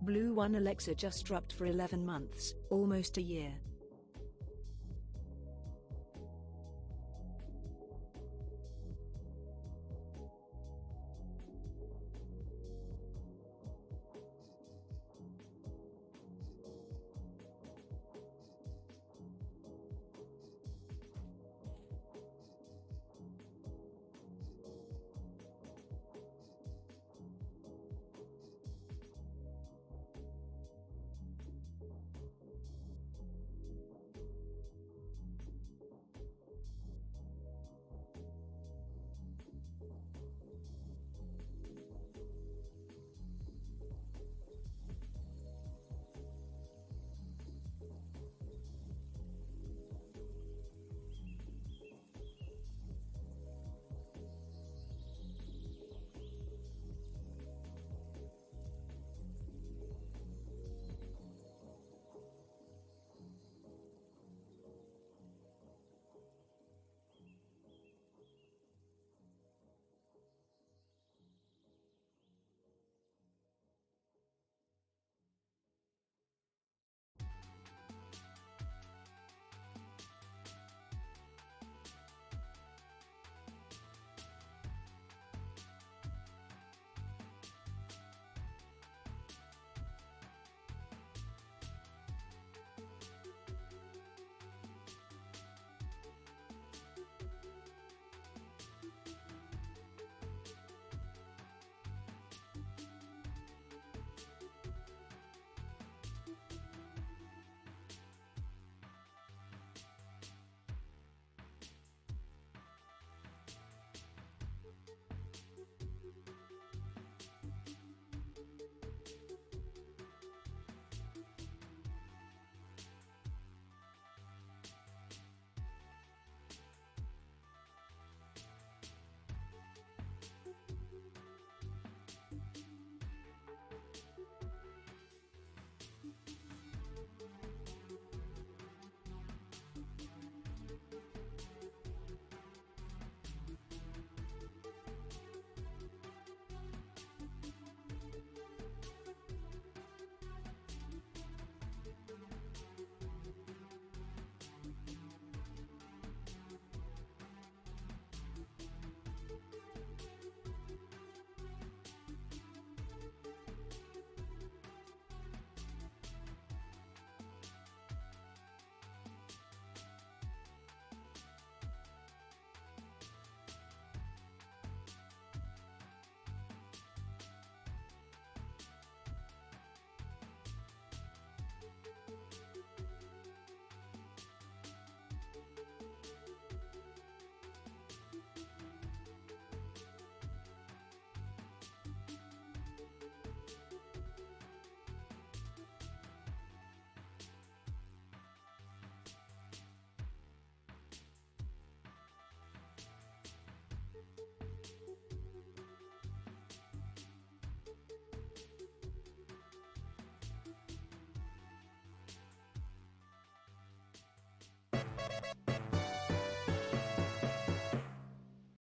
Blue One Alexa just dropped for 11 months, almost a year.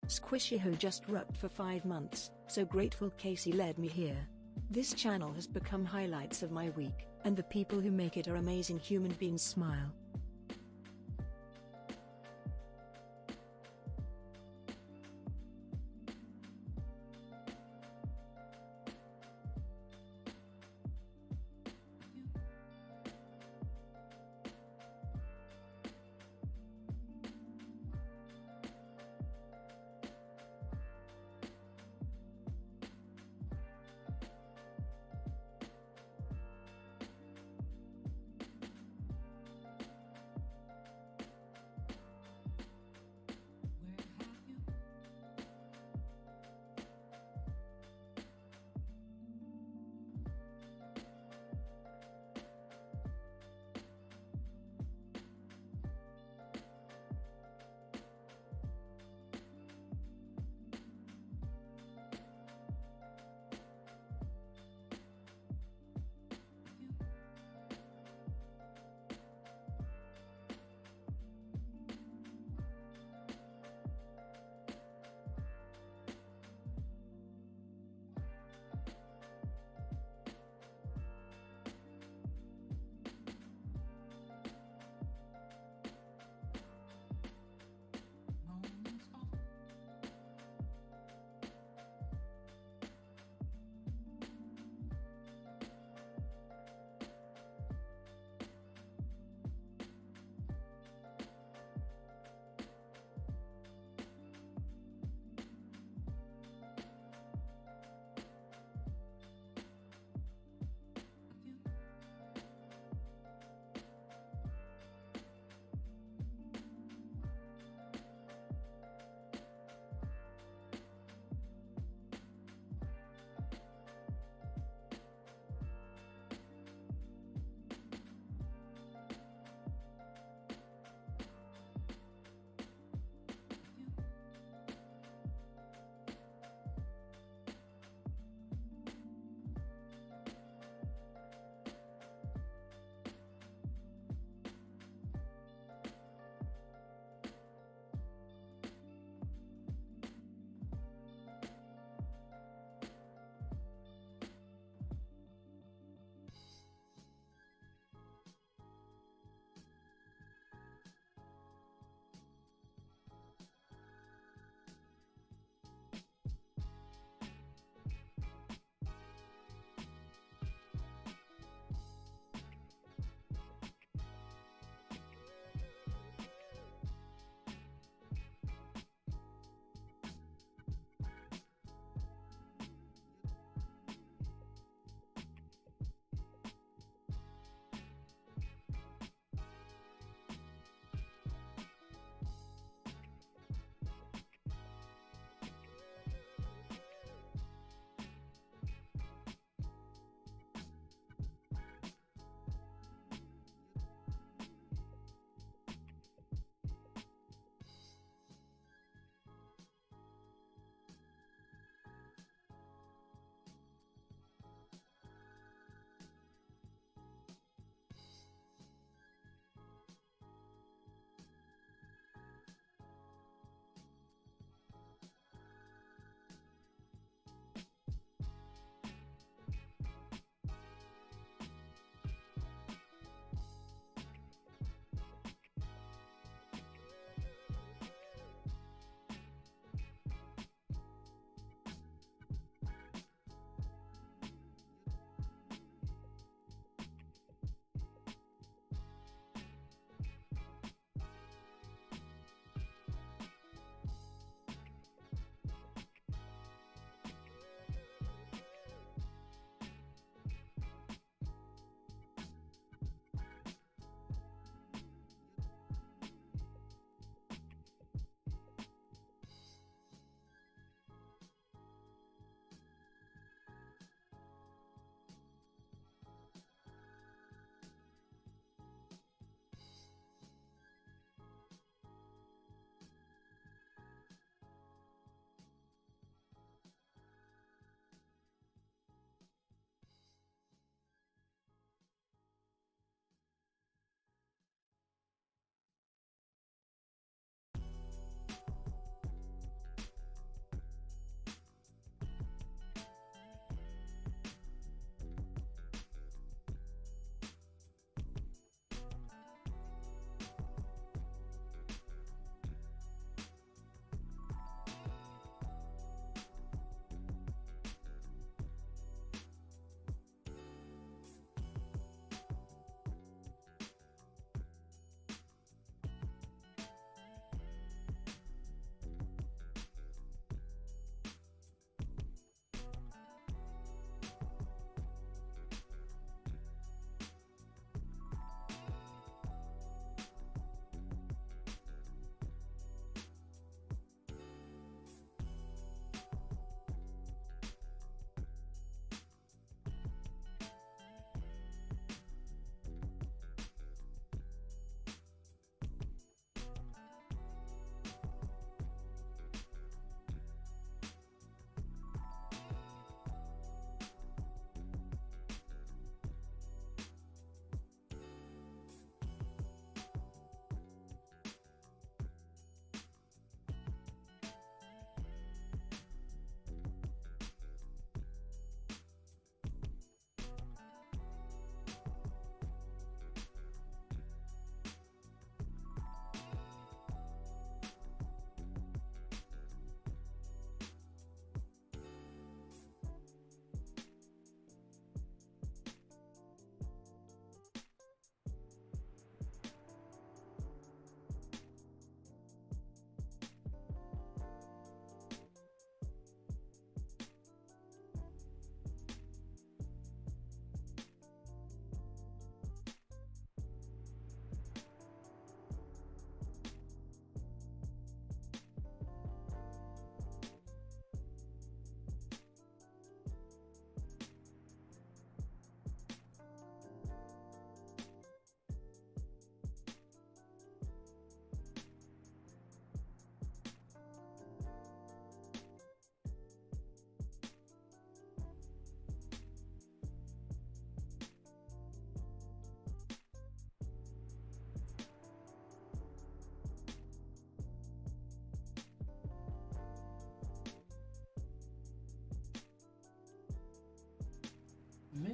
Squishy Ho just wrapped for 5 months, so grateful Casey led me here. This channel has become highlights of my week, and the people who make it are amazing human beings. Smile.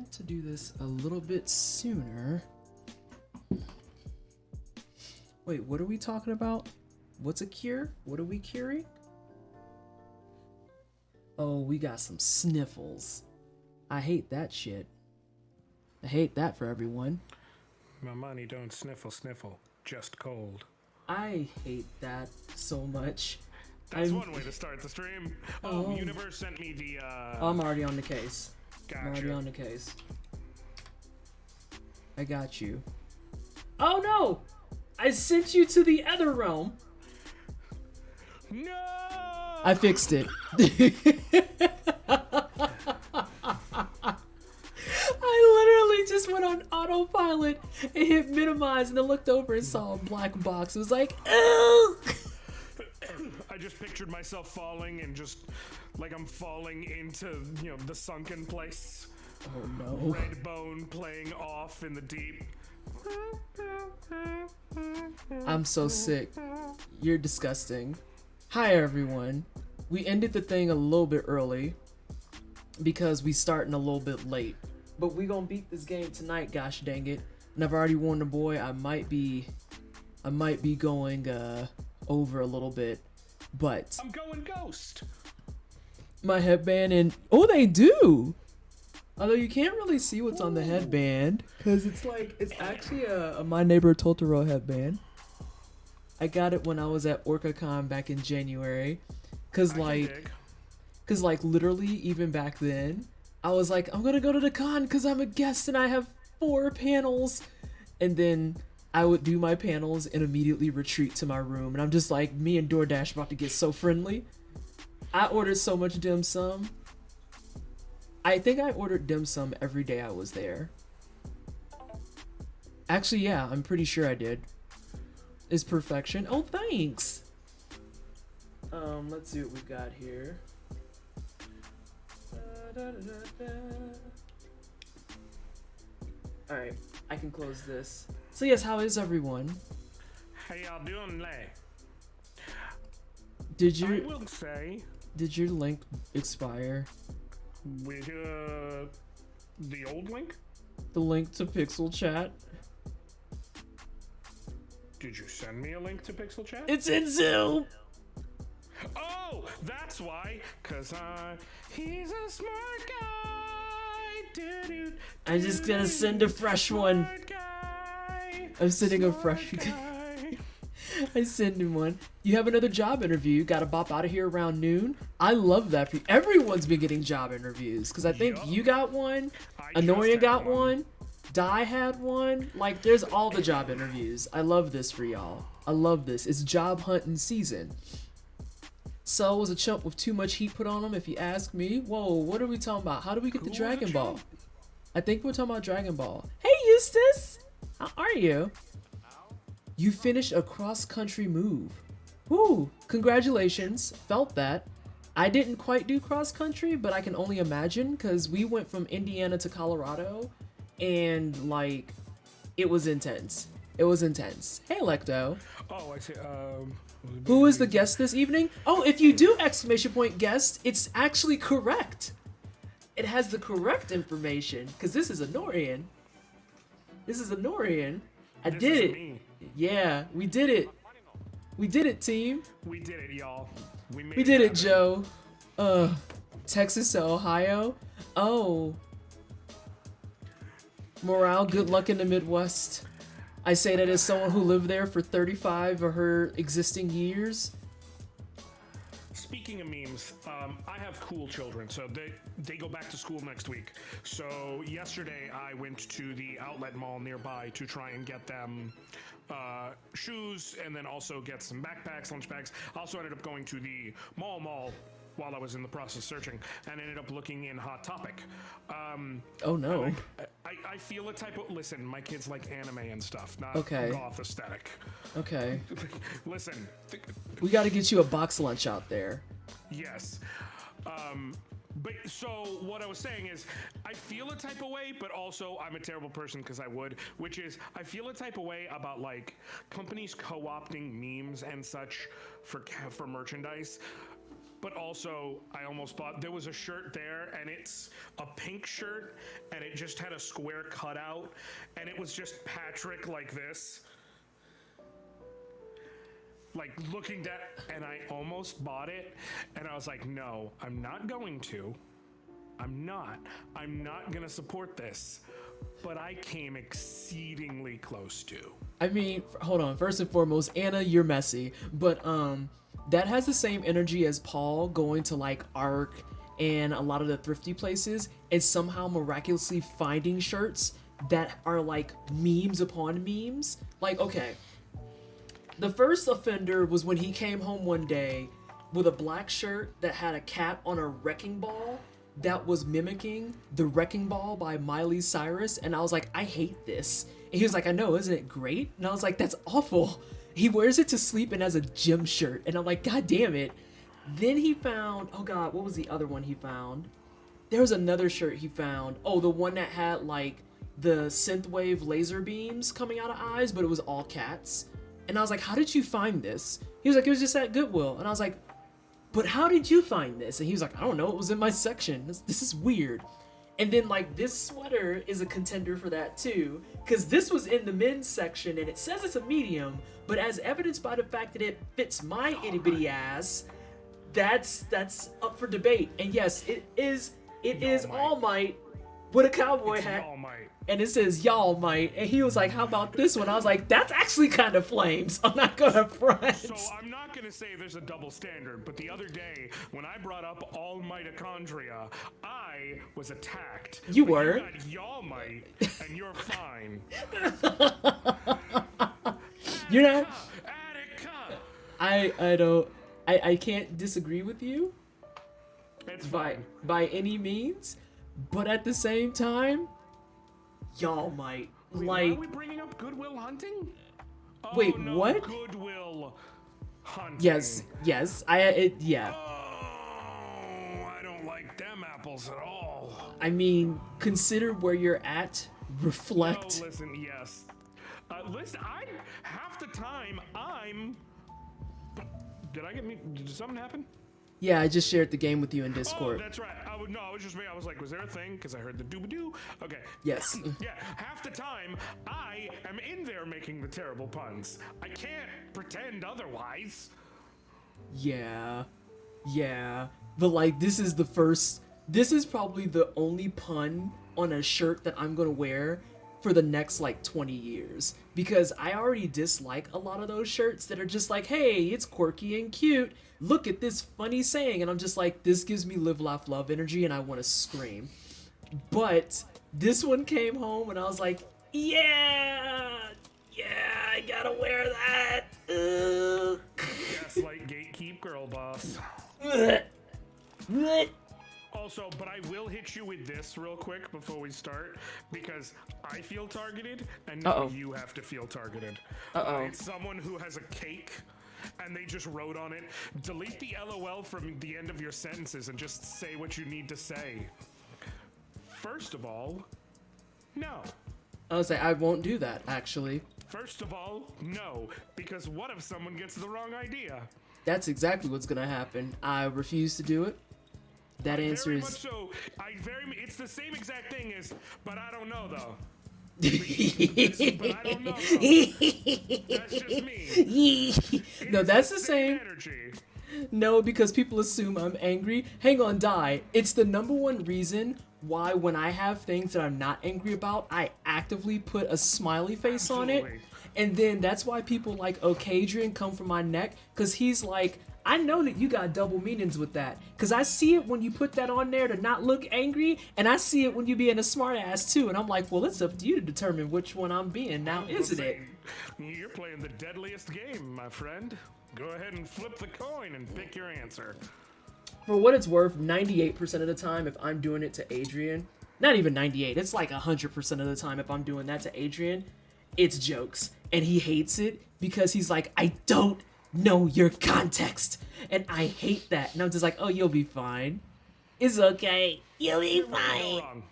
meant to do this a little bit sooner. Wait, what are we talking about? What's a cure? What are we curing? Oh, we got some sniffles. I hate that shit. I hate that for everyone. My money don't sniffle, just cold. I hate that so much. That's one way to start the stream. Oh, Universe sent me the, I'm already on the case. Gotcha. I'm already on the case. I got you. Oh no! I sent you to the other realm. No! I fixed it. I literally just went on autopilot and hit minimize and then looked over and saw a black box. It was like, oh! I just pictured myself falling and just like I'm falling into, you know, the sunken place. Oh no. Red bone playing off in the deep. I'm so sick. You're disgusting. Hi everyone. We ended the thing a little bit early because we starting a little bit late. But we gonna beat this game tonight, gosh dang it. And I've already warned the boy I might be going over a little bit. But I'm going ghost. My headband and oh they do. Although you can't really see what's on the headband because it's actually a My Neighbor Totoro headband. I got it when I was at OrcaCon back in January. Cause literally even back then, I was like, I'm gonna go to the con because I'm a guest and I have 4 panels. And then I would do my panels and immediately retreat to my room. And I'm just like, me and DoorDash about to get so friendly. I ordered so much dim sum. I think I ordered dim sum every day I was there. Actually, yeah, I'm pretty sure I did. Is perfection. Oh, thanks. Let's see what we've got here. Alright, I can close this. So yes, how is everyone? How y'all doing, Lay? I will say. Did your link expire? With the old link? The link to Pixel Chat? Did you send me a link to Pixel Chat? It's in Zoom! Oh, that's why. Cause he's a smart guy. I'm just gonna send a fresh one. I'm sending a fresh guy. I send him one. You have another job interview. Gotta bop out of here around noon. I love that for you. Everyone's been getting job interviews because I think you got one. Anoria got one. Die had one. Like, there's all the job interviews. I love this for y'all. I love this. It's job hunting season. So was a chump with too much heat put on him, if you ask me. Whoa, what are we talking about? How do we get the Dragon Ball? I think we're talking about Dragon Ball. Hey, Eustace! How are you? You finished a cross-country move. Woo! Congratulations. Felt that. I didn't quite do cross-country, but I can only imagine, because we went from Indiana to Colorado, and, like, it was intense. It was intense. Hey, Electo. Oh, I see. Who is the guest this evening? Oh, if you do exclamation point guest, it's actually correct. It has the correct information, because this is Anorian. This is Anorian. I did it. Me. Yeah, we did it. We did it, team. We did it, y'all. We did it, Joe. Texas to Ohio. Oh. Morale, good luck in the Midwest. I say that as someone who lived there for 35 of her existing years. Speaking of memes, I have cool children, so they go back to school next week. So yesterday I went to the outlet mall nearby to try and get them shoes and then also get some backpacks, lunch bags. I also ended up going to the mall while I was in the process searching and ended up looking in Hot Topic. Oh no. I feel a type of, listen, my kids like anime and stuff, not goth aesthetic. Okay. Listen. We gotta get you a box lunch out there. Yes. But so what I was saying is I feel a type of way, but also I'm a terrible person because I would, which is I feel a type of way about like companies co-opting memes and such for merchandise. but also I almost bought, there was a shirt there and it's a pink shirt and it just had a square cutout and it was just Patrick like this. Like looking at, and I almost bought it and I was like, no, I'm not going to. I'm not gonna support this. But I came exceedingly close to. I mean, hold on. First and foremost, Anna, you're messy. But that has the same energy as Paul going to like Arc and a lot of the thrifty places and somehow miraculously finding shirts that are like memes upon memes. Like, okay. The first offender was when he came home one day with a black shirt that had a cat on a wrecking ball that was mimicking the Wrecking Ball by Miley Cyrus, and I was like, I hate this. And he was like, I know, isn't it great? And I was like, that's awful. He wears it to sleep and has a gym shirt, and I'm like, god damn it. Then he found, oh god, what was the other one he found? There was another shirt he found. Oh, the one that had like the synthwave laser beams coming out of eyes, but it was all cats. And I was like, how did you find this? He was like, it was just at Goodwill. And I was like, but how did you find this? And he was like, I don't know, it was in my section. This is weird. And then like this sweater is a contender for that too, because this was in the men's section and it says it's a medium, but as evidenced by the fact that it fits my itty bitty ass, that's up for debate. And yes, it is All Might with a cowboy hat. All Might. And it says y'all might. And he was like, how about this one? I was like, that's actually kind of flames. I'm not gonna front. So I'm not gonna say there's a double standard, but the other day when I brought up all mitochondria, I was attacked. You But were. You got y'all might, and you're fine. You're not. Attica. I can't disagree with you It's fine. by any means, but at the same time, y'all might. Wait, Like, why are we bringing up Goodwill Hunting? Oh, Wait, no, what? Goodwill Hunting. yes, yeah. Oh, I don't like them apples at all. I mean, consider where you're at. Reflect. No, listen, yes. Listen, half the time I'm. Did something happen? Yeah, I just shared the game with you in Oh, Discord. that's right. I was just me. I was like, was there a thing? Because I heard the doo-ba-doo. Okay. Yes. Yeah, half the time I am in there making the terrible puns. I can't pretend otherwise. Yeah. But like, this is probably the only pun on a shirt that I'm gonna wear for the next like 20 years, because I already dislike a lot of those shirts that are just like, hey, it's quirky and cute, look at this funny saying, and I'm just like, this gives me live laugh love energy and I want to scream. But this one came home and I was like, yeah, I gotta wear that. Ugh. Gaslight gatekeep girl boss. Also, but I will hit you with this real quick before we start, because I feel targeted, and now Uh-oh. you have to feel targeted. Uh-oh. It's someone who has a cake, and they just wrote on it, delete the LOL from the end of your sentences and just say what you need to say. First of all, no. I was like, I won't do that, actually. First of all, no, because what if someone gets the wrong idea? That's exactly what's gonna happen. I refuse to do it. That answer Very is... much so. It's the same exact thing as, but I don't know though. But I don't know though. That's just me. No, It's that's the same. energy. No, because people assume I'm angry. Hang on, die. It's the number one reason why when I have things that I'm not angry about, I actively put a smiley face on it. Absolutely. And then that's why people like Ocadrian come from my neck, because he's like, I know that you got double meanings with that, because I see it when you put that on there to not look angry, and I see it when you being a smart ass too, and I'm like, well, it's up to you to determine which one I'm being now, isn't it? You're playing the deadliest game, my friend. Go ahead and flip the coin and pick your answer. For what it's worth, 98% of the time if I'm doing it to Adrian, not even 98, it's like 100% of the time if I'm doing that to Adrian, it's jokes. And he hates it because he's like, I don't know your context. And I hate that. And I'm just like, oh, you'll be fine. It's okay. You'll be fine. Wrong.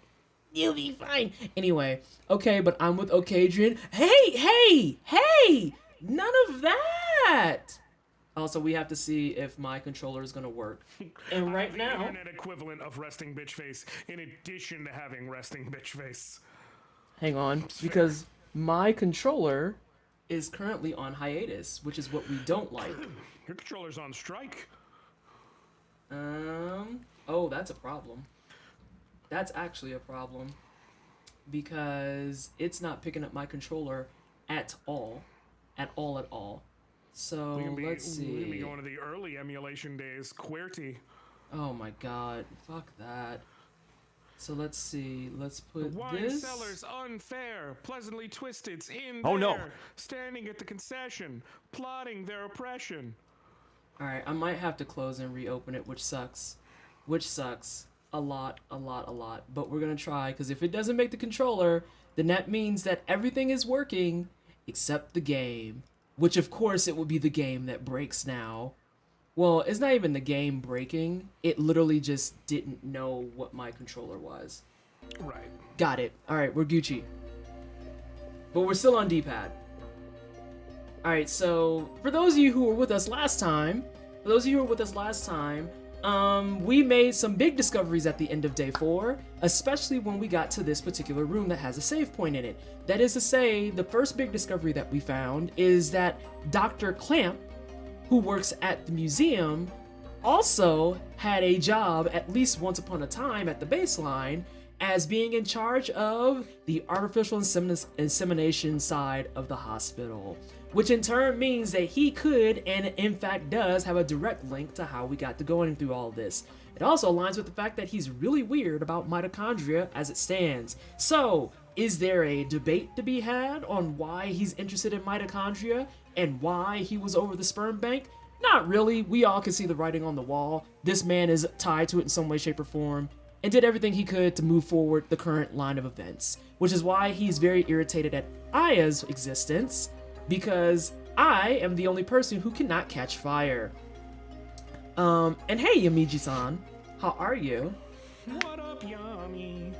You'll be fine. Anyway, okay, but I'm with Ocadrian. Hey! None of that! Also, we have to see if my controller is gonna work. And I right have the now, internet equivalent of resting bitch face, in addition to having resting bitch face. hang on, because my controller is currently on hiatus, which is what we don't like. Your controller's on strike. Oh, that's a problem. That's actually a problem because it's not picking up my controller at all, at all, at all. So let's We're gonna be see. going to the early emulation days. QWERTY. Oh my god, fuck that. So let's see. Let's put Wine this. sellers unfair, pleasantly twisted's in Oh, there, no. standing at the concession, plotting their oppression. All right, I might have to close and reopen it, which sucks. Which sucks a lot, a lot, a lot. But we're gonna try because if it doesn't make the controller, then that means that everything is working except the game. Which of course it will be the game that breaks now. Well, it's not even the game breaking. It literally just didn't know what my controller was. Right. Got it. All right, we're Gucci. But we're still on D-pad. All right, so for those of you who were with us last time, we made some big discoveries at the end of day 4, especially when we got to this particular room that has a save point in it. That is to say, the first big discovery that we found is that Dr. Clamp, who works at the museum, also had a job at least once upon a time at the baseline as being in charge of the artificial insemination side of the hospital, which in turn means that he could and in fact does have a direct link to how we got to going through all of this. It also aligns with the fact that he's really weird about mitochondria as it stands. So, is there a debate to be had on why he's interested in mitochondria and why he was over the sperm bank? Not really. We all can see the writing on the wall. This man is tied to it in some way, shape, or form and did everything he could to move forward the current line of events, which is why he's very irritated at Aya's existence, because I am the only person who cannot catch fire. And hey, Yamiji-san, how are you? What up, Yami?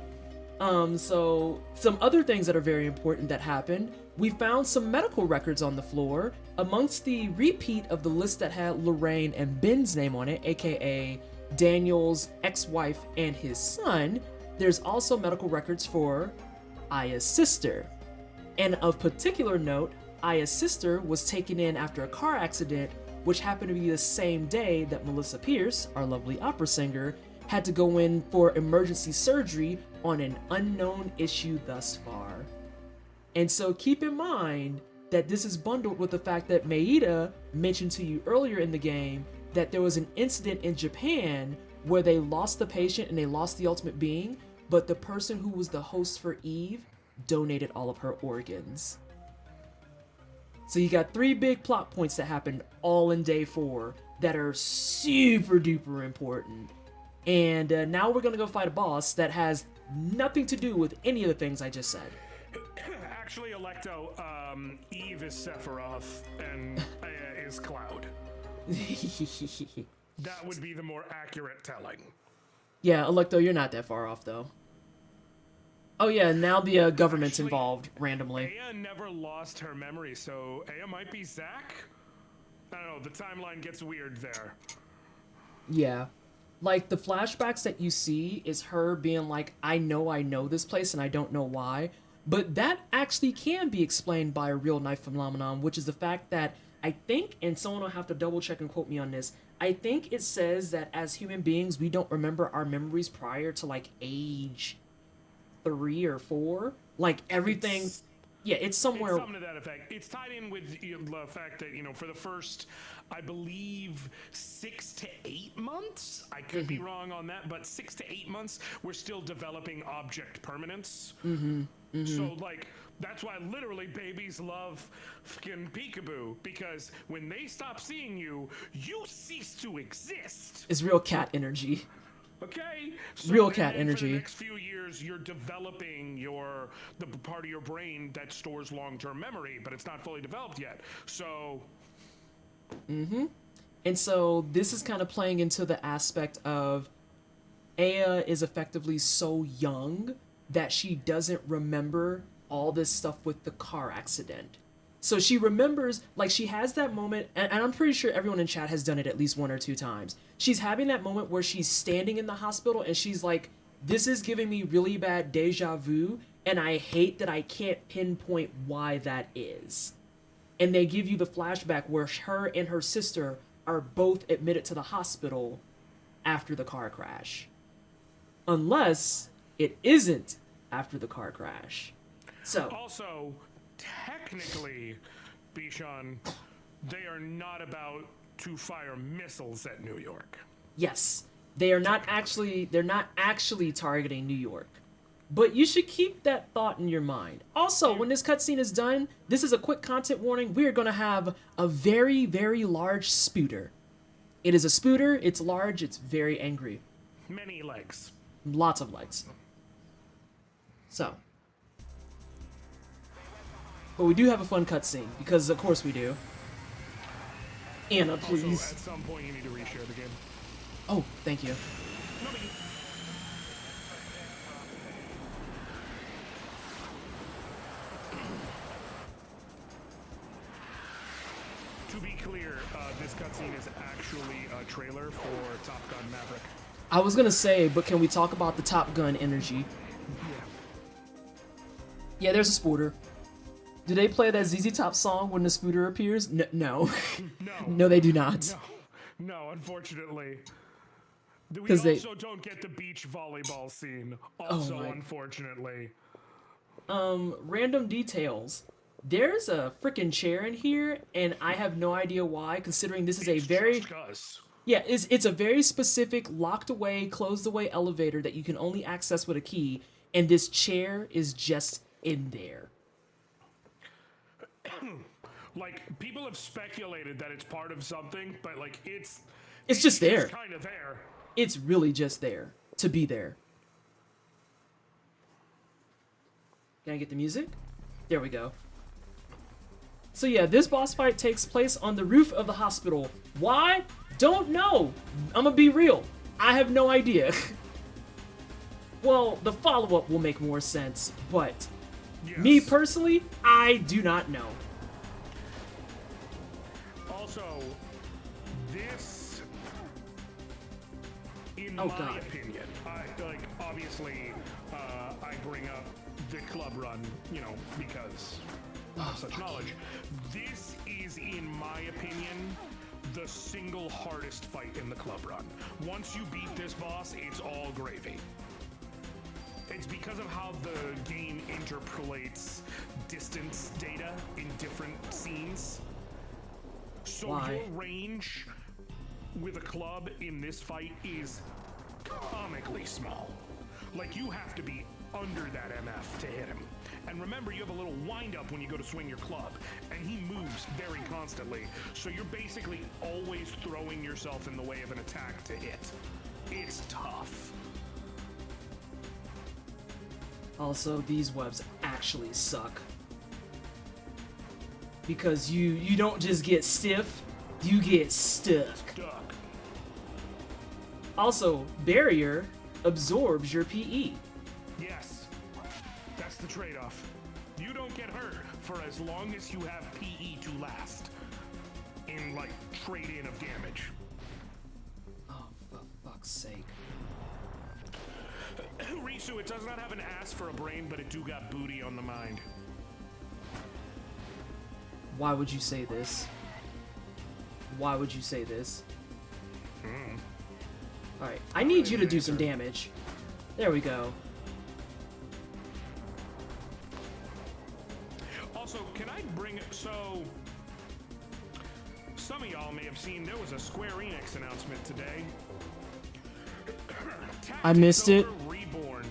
So some other things that are very important that happened. We found some medical records on the floor. Amongst the repeat of the list that had Lorraine and Ben's name on it, aka Daniel's ex-wife and his son, there's also medical records for Aya's sister. And of particular note, Aya's sister was taken in after a car accident, which happened to be the same day that Melissa Pierce, our lovely opera singer, had to go in for emergency surgery on an unknown issue thus far. And so keep in mind that this is bundled with the fact that Maeda mentioned to you earlier in the game that there was an incident in Japan where they lost the patient and they lost the ultimate being, but the person who was the host for Eve donated all of her organs. So you got 3 big plot points that happened all in day 4 that are super duper important. And now we're gonna go fight a boss that has nothing to do with any of the things I just said. Actually, Electo, Eve is Sephiroth and Aya is Cloud. That would be the more accurate telling. Yeah, Electo, you're not that far off though. Oh yeah, now the government's involved randomly. Aya never lost her memory, so Aya might be Zack? I don't know, the timeline gets weird there. Yeah. Like, the flashbacks that you see is her being like, I know this place and I don't know why. But that actually can be explained by a real life phenomenon, which is the fact that I think, and someone will have to double check and quote me on this, I think it says that as human beings, we don't remember our memories prior to like age 3 or 4. Like everything, yeah, it's somewhere. It's something to that effect. It's tied in with the fact that, for the first, I believe, 6 to 8 months, I could be wrong on that, but 6 to 8 months, we're still developing object permanence. So, like, that's why literally babies love fucking peekaboo, because when they stop seeing you, you cease to exist. It's real cat energy. Okay? Real cat For energy. the next few years, you're developing the part of your brain that stores long-term memory, but it's not fully developed yet. So... And so this is kind of playing into the aspect of Aya is effectively so young that she doesn't remember all this stuff with the car accident. So she remembers, like, she has that moment, and I'm pretty sure everyone in chat has done it at least 1 or 2 times. She's having that moment where she's standing in the hospital and she's like, this is giving me really bad deja vu, and I hate that I can't pinpoint why that is. And they give you the flashback where her and her sister are both admitted to the hospital after the car crash. Unless it isn't after the car crash. So. Also, technically, Bishan, they are not about to fire missiles at New York. Yes. They're not actually targeting New York. But you should keep that thought in your mind. Also, when this cutscene is done, this is a quick content warning. We are going to have a very, very large spooter. It is a spooter. It's large. It's very angry. Many legs. Lots of legs. So. But we do have a fun cutscene, because of course we do. Anna, please. Also, at some point you need to reshare the game. Oh, thank you. No biggie. To be clear, this cutscene is actually a trailer for Top Gun Maverick. I was gonna say, but can we talk about the Top Gun energy? Yeah, there's a spooter. Do they play that ZZ Top song when the spooter appears? No. No. No, they do not. No, unfortunately. We 'Cause also don't get the beach volleyball scene. Also, unfortunately. Random details. There's a freaking chair in here, and I have no idea why, considering this is a very... Just us. Yeah, it's a very specific, locked away, closed away elevator that you can only access with a key, and this chair is just in there. Like, people have speculated that it's part of something, but, like, it's just there. It's kind of there. It's really just there, to be there. Can I get the music? There we go. So yeah, this boss fight takes place on the roof of the hospital. Why? Don't know. I'm gonna be real. I have no idea. Well, the follow-up will make more sense, but Yes. me personally, I do not know. Also, this, in Oh, my God. opinion, obviously, I bring up the club run, because of such knowledge. This is, in my opinion, the single hardest fight in the club run. Once you beat this boss, it's all gravy. It's because of how the game interpolates distance data in different scenes. So Why? your range with a club in this fight is comically small. Like, you have to be under that MF to hit him. And remember, you have a little wind up when you go to swing your club, and he moves very constantly. So you're basically always throwing yourself in the way of an attack to hit. It's tough. Also, these webs actually suck. Because you don't just get stiff, you get stuck. Stuck. Also, barrier absorbs your PE. Yes. That's the trade-off. You don't get hurt for as long as you have PE to last. In, like, trade-in of damage. Oh, for fuck's sake. Risu, it does not have an ass for a brain, but it do got booty on the mind. Why would you say this? Why would you say this? Alright, I need you to do some damage. There we go. Also, can I bring it? So, some of y'all may have seen there was a Square Enix announcement today. I missed it. Tactics Ogre Reborn.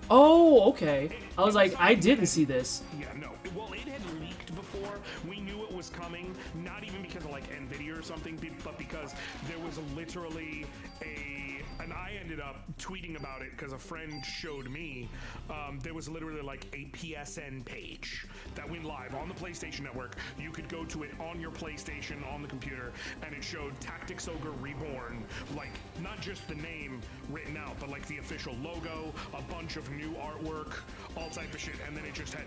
Oh, okay. I was like, I didn't see this. Yeah, no. Well, it had leaked before. We knew it was coming, not even because of, like, NVIDIA or something, but because there was literally and I ended up tweeting about it because a friend showed me, there was literally like a PSN page that went live on the PlayStation Network. You could go to it on your PlayStation, on the computer, and it showed Tactics Ogre Reborn, like, not just the name written out, but like the official logo, a bunch of new artwork, all type of shit, and then it just had,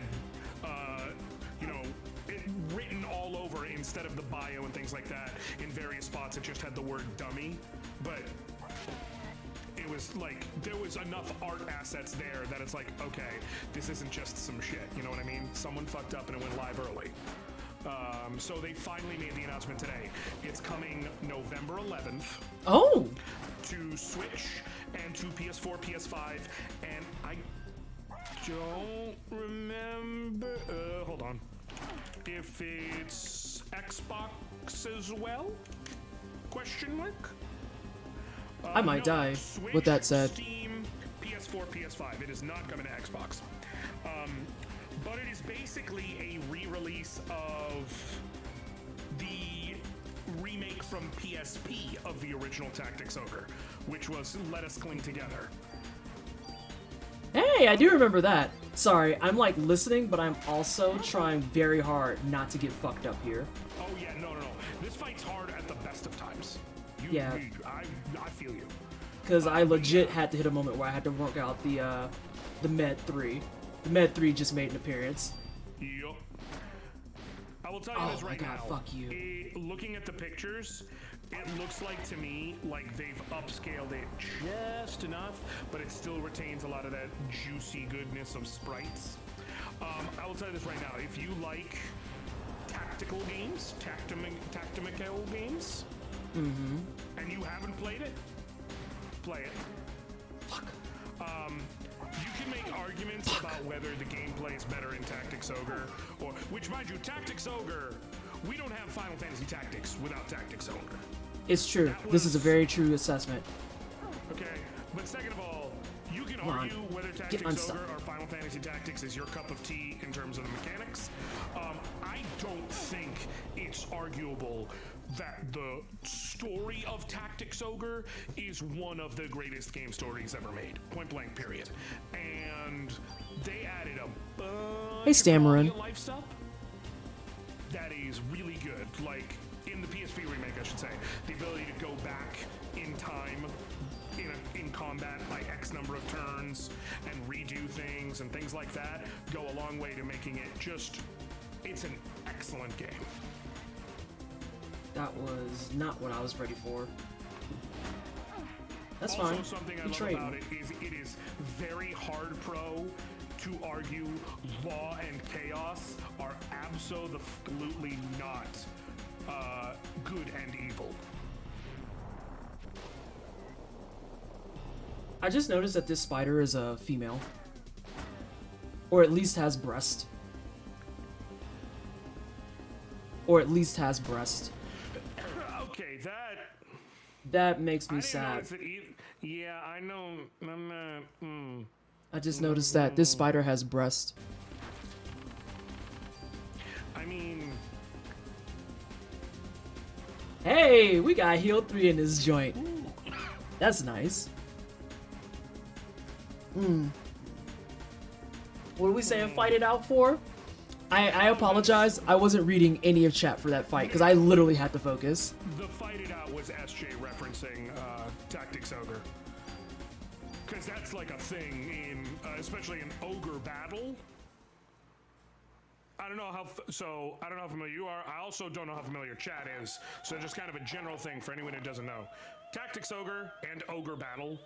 instead of the bio and things like that, in various spots it just had the word dummy, but it was like, there was enough art assets there that it's like, okay, this isn't just some shit, you know what I mean? Someone fucked up and it went live early. So they finally made the announcement today. It's coming November 11th. Oh! To Switch and to PS4, PS5, and I don't remember, hold on, if it's Xbox as well? Question mark? I might die, Switch, with that said. Steam, PS4, PS5. It is not coming to Xbox. But it is basically a re-release of the remake from PSP of the original Tactics Ogre, which was Let Us Cling Together. Hey, I do remember that. Sorry, I'm like listening, but I'm also trying very hard not to get fucked up here. Oh yeah, no. This fight's hard at the best of times. I feel you. Because I legit had to hit a moment where I had to work out the Med 3. The Med 3 just made an appearance. Yup. I will tell you this right now. Oh my god, fuck you. Looking at the pictures, it looks like to me like they've upscaled it just enough, but it still retains a lot of that juicy goodness of sprites. I will tell you this right now. If you like tactical games, tactical games, and you haven't played it, play it. Fuck. You can make arguments about whether the gameplay is better in Tactics Ogre, or, which mind you, Tactics Ogre, we don't have Final Fantasy Tactics without Tactics Ogre. It's true. This is a very true assessment. Okay, but second of all, you can argue whether Tactics Ogre or Final Fantasy Tactics is your cup of tea in terms of the mechanics. I don't think it's arguable that the story of Tactics Ogre is one of the greatest game stories ever made. Point blank, period. And they added a bunch of life stuff that is really good. Like, in the PSP remake, I should say, the ability to go back in time in combat by X number of turns and redo things and things like that go a long way to making it just, it's an excellent game. That was not what I was ready for. That's also, fine. Something I love about it is very hard pro to argue law and chaos are absolutely not good and evil. I just noticed that this spider is a female. Or at least has breast. Or at least has breast. Okay, that makes me sad. Yeah, I know. I just noticed that this spider has breast. I mean, hey, we got heal 3 in this joint. That's nice. What are we saying fight it out for? I apologize. I wasn't reading any of chat for that fight because I literally had to focus. The fight it out was SJ referencing Tactics Ogre. Because that's like a thing in, especially in Ogre Battle. I don't know how familiar you are. I also don't know how familiar chat is. So just kind of a general thing for anyone who doesn't know. Tactics Ogre and Ogre Battle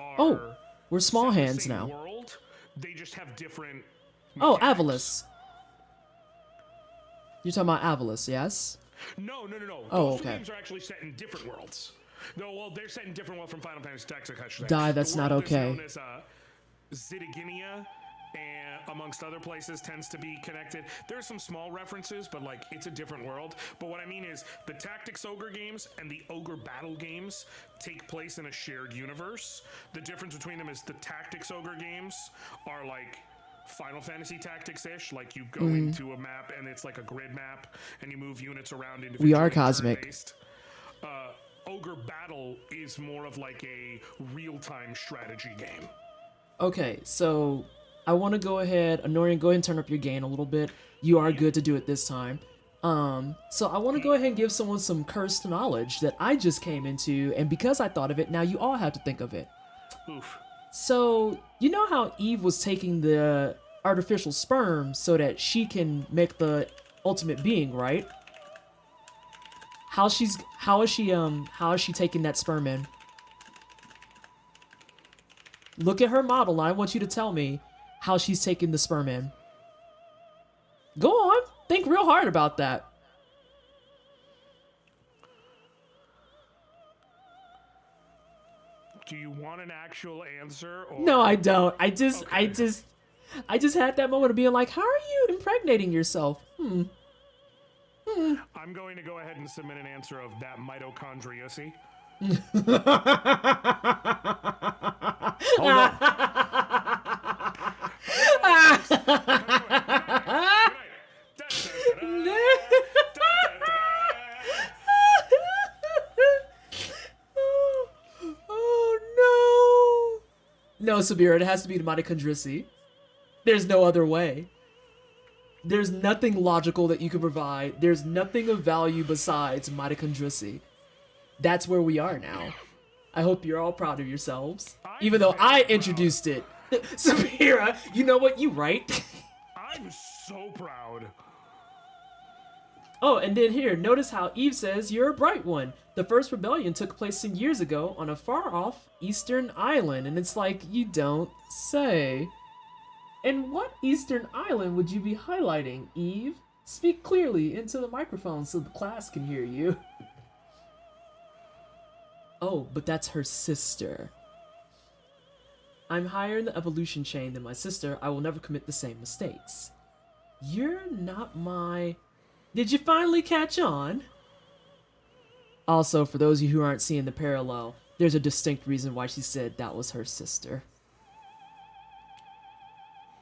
are we're small hands now. World. They just have different mechanics. Avalis. You're talking about Avalis, yes? No. Oh, Those okay. two games are actually set in different worlds. No, well, they're set in different worlds from Final Fantasy Tactics, I should say. Die, that's not okay. The world is known as Zidiginia, and amongst other places, tends to be connected. There are some small references, but like it's a different world. But what I mean is the Tactics Ogre games and the Ogre Battle games take place in a shared universe. The difference between them is the Tactics Ogre games are like Final Fantasy Tactics-ish, like you go into a map and it's like a grid map and you move units around individually. We are cosmic. Ogre Battle is more of like a real-time strategy game. Okay, so I want to go ahead, Anorian, go ahead and turn up your gain a little bit. You are good to do it this time. So I want to go ahead and give someone some cursed knowledge that I just came into, and because I thought of it, now you all have to think of it. Oof. So, you know how Eve was taking the artificial sperm so that she can make the ultimate being, right? how is she taking that sperm in? Look at her model. I want you to tell me how she's taking the sperm in. Go on. Think real hard about that. Do you want an actual answer? Or... No, I don't. I just had that moment of being like, how are you impregnating yourself? I'm going to go ahead and submit an answer of that mitochondriacy. Hold on. Oh no! No, Sabir, it has to be the mitochondriacy. There's no other way. There's nothing logical that you can provide. There's nothing of value besides mitochondriacy. That's where we are now. I hope you're all proud of yourselves. Even though I introduced it. Sabira, you know what? You right. I'm so proud. Oh, and then here, notice how Eve says you're a bright one. The first rebellion took place some years ago on a far-off eastern island. And it's like, you don't say. And what eastern island would you be highlighting, Eve? Speak clearly into the microphone so the class can hear you. Oh, but that's her sister. I'm higher in the evolution chain than my sister. I will never commit the same mistakes. You're not my... Did you finally catch on? Also, for those of you who aren't seeing the parallel, there's a distinct reason why she said that was her sister.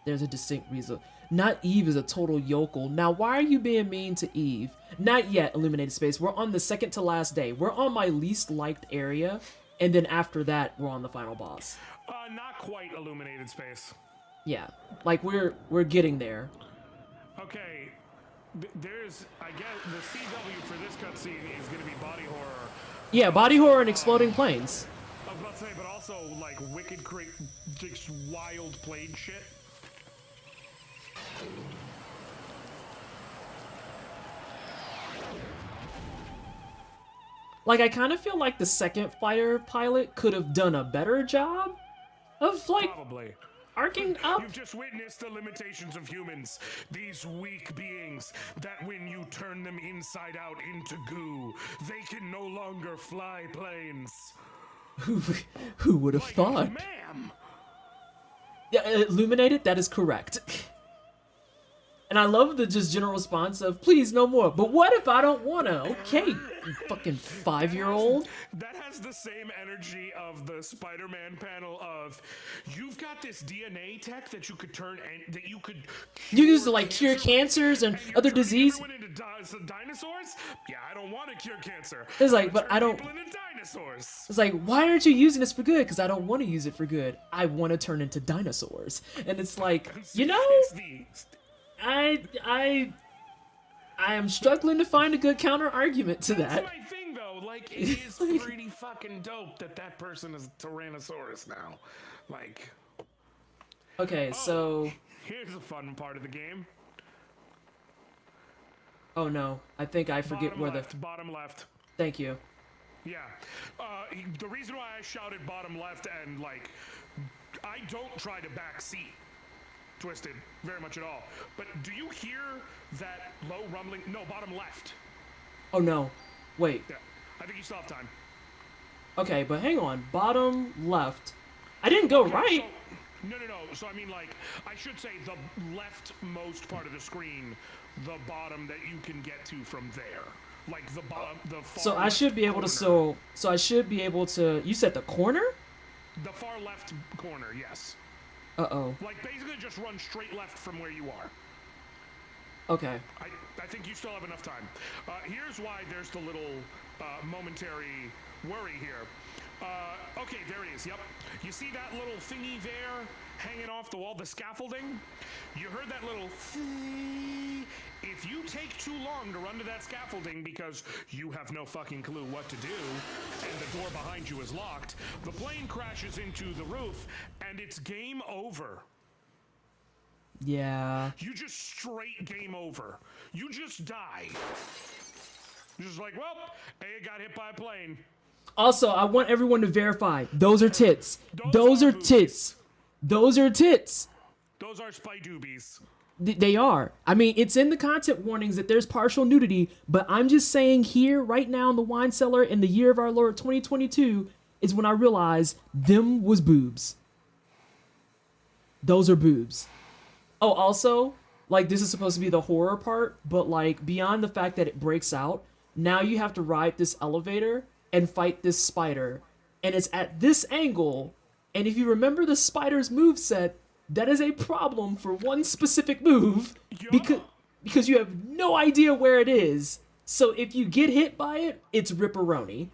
There's a distinct reason. Not Eve is a total yokel. Now, why are you being mean to Eve? Not yet, Illuminated Space. We're on the second to last day. We're on my least liked area. And then after that, we're on the final boss. Not quite Illuminated Space. Yeah. Like, we're getting there. Okay. There's, I guess, the CW for this cutscene is going to be body horror. Yeah, body horror and exploding planes. I was about to say, but also, like, wicked, just wild plane shit. Like, I kind of feel like the second fighter pilot could have done a better job of, like, Probably. arcing up. You've just witnessed the limitations of humans. These weak beings that when you turn them inside out into goo, they can no longer fly planes. Who would have thought? Ma'am! Yeah, Illuminated, that is correct. And I love the just general response of, please, no more. But what if I don't want to? Okay, you fucking 5-year-old. That has the same energy of the Spider-Man panel of, you've got this DNA tech that you could turn, and that you could... You use to, like, cure cancers and other disease. Into dinosaurs? Yeah, I don't want to cure cancer. It's like, but I don't... People into dinosaurs. It's like, why aren't you using this for good? Because I don't want to use it for good. I want to turn into dinosaurs. And it's like, you know... I am struggling to find a good counter argument to that. That's my thing, though. Like, it is pretty fucking dope that person is Tyrannosaurus now. Like. Okay, so. Here's a fun part of the game. Oh no, I think I forget where the bottom left. Thank you. Yeah, the reason why I shouted bottom left and like, I don't try to backseat Twisted very much at all. But do you hear that low rumbling? No, bottom left. Oh no, wait. Yeah, I think you still have time. Okay, but hang on, bottom left. I didn't go right. So, no. So I mean, like, I should say the leftmost part of the screen, the bottom that you can get to from there, like the bottom, the far. So I should be able to. So I should be able to. You said the corner? The far left corner, yes. Uh-oh. Like, basically just run straight left from where you are. Okay. I think you still have enough time. Here's why there's the little momentary worry here. Okay, there it is. Yep. You see that little thingy there hanging off the wall, the scaffolding? You heard that little If you take too long to run to that scaffolding because you have no fucking clue what to do and the door behind you is locked, the plane crashes into the roof and it's game over. Yeah. You just straight game over. You just die. Just like, well, A got hit by a plane. Also, I want everyone to verify. Those are tits. Those Those are are tits. Those are tits. Those are spy doobies. They are. I mean, it's in the content warnings that there's partial nudity, but I'm just saying here, right now in the wine cellar in the year of our Lord 2022 is when I realized them was boobs. Those are boobs. Oh, also, like, this is supposed to be the horror part, but, like, beyond the fact that it breaks out, now you have to ride this elevator and fight this spider. And it's at this angle, and if you remember the spider's moveset, that is a problem for one specific move, because you have no idea where it is. So if you get hit by it, it's ripperoni.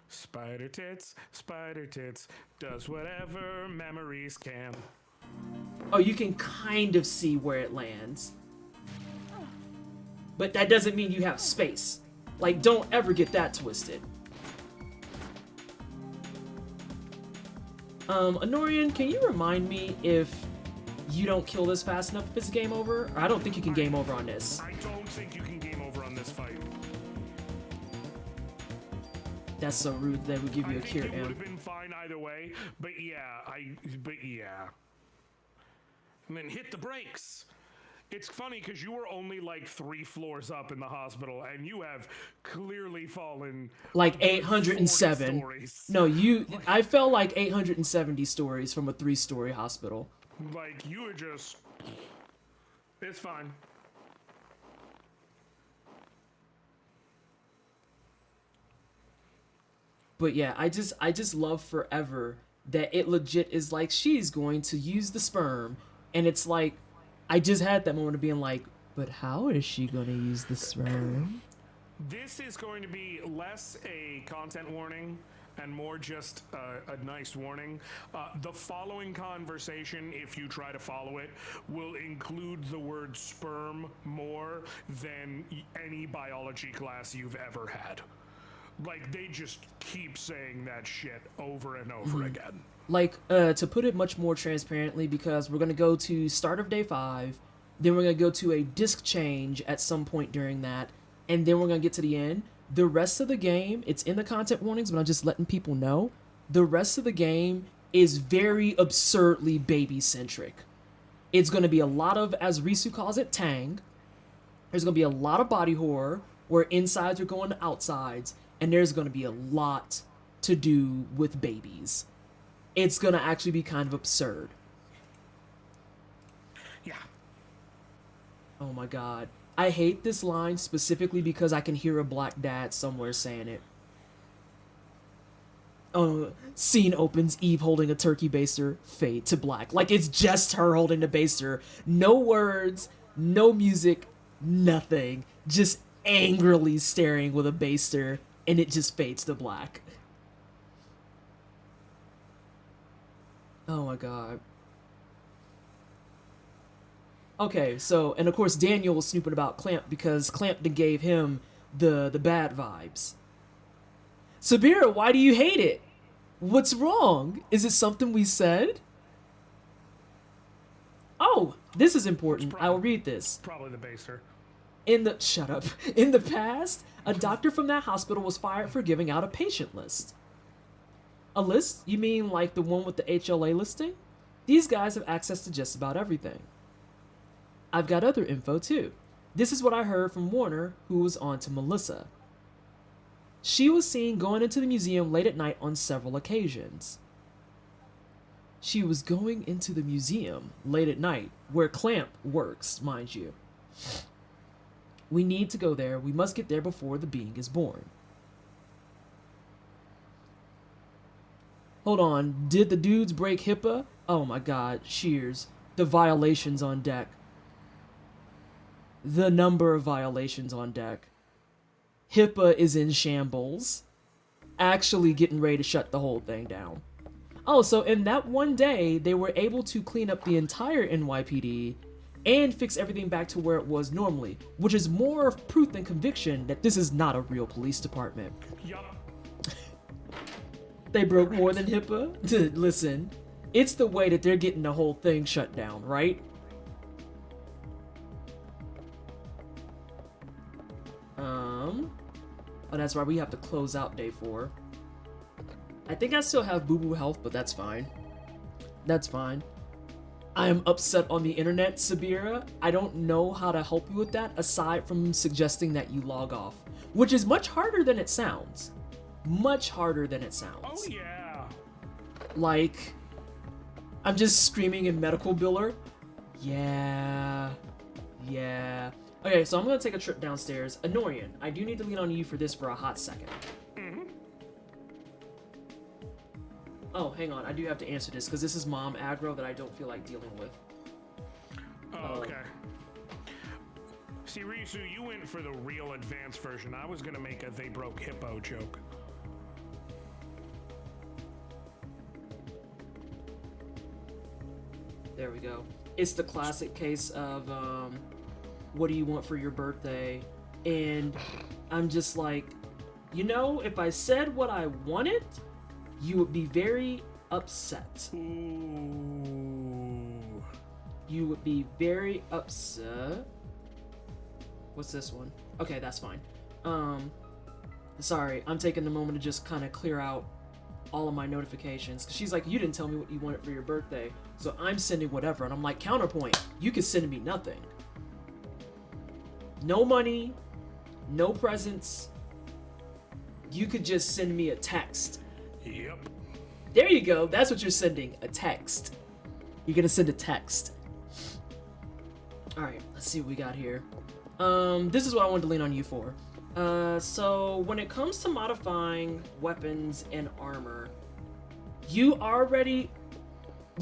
Spider tits, does whatever memories can. Oh, you can kind of see where it lands. But that doesn't mean you have space. Like, don't ever get that twisted. Honorian, can you remind me if you don't kill this fast enough if it's game over? Or I don't think you can game over on this. I don't think you can game over on this fight. That's so rude that would give you a cure, It would M. have been fine either way, but yeah. And then hit the brakes. It's funny because you were only like 3 floors up in the hospital, and you have clearly fallen Like 40 807. stories. No, I fell like 870 stories from a 3-story hospital. Like, you were just... It's fine. But yeah, I just love forever that it legit is like she's going to use the sperm, and it's like I just had that moment of being like, but how is she going to use the sperm? This is going to be less a content warning and more just a nice warning. The following conversation, if you try to follow it, will include the word sperm more than any biology class you've ever had. Like, they just keep saying that shit over and over again. Like, to put it much more transparently, because we're going to go to start of day 5, then we're going to go to a disc change at some point during that, and then we're going to get to the end. The rest of the game, it's in the content warnings, but I'm just letting people know, the rest of the game is very absurdly baby-centric. It's going to be a lot of, as Risu calls it, tang. There's going to be a lot of body horror, where insides are going to outsides, and there's going to be a lot to do with babies. It's going to actually be kind of absurd. Yeah. Oh my god. I hate this line specifically because I can hear a black dad somewhere saying it. Scene opens, Eve holding a turkey baster, fade to black. Like, it's just her holding the baster. No words, no music, nothing. Just angrily staring with a baster, and it just fades to black. Oh my god. Okay, so, and of course Daniel was snooping about Clamp because Clampton gave him the bad vibes. Sabira, why do you hate it? What's wrong? Is it something we said? Oh, this is important. I will read this. Probably the baser. Shut up. In the past, a doctor from that hospital was fired for giving out a patient list. A list? You mean like the one with the HLA listing? These guys have access to just about everything. I've got other info too. This is what I heard from Warner, who was on to Melissa. She was seen going into the museum late at night on several occasions. She was going into the museum late at night, where Clamp works, mind you. We need to go there. We must get there before the being is born. Hold on. Did the dudes break HIPAA? Oh my god. Shears. The violations on deck. The number of violations on deck. HIPAA is in shambles. Actually getting ready to shut the whole thing down. Oh, so in that one day, they were able to clean up the entire NYPD and fix everything back to where it was normally, which is more proof than conviction that this is not a real police department. Yup. They broke more than HIPAA? Listen, it's the way that they're getting the whole thing shut down, right? Oh, that's right. We have to close out day 4. I think I still have boo-boo health, but that's fine. That's fine. I am upset on the internet, Sabira. I don't know how to help you with that, aside from suggesting that you log off, which is much harder than it sounds. Much harder than it sounds. Oh, yeah. Like, I'm just screaming in medical biller. Yeah. Yeah. Okay, so I'm gonna take a trip downstairs. Anorian, I do need to lean on you for this for a hot second. Oh, hang on. I do have to answer this because this is mom aggro that I don't feel like dealing with. Oh, okay. See, Risu, you went for the real advanced version. I was gonna make a they broke hippo joke. There we go. It's the classic case of, what do you want for your birthday? And I'm just like, you know, if I said what I wanted, you would be very upset. Ooh. You would be very upset. What's this one? Okay, that's fine. Sorry, I'm taking a moment to just kind of clear out all of my notifications. 'Cause she's like, you didn't tell me what you wanted for your birthday, so I'm sending whatever. And I'm like, counterpoint, you could send me nothing. No money, no presents. You could just send me a text. Yep. There you go. That's what you're sending. A text. You're gonna send a text. Alright, let's see what we got here. This is what I wanted to lean on you for. So when it comes to modifying weapons and armor, you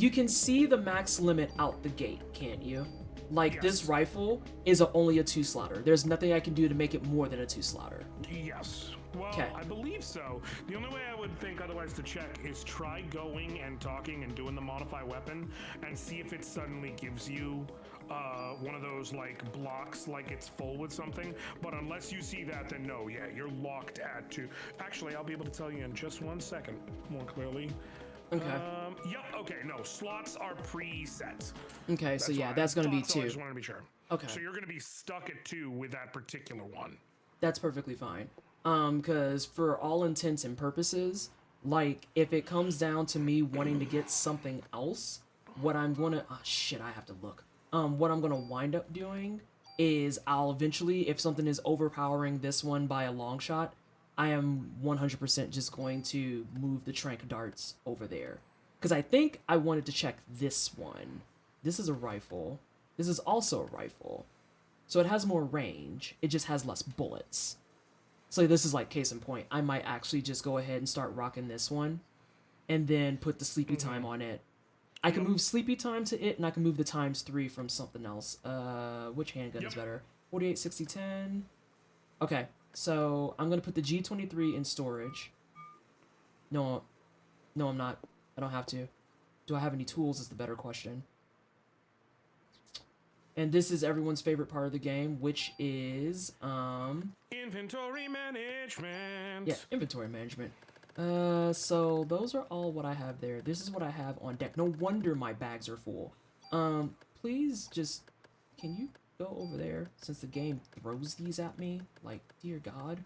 can see the max limit out the gate, can't you? Like, Yes. this rifle is only a 2-slotter. There's nothing I can do to make it more than a 2-slotter. Yes. Well, 'Kay. I believe so. The only way I would think otherwise to check is try going and talking and doing the modify weapon and see if it suddenly gives you one of those like blocks like it's full with something. But unless you see that, then no, yeah, you're locked at 2. Actually, I'll be able to tell you in just 1 second more clearly. Okay. Yep, okay, no, slots are preset. Okay, so yeah, why I that's gonna be thought so, I 2. just wanted to be sure. Okay. So you're gonna be stuck at 2 with that particular one. That's perfectly fine. Because for all intents and purposes, like, if it comes down to me wanting to get something else, what I'm gonna... Oh, shit, I have to look. What I'm gonna wind up doing is I'll eventually, if something is overpowering this one by a long shot, I am 100% just going to move the trank darts over there. Because I think I wanted to check this one. This is a rifle. This is also a rifle. So it has more range. It just has less bullets. So this is like case in point. I might actually just go ahead and start rocking this one. And then put the sleepy time on it. I can move sleepy time to it, and I can move the ×3 from something else. Which handgun is better? 48, 60, 10. Okay, so I'm gonna put the G23 in storage. No, I'm not. I don't have to. Do I have any tools is the better question. And this is everyone's favorite part of the game, which is, Inventory management. yeah, inventory management. So those are all what I have there. This is what I have on deck. No wonder my bags are full. Please just, can you go over there since the game throws these at me? Like, dear God.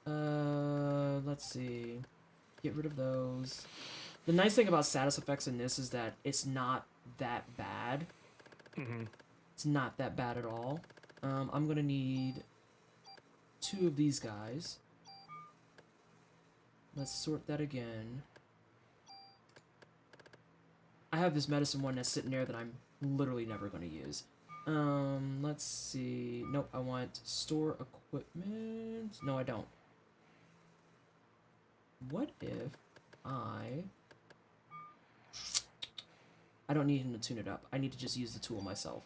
Let's see. Get rid of those. The nice thing about status effects in this is that it's not that bad. It's not that bad at all. I'm gonna need 2 of these guys. Let's sort that again. I have this medicine one that's sitting there that I'm literally never going to use. Let's see. Nope, I want store equipment. No, I don't. What if I don't need him to tune it up. I need to just use the tool myself.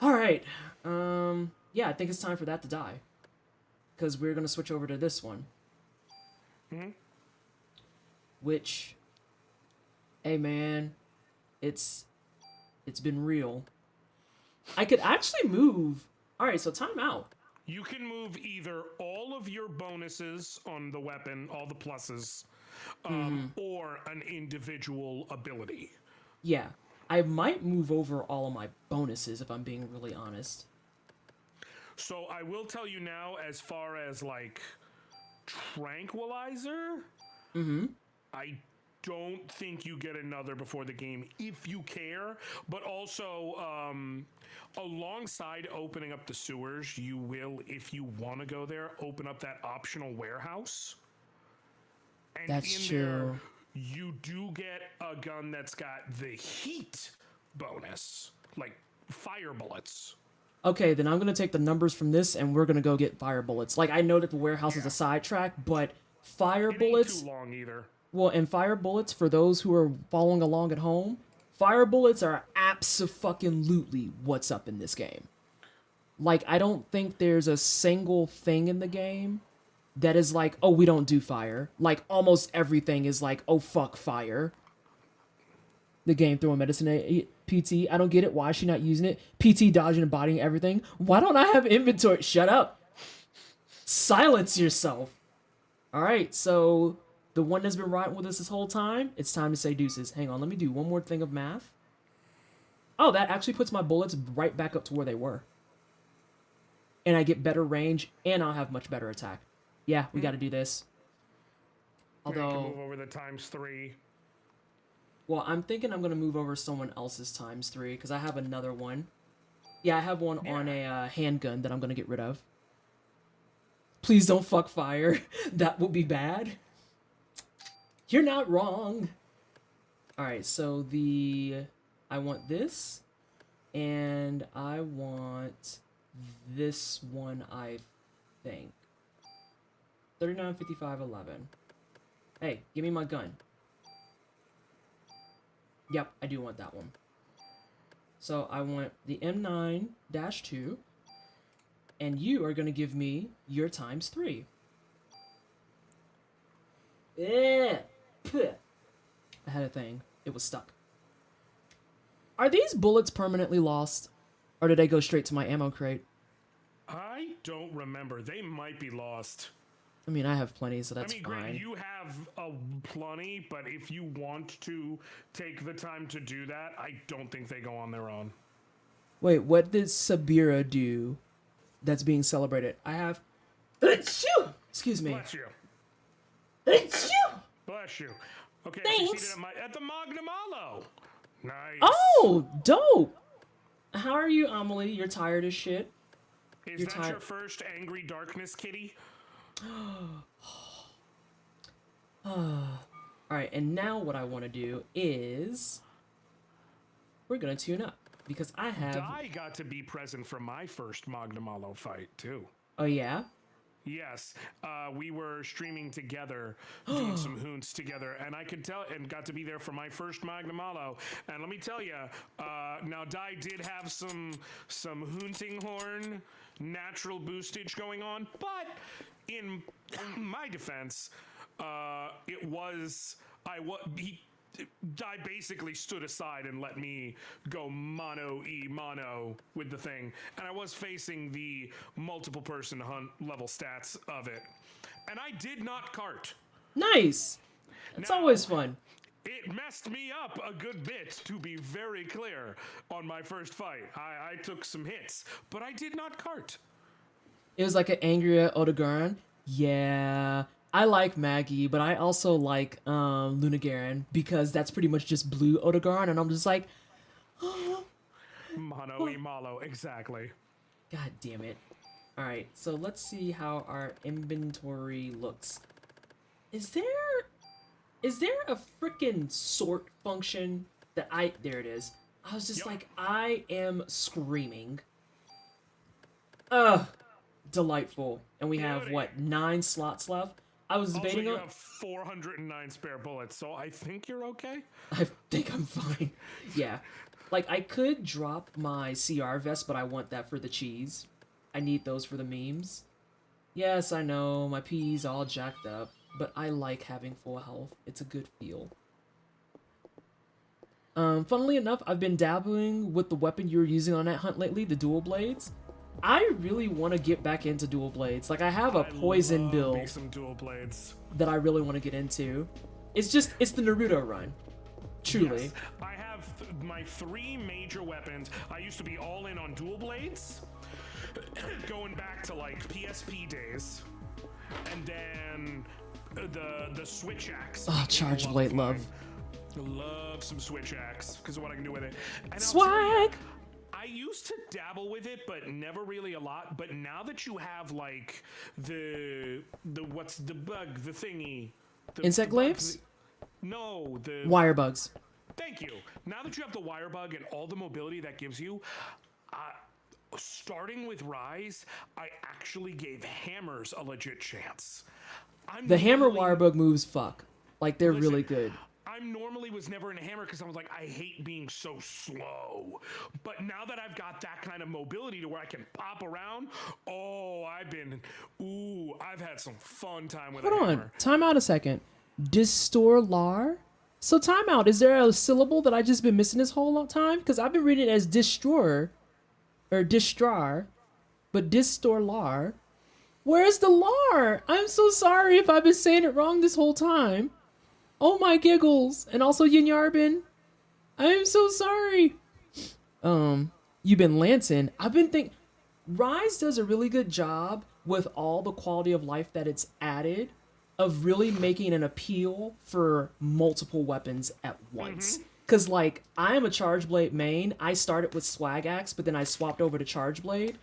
Alright. Yeah, I think it's time for that to die. Because we're going to switch over to this one. Which, hey man, it's been real. I could actually move. All right, so time out. You can move either all of your bonuses on the weapon, all the pluses, or an individual ability. Yeah, I might move over all of my bonuses if I'm being really honest. So I will tell you now, as far as like tranquilizer, I don't think you get another before the game if you care. But also, alongside opening up the sewers, you will, if you want to go there, open up that optional warehouse. And That's in true. there, you do get a gun that's got the heat bonus, like fire bullets. Okay, then I'm gonna take the numbers from this, and we're gonna go get fire bullets. Like, I know that the warehouse is a sidetrack, but fire It bullets. ain't too long either. Well, and fire bullets, for those who are following along at home, fire bullets are abso-fucking-lutely what's up in this game. Like, I don't think there's a single thing in the game that is like, oh, we don't do fire. Like, almost everything is like, oh, fuck fire. The game throwing medicine at PT. I don't get it. Why is she not using it? PT dodging and bodying everything. Why don't I have inventory? Shut up. Silence yourself. All right, so the one that's been riding with us this whole time, it's time to say deuces. Hang on, let me do one more thing of math. Oh, that actually puts my bullets right back up to where they were. And I get better range, and I'll have much better attack. Yeah, we got to do this. Although, Although, move over the ×3. well, I'm thinking I'm going to move over someone else's ×3, because I have another one. Yeah, I have one on a handgun that I'm going to get rid of. Please don't fuck fire. That would be bad. You're not wrong. Alright, so I want this, and I want this one, I think. 39, 55, 11. Hey, give me my gun. Yep, I do want that one. So I want the M9-2, and you are going to give me your ×3. Yeah. I had a thing. It was stuck. Are these bullets permanently lost? Or did they go straight to my ammo crate? I don't remember. They might be lost. I mean, I have plenty, so that's I mean, fine. Greg, you have plenty, but if you want to take the time to do that, I don't think they go on their own. Wait, what did Sabira do that's being celebrated? I have... Excuse me. Bless you. Bless you. Okay, Thanks. succeeded at the Magnamalo. Nice. Oh, dope. How are you, Amelie? You're tired as shit. Is that your first Angry Darkness kitty? Alright, and now what I want to do is... we're going to tune up. Because I have... I got to be present for my first Magnamalo fight, too. Oh, yeah? Yes, we were streaming together, doing some hoons together, and I could tell, and got to be there for my first Magnamalo. And let me tell you, now Dai did have some Hoonting Horn natural boostage going on, but in my defense, Dai basically stood aside and let me go mono with the thing. And I was facing the multiple person hunt level stats of it. And I did not cart. Nice! It's always fun. It messed me up a good bit, to be very clear, on my first fight. I took some hits, but I did not cart. It was like an angrier Odegaran. Yeah... I like Maggie, but I also like Lunagaran because that's pretty much just blue Odegaran, and I'm just like, Mono e malo, exactly. God damn it. Alright, so let's see how our inventory looks. Is there a freaking sort function that there it is. I was just like, I am screaming. Ugh, delightful. And we have, what, 9 slots left? I was debating on. You have 409 spare bullets, so I think you're okay. I think I'm fine. Yeah. Like, I could drop my CR vest, but I want that for the cheese. I need those for the memes. Yes, I know, my PE's all jacked up, but I like having full health. It's a good feel. Funnily enough, I've been dabbling with the weapon you were using on that hunt lately, the dual blades. I really want to get back into dual blades. Like, I have a poison build some dual blades that I really want to get into. It's the Naruto run. Truly. Yes. I have my 3 major weapons. I used to be all in on dual blades. going back to like PSP days, and then the Switch Axe. Oh, Charge Blade love. Love some Switch Axe because of what I can do with it. And Swag. I used to dabble with it, but never really a lot. But now that you have like the what's the bug, the thingy, Insect glaives? No, the Wire bugs. Thank you. Now that you have the wire bug and all the mobility that gives you, starting with Rise, I actually gave hammers a legit chance. The hammer wire bug moves fuck. Like, they're really good. I normally was never in a hammer because I was like, I hate being so slow. But now that I've got that kind of mobility to where I can pop around, I've had some fun time with a hammer. Hold on. Time out a second. Distorlar? So time out. Is there a syllable that I just been missing this whole time? Because I've been reading it as destroyer or distrar, but distorlar. Where's the lar? I'm so sorry if I've been saying it wrong this whole time. Oh my giggles. And also Yin Yarbin. I'm so sorry. You've been lancing. I've been thinking Rise does a really good job with all the quality of life that it's added of really making an appeal for multiple weapons at once. Cause like I'm a Charge Blade main. I started with Swag Axe, but then I swapped over to Charge Blade.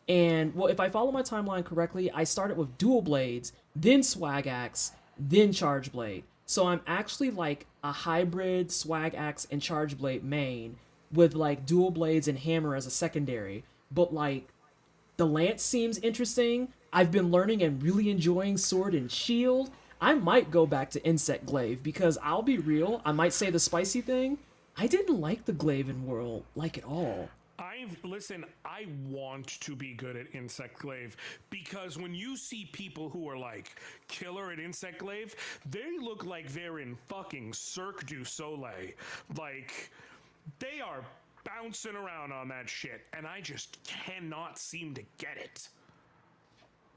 And well, if I follow my timeline correctly, I started with Dual Blades, then Swag Axe, then Charge Blade. So I'm actually like a hybrid Swag Axe and Charge Blade main with like Dual Blades and Hammer as a secondary. But like the Lance seems interesting. I've been learning and really enjoying Sword and Shield. I might go back to Insect Glaive because I'll be real, I might say the spicy thing. I didn't like the Glaiven world like at all. I want to be good at Insect Glaive because when you see people who are like killer at Insect Glaive, they look like they're in fucking Cirque du Soleil. Like, they are bouncing around on that shit, and I just cannot seem to get it.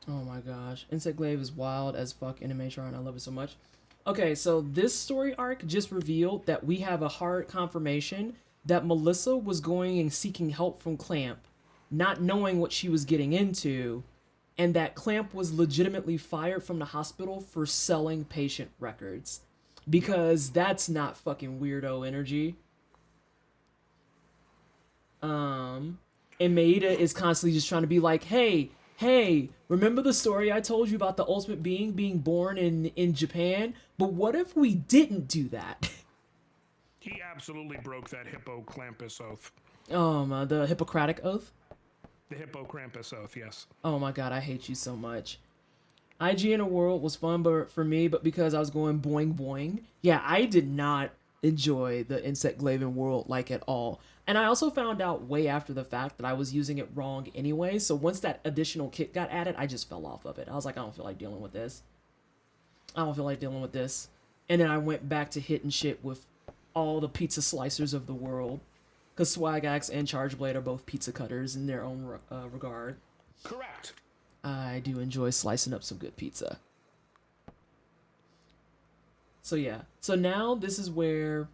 Oh my gosh. Insect Glaive is wild as fuck animation, and I love it so much. Okay, so this story arc just revealed that we have a hard confirmation that Melissa was going and seeking help from Clamp, not knowing what she was getting into, and that Clamp was legitimately fired from the hospital for selling patient records. Because that's not fucking weirdo energy. And Maeda is constantly just trying to be like, hey, remember the story I told you about the ultimate being born in Japan? But what if we didn't do that? He absolutely broke that Hippocrampus oath. The Hippocratic oath? The Hippocrampus oath, yes. Oh my god, I hate you so much. IGN World was fun for me, but because I was going boing boing. Yeah, I did not enjoy the Insect Glaven world like at all. And I also found out way after the fact that I was using it wrong anyway. So once that additional kit got added, I just fell off of it. I was like, I don't feel like dealing with this. And then I went back to hitting shit with all the pizza slicers of the world. Because Swag Axe and Charge Blade are both pizza cutters in their own regard. Correct. I do enjoy slicing up some good pizza. So yeah. So now this is where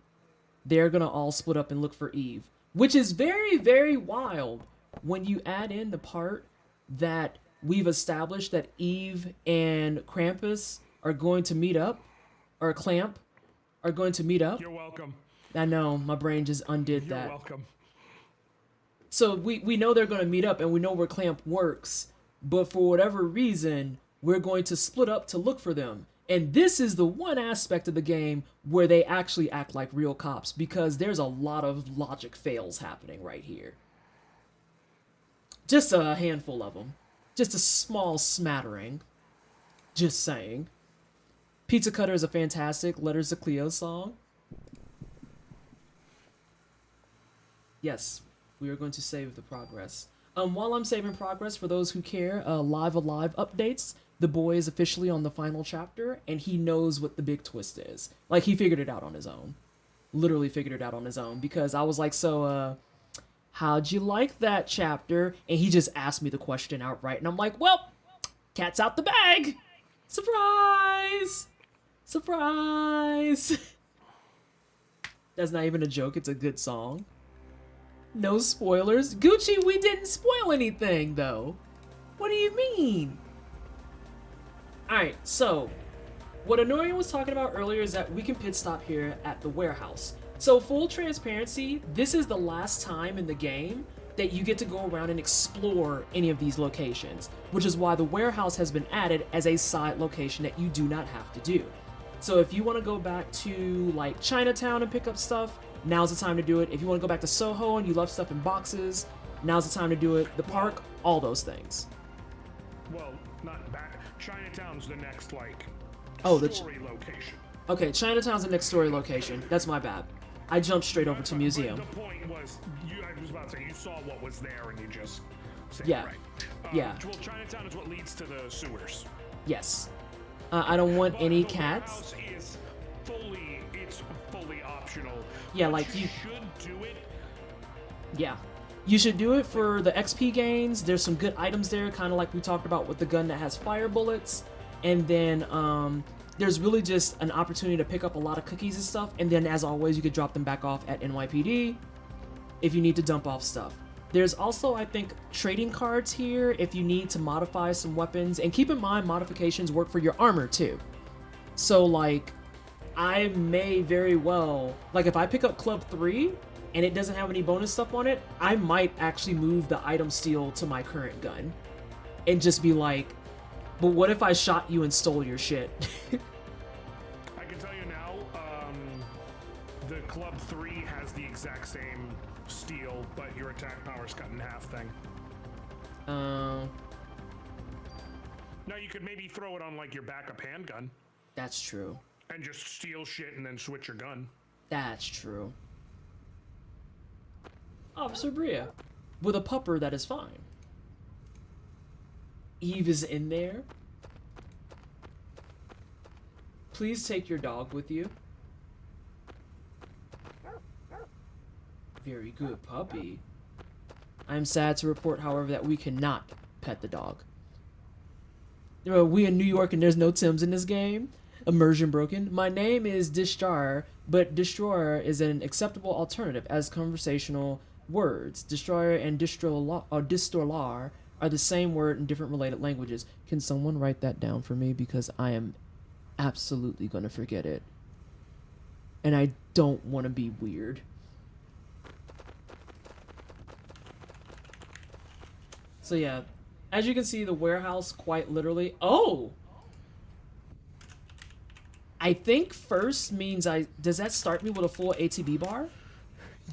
they're going to all split up and look for Eve. Which is very, very wild when you add in the part that we've established that Eve and Krampus are going to meet up. Or Clamp are going to meet up. You're welcome. I know, my brain just undid that. You're welcome. So we know they're going to meet up and we know where Clamp works. But for whatever reason, we're going to split up to look for them. And this is the one aspect of the game where they actually act like real cops, because there's a lot of logic fails happening right here. Just a handful of them. Just a small smattering. Just saying. Pizza Cutter is a fantastic Letters to Cleo song. Yes, we are going to save the progress. While I'm saving progress, for those who care, Live Alive updates. The boy is officially on the final chapter, and he knows what the big twist is. Like, he figured it out on his own. Literally figured it out on his own, because I was like, so, how'd you like that chapter? And he just asked me the question outright, and I'm like, well, cat's out the bag! Surprise! Surprise! That's not even a joke, it's a good song. No spoilers. Gucci, we didn't spoil anything, though. What do you mean? Alright, so, what Honorian was talking about earlier is that we can pit stop here at the warehouse. So, full transparency, this is the last time in the game that you get to go around and explore any of these locations, which is why the warehouse has been added as a side location that you do not have to do. So if you want to go back to like Chinatown and pick up stuff, now's the time to do it. If you want to go back to Soho and you love stuff in boxes, now's the time to do it. The park, all those things. Well, not back. Chinatown's the next like story location. Okay, Chinatown's the next story location. That's my bad. I jumped straight over to museum. But the point was, I was about to say, you saw what was there and you just said, yeah, right. Yeah. Well, Chinatown is what leads to the sewers. Yes. I don't want any the cats. Is it's fully optional. Yeah, but like you should do it. Yeah. You should do it for the XP gains. There's some good items there, kind of like we talked about with the gun that has fire bullets. And then there's really just an opportunity to pick up a lot of cookies and stuff. And then, as always, you could drop them back off at NYPD if you need to dump off stuff. There's also, I think, trading cards here if you need to modify some weapons. And keep in mind, modifications work for your armor, too. So, like, I may very well... Like, if I pick up Club 3 and it doesn't have any bonus stuff on it, I might actually move the item steal to my current gun. And just be like, but what if I shot you and stole your shit? I can tell you now, the Club 3 has the exact same steal, but your attack power's cut in half thing. Now you could maybe throw it on like your backup handgun. That's true. And just steal shit and then switch your gun. That's true. Officer Bria, with a pupper that is fine. Eve is in there. Please take your dog with you. Very good puppy. I am sad to report, however, that we cannot pet the dog. We in New York and there's no Tims in this game. Immersion broken. My name is Destroyer, but Destroyer is an acceptable alternative as conversational words. Destroyer and Distorlar are the same word in different related languages. Can someone write that down for me? Because I am absolutely going to forget it. And I don't want to be weird. So yeah, as you can see, the warehouse quite literally... Oh! I think first means Does that start me with a full ATB bar?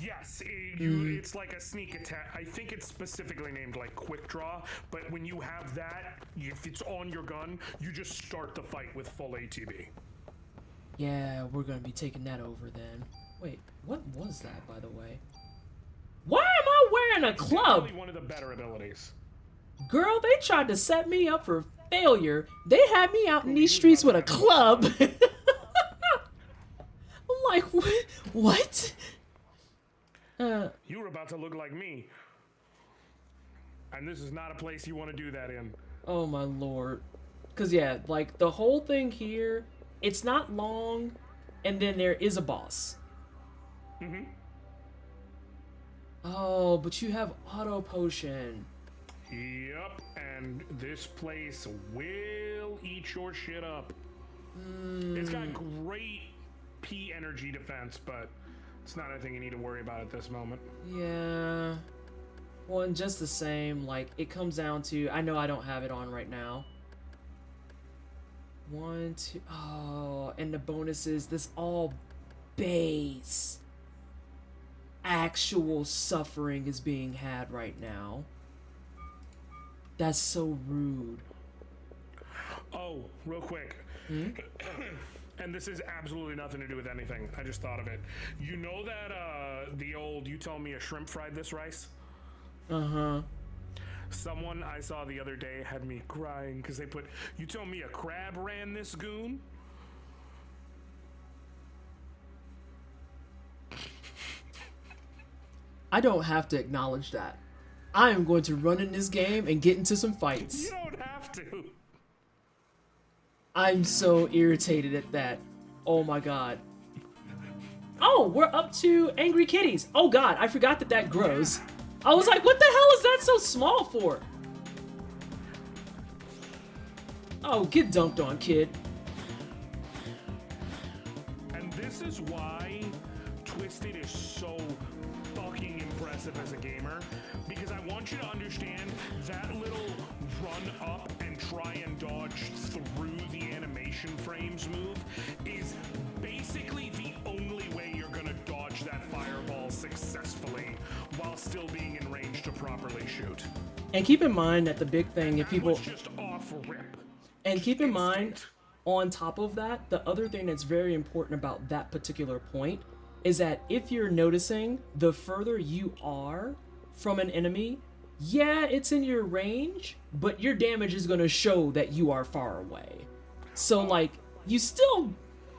Yes, it's like a sneak attack. I think it's specifically named like quick draw, but when you have that, if it's on your gun, you just start the fight with full ATB. Yeah, we're gonna be taking that over then. Wait, what was that, by the way? Why am I wearing a club? It's one of the better abilities. Girl, they tried to set me up for failure. They had me out in these streets with a club. I'm like, what? You were about to look like me. And this is not a place you want to do that in. Oh my lord. Because yeah, like the whole thing here, it's not long, and then there is a boss. Mm-hmm. Oh, but you have auto potion. Yep, and this place will eat your shit up. It's got great P energy defense, but it's not anything you need to worry about at this moment. Yeah. Well, and just the same, like, it comes down to... I know I don't have it on right now. 1, 2... Oh, and the bonuses, this all base. Actual suffering is being had right now. That's so rude. Oh, real quick. And this is absolutely nothing to do with anything. I just thought of it. You know that the old "you told me a shrimp fried this rice"? Uh-huh. Someone I saw the other day had me crying because they put, "You told me a crab ran this goon"? I don't have to acknowledge that. I am going to run in this game and get into some fights. You don't have to. I'm so irritated at that. Oh my god. Oh, we're up to Angry Kitties. Oh god, I forgot that that grows. I was like, what the hell is that so small for? Oh, get dunked on, kid. And this is why Twisted is so fucking impressive as a gamer, because I want you to understand that little run up and try and dodge through the animation frames move is basically the only way you're gonna dodge that fireball successfully while still being in range to properly shoot. And keep in mind that the big thing, if people... was just off rip. And keep in mind, on top of that, the other thing that's very important about that particular point is that if you're noticing, the further you are from an enemy, yeah, it's in your range, but your damage is going to show that you are far away. So, like, you still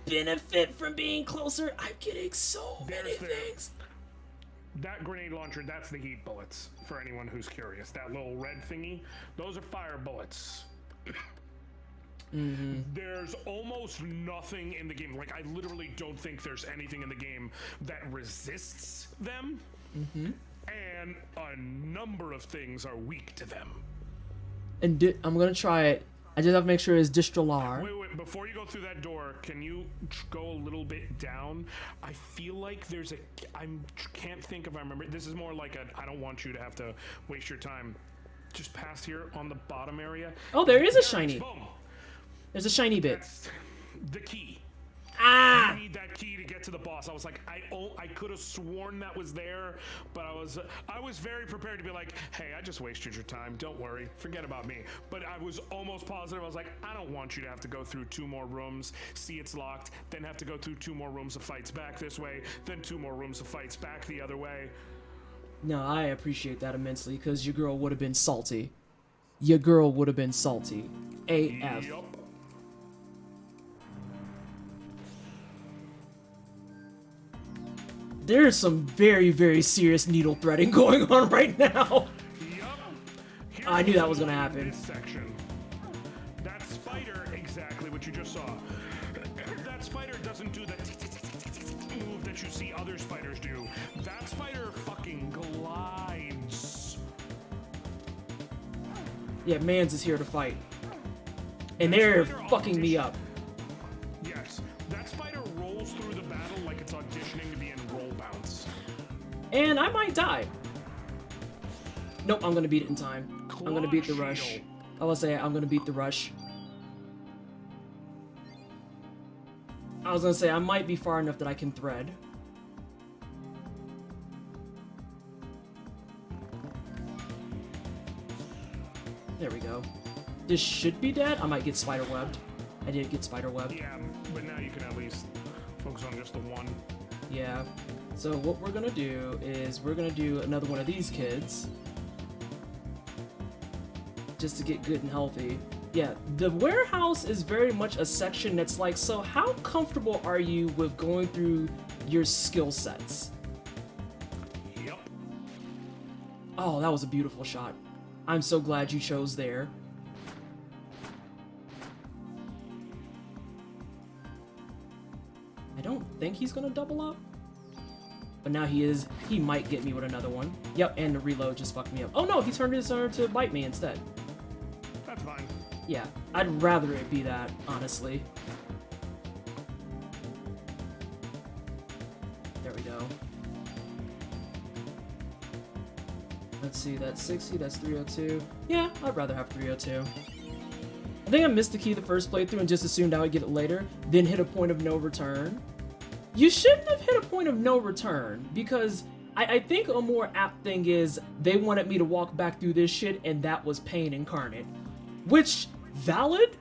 benefit from being closer. I'm getting so many things. That grenade launcher, that's the heat bullets, for anyone who's curious. That little red thingy, those are fire bullets. There's almost nothing in the game. Like, I literally don't think there's anything in the game that resists them. And a number of things are weak to them. And I'm going to try it. I just have to make sure it's Distralar. Wait, before you go through that door, can you go a little bit down? I feel like there's a... can't think if I remember. This is more like a, I don't want you to have to waste your time. Just past here on the bottom area. Oh, there is a shiny. Boom. There's a shiny bit. That's the key. Ah! I need that key to get to the boss. I was like, I could have sworn that was there, but I was very prepared to be like, hey, I just wasted your time. Don't worry, forget about me. But I was almost positive. I was like, I don't want you to have to go through 2 more rooms, see it's locked, then have to go through 2 more rooms of fights back this way, then 2 more rooms of fights back the other way. No, I appreciate that immensely, because your girl would have been salty. Your girl would have been salty. AF. Yup. There's some very, very serious needle threading going on right now. Yep. I knew that was gonna happen. This section. That spider, exactly what you just saw. That spider doesn't do the move that you see other spiders do. That spider fucking glides. Yeah, Mans is here to fight. And they're fucking me up. Yes, that spider rolls through the battle like it's auditioning to be in roll bounce. And I might die. Nope, I'm gonna beat it in time. I'm gonna beat the rush. I will say I'm gonna beat the rush. I was gonna say I might be far enough that I can thread. There we go. This should be dead. I might get spider webbed. I did get spider webbed. Yeah, but now you can at least focus on just the one. Yeah. So what we're gonna do is we're gonna do another one of these kids. Just to get good and healthy. Yeah, the warehouse is very much a section that's like, so how comfortable are you with going through your skill sets? Yep. Oh, that was a beautiful shot. I'm so glad you chose there. I don't think he's gonna double up. But now he is. He might get me with another one. Yep, and the reload just fucked me up. Oh no, he turned his turn to bite me instead. That's fine. Yeah, I'd rather it be that, honestly. There we go. Let's see, that's 60, that's 302. Yeah, I'd rather have 302. I think I missed the key the first playthrough and just assumed I would get it later, then hit a point of no return. You shouldn't have hit a point of no return, because I think a more apt thing is they wanted me to walk back through this shit, and that was pain incarnate. Which, valid?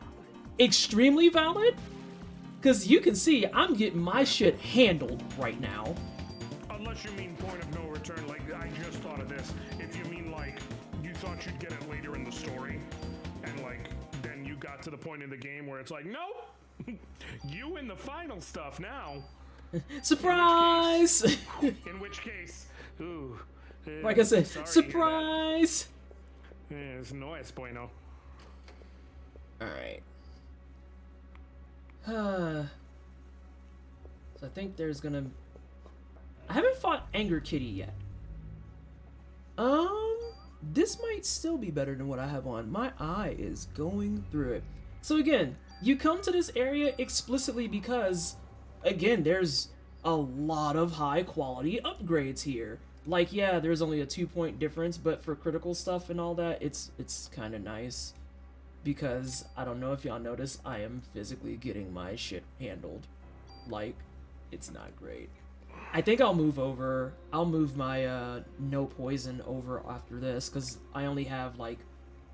Extremely valid? Because you can see I'm getting my shit handled right now. Unless you mean point of no return, like I just thought of this. If you mean like you thought you'd get it later in the story, and like then you got to the point in the game where it's like, nope, you in the final stuff now. Surprise! In which case, ooh. Like I said, sorry to hear that. surprise! Es no es bueno. Alright. So I think there's gonna... I haven't fought Anger Kitty yet. This might still be better than what I have on. My eye is going through it. So again, you come to this area explicitly because, again, there's a lot of high quality upgrades here. Like, yeah, there's only a 2-point difference, but for critical stuff and all that, it's kind of nice. Because, I don't know if y'all notice, I am physically getting my shit handled. Like, it's not great. I think I'll move my no poison over after this, because I only have, like,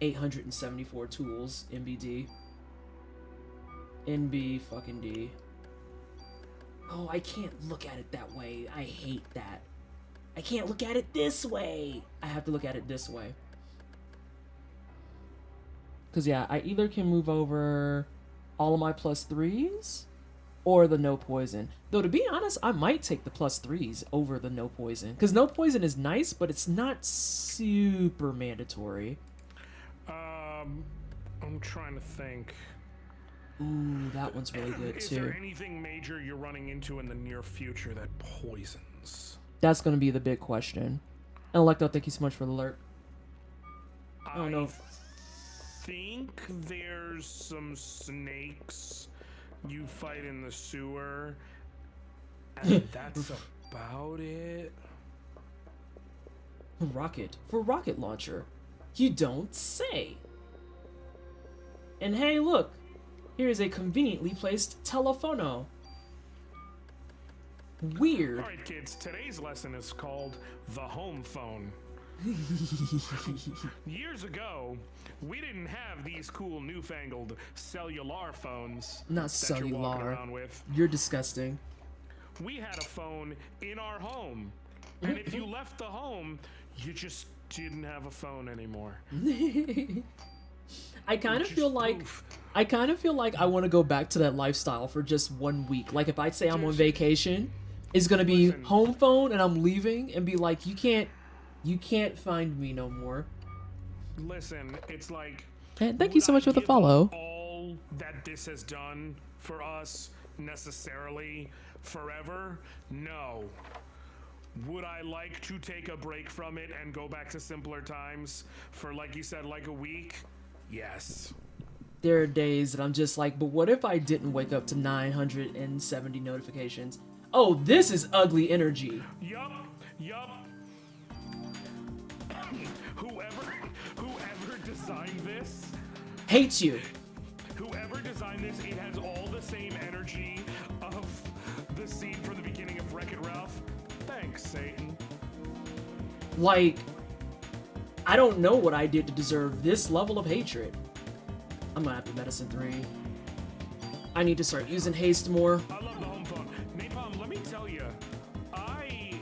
874 tools, NBD. NB fucking D. Oh, I can't look at it that way. I hate that. I can't look at it this way. I have to look at it this way. Because, yeah, I either can move over all of my +3s or the no poison. Though, to be honest, I might take the +3s over the no poison. Because no poison is nice, but it's not super mandatory. I'm trying to think. Ooh, that one's really good, Is too. there anything major you're running into in the near future that poisons? That's going to be the big question. And Electo, thank you so much for the alert. I don't know. Think there's some snakes you fight in the sewer, and that's about it. Rocket for rocket launcher. You don't say. And hey, look. Here's a conveniently placed telephono. Weird. Alright kids, today's lesson is called the home phone. Years ago, we didn't have these cool newfangled cellular phones. Not that you're walking cellular. around with. You're disgusting. We had a phone in our home. And if you left the home, you just didn't have a phone anymore. I kind of feel like I want to go back to that lifestyle for just 1 week. Like if I say I'm on vacation, it's gonna be home phone and I'm leaving and be like, you can't find me no more. Listen, it's like, And thank you so much for the follow. All that this has done for us necessarily forever? No. Would I like to take a break from it and go back to simpler times for, like you said, like a week? Yes. There are days that I'm just like, but what if I didn't wake up to 970 notifications? Oh, this is ugly energy. Yup. Whoever designed this, Hates you. Whoever designed this, it has all the same energy of the scene from the beginning of Wreck-It Ralph. Thanks, Satan. Like, I don't know what I did to deserve this level of hatred. I'm gonna have to medicine 3. I need to start using haste more. I love the home phone. Napalm, let me tell you, I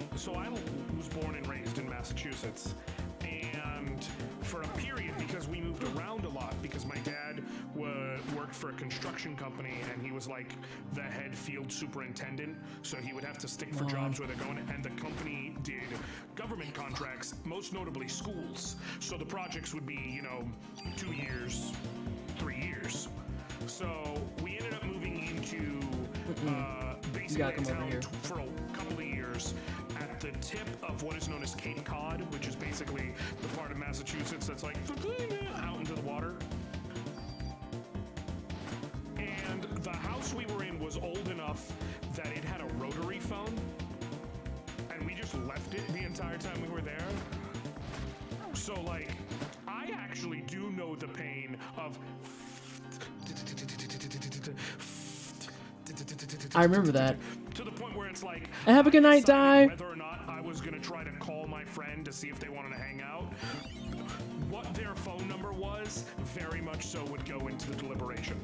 was born and raised in Massachusetts, and for a period, because we moved around a lot, because my dad worked for a construction company, and he was like the head field superintendent, so he would have to stick for jobs where they're going, and the company did government contracts, most notably schools. So the projects would be, 2 years, 3 years. So we ended up moving into basically a town for a couple of years at the tip of what is known as Cape Cod, which is basically the part of Massachusetts that's like out into the water. And the house we were in was old enough that it had a rotary phone, and we just left it the entire time we were there. So like, I actually do know the pain of I remember that. to the point where it's like, And have a good night, Di. whether or not I was gonna try to call my friend to see if they wanted to hang out. What their phone number was, very much so would go into the deliberation.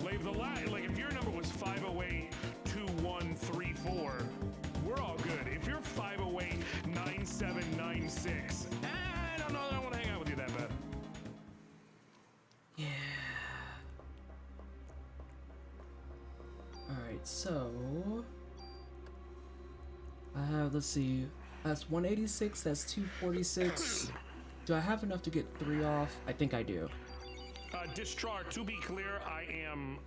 Like if your number was 508-2134, we're all good. If you're 508-9796, I don't know that I want to hang out with you that bad. Yeah. Alright, so I have, let's see, that's 186, that's 246. Do I have enough to get 3 off? I think I do. Discharge, to be clear, I am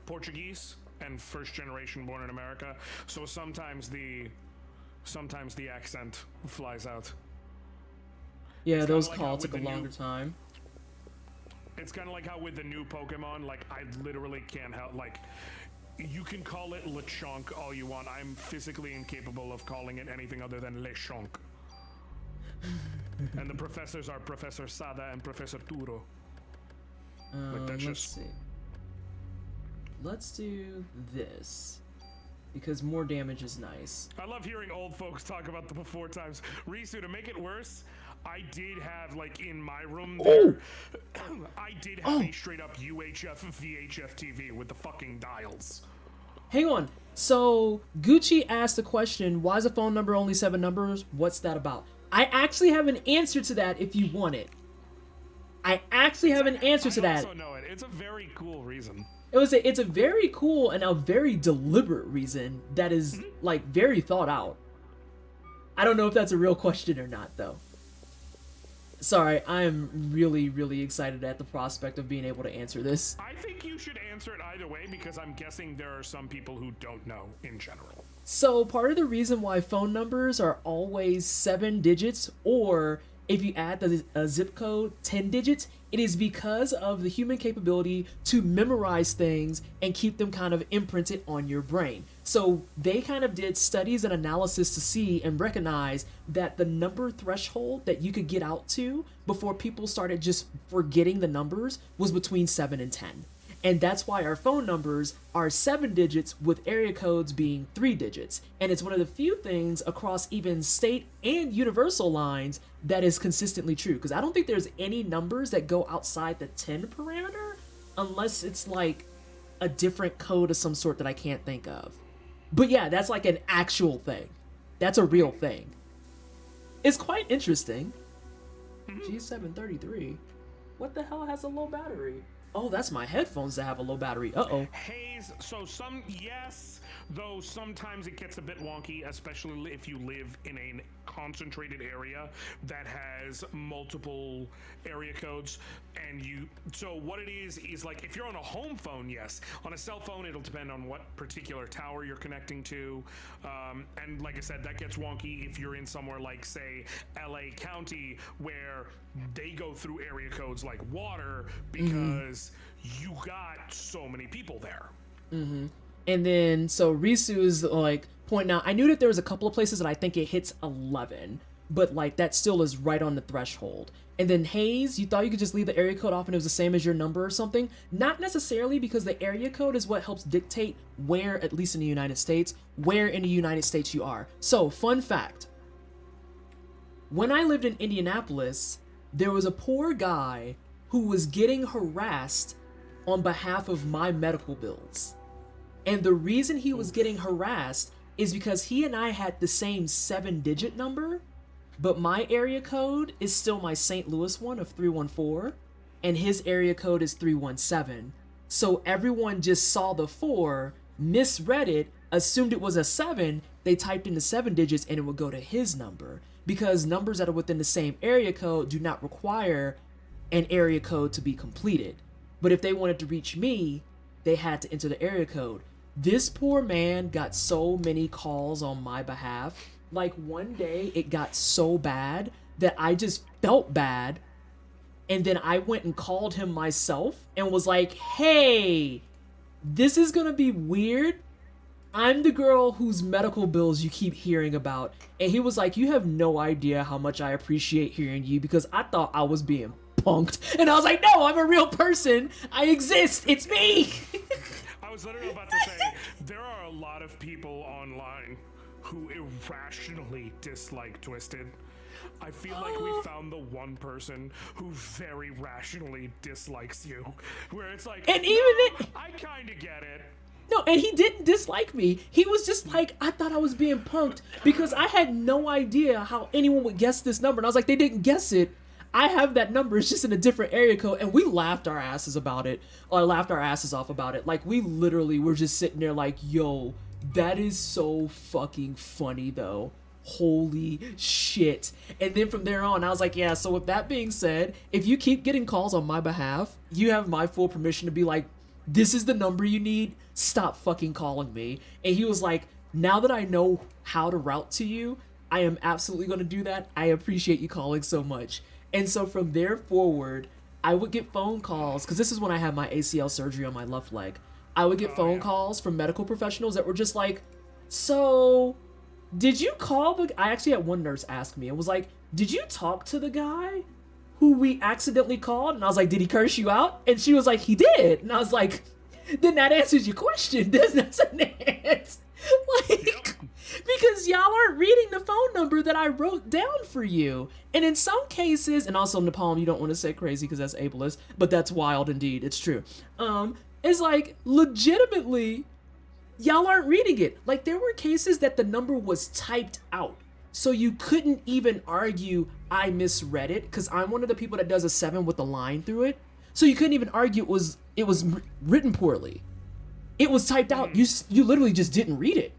Portuguese, and first generation born in America. So sometimes the accent flies out. Yeah, It's those kinda like how calls with took a the longer new- time. It's kind of like how with the new Pokemon, like I literally can't help, like you can call it Lechonk all you want. I'm physically incapable of calling it anything other than Lechonk. And the professors are Professor Sada and Professor Turo. Like that's Let's just see. Let's do this. Because more damage is nice. I love hearing old folks talk about the before times. Risu, to make it worse, I did have, like, in my room there, I did have a straight up UHF VHF TV with the fucking dials. Hang on. So, Gucci asked the question, why is a phone number only 7 numbers? What's that about? I actually have an answer to that if you want it. I actually have an answer to that. I also know it. It's a very cool reason. It's a very cool and a very deliberate reason that is, like, very thought out. I don't know if that's a real question or not, though. Sorry, I'm really, really excited at the prospect of being able to answer this. I think you should answer it either way because I'm guessing there are some people who don't know in general. So part of the reason why phone numbers are always 7 digits, or if you add the zip code 10 digits, it is because of the human capability to memorize things and keep them kind of imprinted on your brain. So they kind of did studies and analysis to see and recognize that the number threshold that you could get out to before people started just forgetting the numbers was between 7 and 10. And that's why our phone numbers are 7 digits with area codes being 3 digits. And it's one of the few things across even state and universal lines that is consistently true. Because I don't think there's any numbers that go outside the 10 parameter unless it's like a different code of some sort that I can't think of. But yeah, that's like an actual thing. That's a real thing. It's quite interesting. G733. What the hell has a low battery? Oh, that's my headphones that have a low battery. Uh-oh. Haze, so yes, though sometimes it gets a bit wonky, especially if you live in a concentrated area that has multiple area codes. And so what it is like if you're on a home phone, yes. On a cell phone, it'll depend on what particular tower you're connecting to. And like I said, that gets wonky if you're in somewhere like, say, LA County, where they go through area codes like water because you got so many people there. And then, so Risu is like pointing out, I knew that there was a couple of places that I think it hits 11, but like that still is right on the threshold. And then Hayes, you thought you could just leave the area code off and it was the same as your number or something? Not necessarily, because the area code is what helps dictate where, at least in the United States, where in the United States you are. So, fun fact. When I lived in Indianapolis, there was a poor guy who was getting harassed on behalf of my medical bills. And the reason he was getting harassed is because he and I had the same 7-digit number, but my area code is still my St. Louis one of 314, and his area code is 317. So everyone just saw the 4, misread it, assumed it was a 7, they typed in the 7 digits and it would go to his number. Because numbers that are within the same area code do not require an area code to be completed. But if they wanted to reach me, they had to enter the area code. This poor man got so many calls on my behalf. Like one day it got so bad that I just felt bad. And then I went and called him myself and was like, hey, this is gonna be weird. I'm the girl whose medical bills you keep hearing about. And he was like, you have no idea how much I appreciate hearing you, because I thought I was being punked. And I was like, no, I'm a real person. I exist. It's me. I was literally about to say, there are a lot of people online who irrationally dislike Twisted. I feel like we found the one person who very rationally dislikes you. Where it's like, and even I kind of get it. No, and he didn't dislike me. He was just like, I thought I was being punked because I had no idea how anyone would guess this number. And I was like, they didn't guess it. I have that number. It's just in a different area code. And we laughed our asses about it. Or laughed our asses off about it. Like, we literally were just sitting there like, yo, that is so fucking funny, though. Holy shit. And then from there on, I was like, yeah, so with that being said, if you keep getting calls on my behalf, you have my full permission to be like, this is the number you need. Stop fucking calling me. And he was like, now that I know how to route to you, I am absolutely going to do that. I appreciate you calling so much. And so from there forward, I would get phone calls, because this is when I had my ACL surgery on my left leg. I would get phone calls from medical professionals that were just like, so did you call the... I actually had one nurse ask me, it was like, did you talk to the guy who we accidentally called? And I was like, did he curse you out? And she was like, he did. And I was like, then that answers your question, doesn't it? Like, because y'all aren't reading the phone number that I wrote down for you. And in some cases, and also Napalm, you don't want to say crazy because that's ableist, but that's wild indeed. It's true. It's like, legitimately, y'all aren't reading it. Like, there were cases that the number was typed out. So you couldn't even argue I misread it, because I'm one of the people that does a 7 with a line through it. So you couldn't even argue it was written poorly. It was typed out. You literally just didn't read it.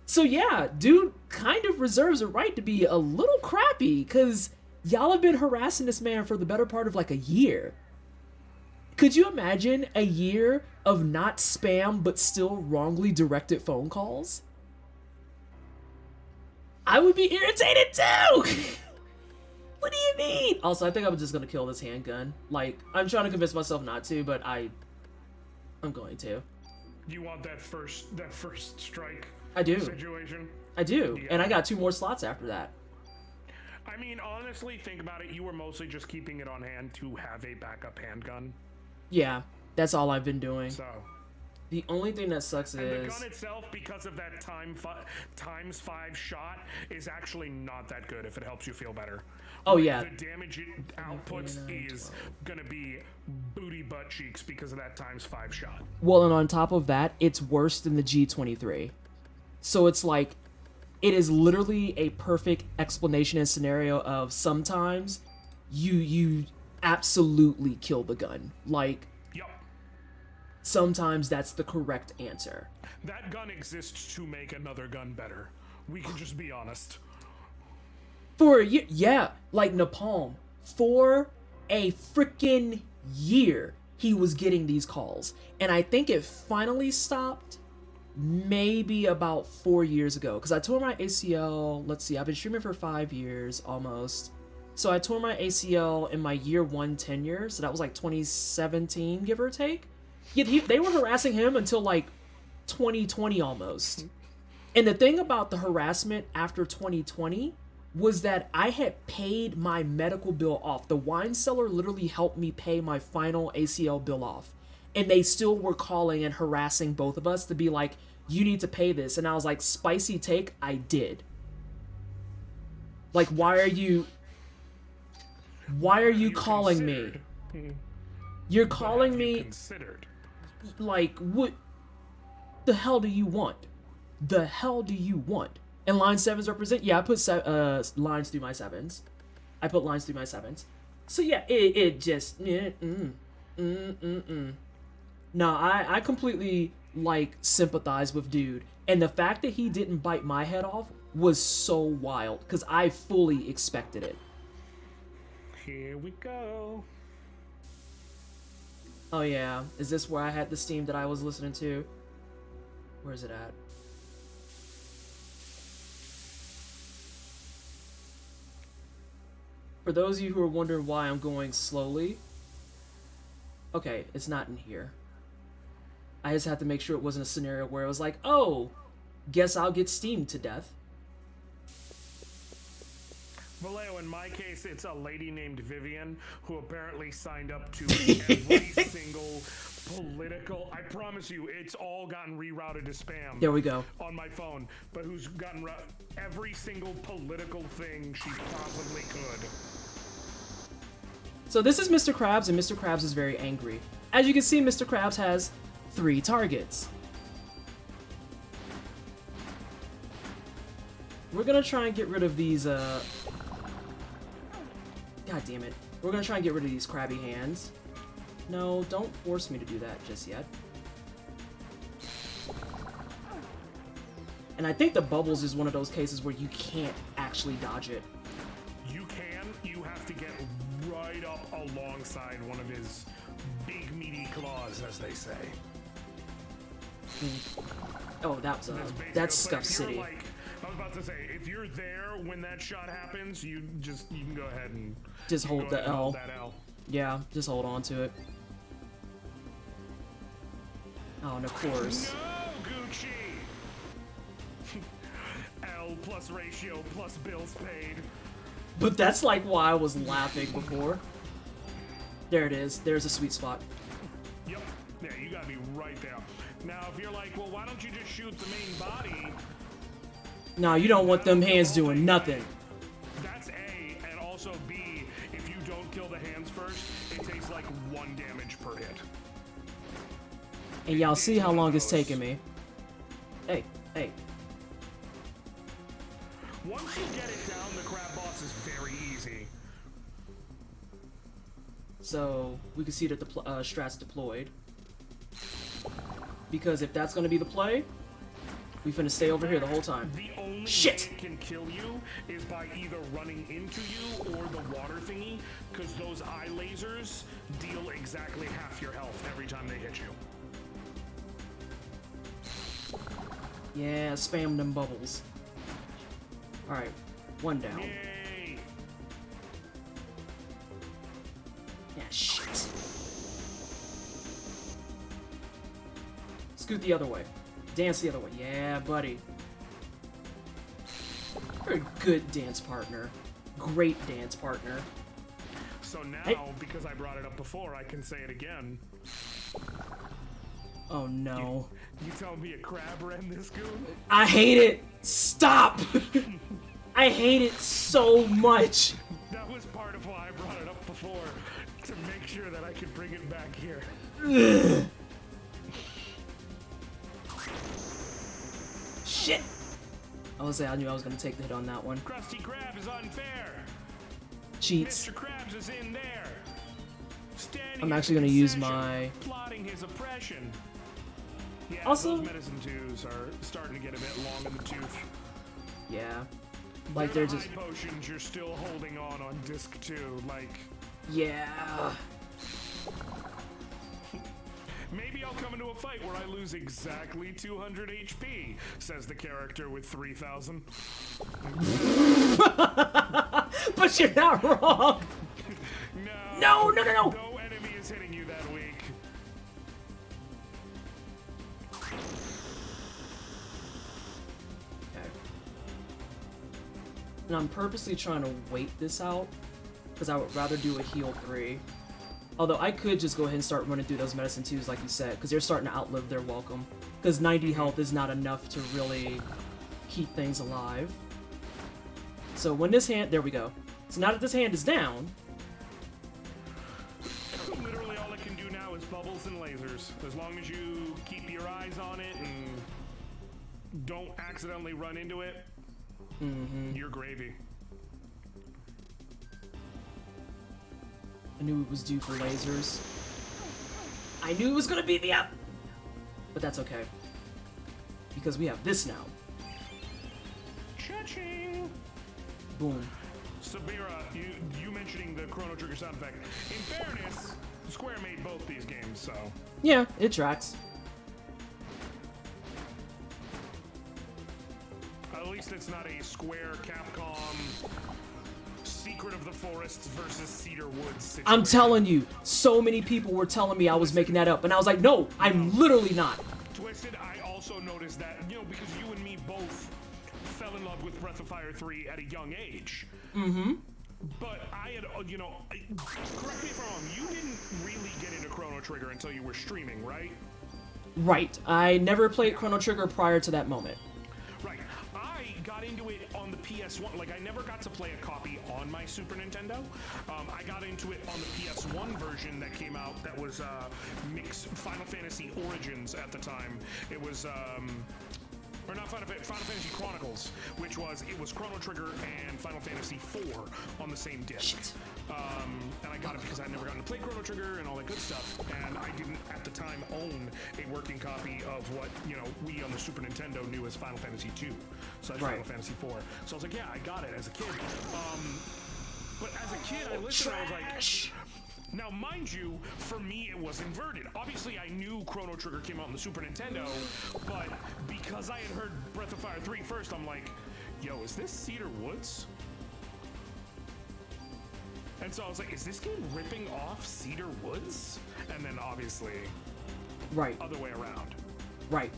So yeah, dude kind of reserves a right to be a little crappy, because y'all have been harassing this man for the better part of like a year. Could you imagine a year of not spam but still wrongly directed phone calls? I would be irritated too! What do you mean? Also, I think I'm just gonna kill this handgun. Like, I'm trying to convince myself not to, but I'm going to. You want that first strike? I do. Situation? I do. Yeah. And I got 2 more slots after that. I mean, honestly, think about it. You were mostly just keeping it on hand to have a backup handgun. Yeah, that's all I've been doing. So, the only thing that sucks and is... the gun itself, because of that times 5 shot, is actually not that good if it helps you feel better. Oh, yeah. The damage it outputs is going to be booty butt cheeks because of that times 5 shot. Well, and on top of that, it's worse than the G23. So it's like, it is literally a perfect explanation and scenario of sometimes you absolutely kill the gun. Like, yep. Sometimes that's the correct answer. That gun exists to make another gun better. We can just be honest. For a year, yeah, like Napalm, for a freaking year, he was getting these calls. And I think it finally stopped maybe about 4 years ago. Because I tore my ACL, let's see, I've been streaming for 5 years almost. So I tore my ACL in my year 1 tenure, so that was like 2017, give or take. Yet they were harassing him until like 2020 almost. And the thing about the harassment after 2020 was that I had paid my medical bill off. The wine cellar literally helped me pay my final ACL bill off. And they still were calling and harassing both of us to be like, you need to pay this. And I was like, spicy take, I did. Like, why are you calling me? You're calling me considered. Like, what the hell do you want? The hell do you want? And line 7s represent, yeah, I put lines through my 7s. I put lines through my 7s. So yeah, it just, No, I completely, like, sympathize with dude. And the fact that he didn't bite my head off was so wild, because I fully expected it. Here we go. Oh yeah, is this where I had the Steam that I was listening to? Where is it at? For those of you who are wondering why I'm going slowly, okay, it's not in here. I just had to make sure it wasn't a scenario where it was like, oh, guess I'll get steamed to death. Vallejo, in my case, it's a lady named Vivian who apparently signed up to every single political... I promise you, it's all gotten rerouted to spam. There we go. On my phone, but who's gotten every single political thing she possibly could. So this is Mr. Krabs, and Mr. Krabs is very angry. As you can see, Mr. Krabs has 3 targets. We're gonna try and get rid of these, God damn it. We're gonna try and get rid of these crabby hands. No, don't force me to do that just yet. And I think the bubbles is one of those cases where you can't actually dodge it. You can. You have to get right up alongside one of his big meaty claws, as they say. Oh, that was That's basically- that's but Scuff if you're, City. like, I was about to say, if you're there when that shot happens, you can go ahead and Just you can hold go the ahead and hold L. that L. Yeah, just hold on to it. Oh, and of course. No, Gucci. L plus ratio plus bills paid. But that's like why I was laughing before. There it is. There's a sweet spot. Yep. Yeah, you gotta be right there. Now, if you're like, well, why don't you just shoot the main body? No, you don't want them hands doing nothing. That's A, and also B, if you don't kill the hands first, it takes like 1 damage per hit. And y'all see how long it's taking me. Hey, hey. Once you get it down, the crab boss is very easy. So, we can see that the strat's deployed. Because if that's gonna be the play, we finna stay over here the whole time. The only Shit! way it can kill you is by either running into you or the water thingy, because those eye lasers deal exactly half your health every time they hit you. Yeah, spam them bubbles. Alright, one down. Yay! Yeah, shit. Scoot the other way. Dance the other way. Yeah, buddy. You're a good dance partner. Great dance partner. So now, Hey. because I brought it up before, I can say it again. Oh no. You telling me a crab ran this goon? I hate it! Stop! I hate it so much! That was part of why I brought it up before, to make sure that I could bring it back here. Ugh. Shit! I knew I was gonna take the hit on that one. Krusty Krab is unfair. Cheats. Mr. Krabs is in there. Standing I'm at actually the gonna use concession, my- plotting his oppression. Yeah, Also- those medicine twos are starting to get a bit long in the tooth. Yeah. Like they're the just. high potions you're still holding on disc 2, like Yeah. maybe I'll come into a fight where I lose exactly 200 HP, says the character with 3,000. But you're not wrong! No, no, no, no! No enemy is hitting you that week. Okay. And I'm purposely trying to wait this out, because I would rather do a heal 3. Although I could just go ahead and start running through those medicine 2s like you said, because they're starting to outlive their welcome. Because 90 health is not enough to really keep things alive. So when this hand, there we go. So now that this hand is down, Literally all it can do now is bubbles and lasers. As long as you keep your eyes on it and don't accidentally run into it, you're gravy. I knew it was due for lasers. I knew it was gonna beat me up! But that's okay. Because we have this now. Cha-ching! Boom. Sabira, you mentioning the Chrono Trigger sound effect. In fairness, Square made both these games, so... Yeah, it tracks. At least it's not a Square Capcom Secret of the Forests versus Cedar Woods situation. I'm telling you, so many people were telling me I was making that up, and I was like, no, I'm literally not. Twisted, I also noticed that, because you and me both fell in love with Breath of Fire 3 at a young age. Mm-hmm. But I had, correct me if I'm wrong, you didn't really get into Chrono Trigger until you were streaming, right? Right. I never played Chrono Trigger prior to that moment. Right. I got into it on the PS1. Like, I never got to play a copy on my Super Nintendo. I got into it on the PS1 version that came out that was mixed Final Fantasy Origins at the time. It was, or not Final Fantasy Chronicles, which was, it was Chrono Trigger and Final Fantasy 4 on the same disc. Shit. And I got it because I'd never gotten to play Chrono Trigger and all that good stuff, and I didn't at the time own a working copy of what we on the Super Nintendo knew as Final Fantasy 2, so that's Right. Final Fantasy 4. So I was like, yeah, I got it as a kid. But as a kid, I listened and I was like, Now, mind you, for me, it was inverted. Obviously, I knew Chrono Trigger came out on the Super Nintendo, but because I had heard Breath of Fire 3 first, I'm like, yo, is this Cedar Woods? And so I was like, is this game ripping off Cedar Woods? And then obviously, Right. other way around. Right.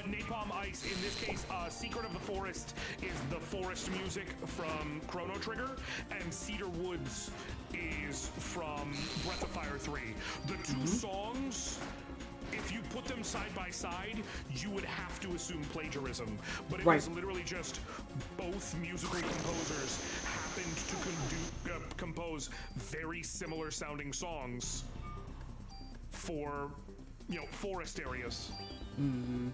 Napalm Ice, in this case, Secret of the Forest is the forest music from Chrono Trigger, and Cedar Woods is from Breath of Fire 3. The two songs, if you put them side by side, you would have to assume plagiarism. But it was literally just both musical composers happened to compose very similar sounding songs for, forest areas. Mm-hmm.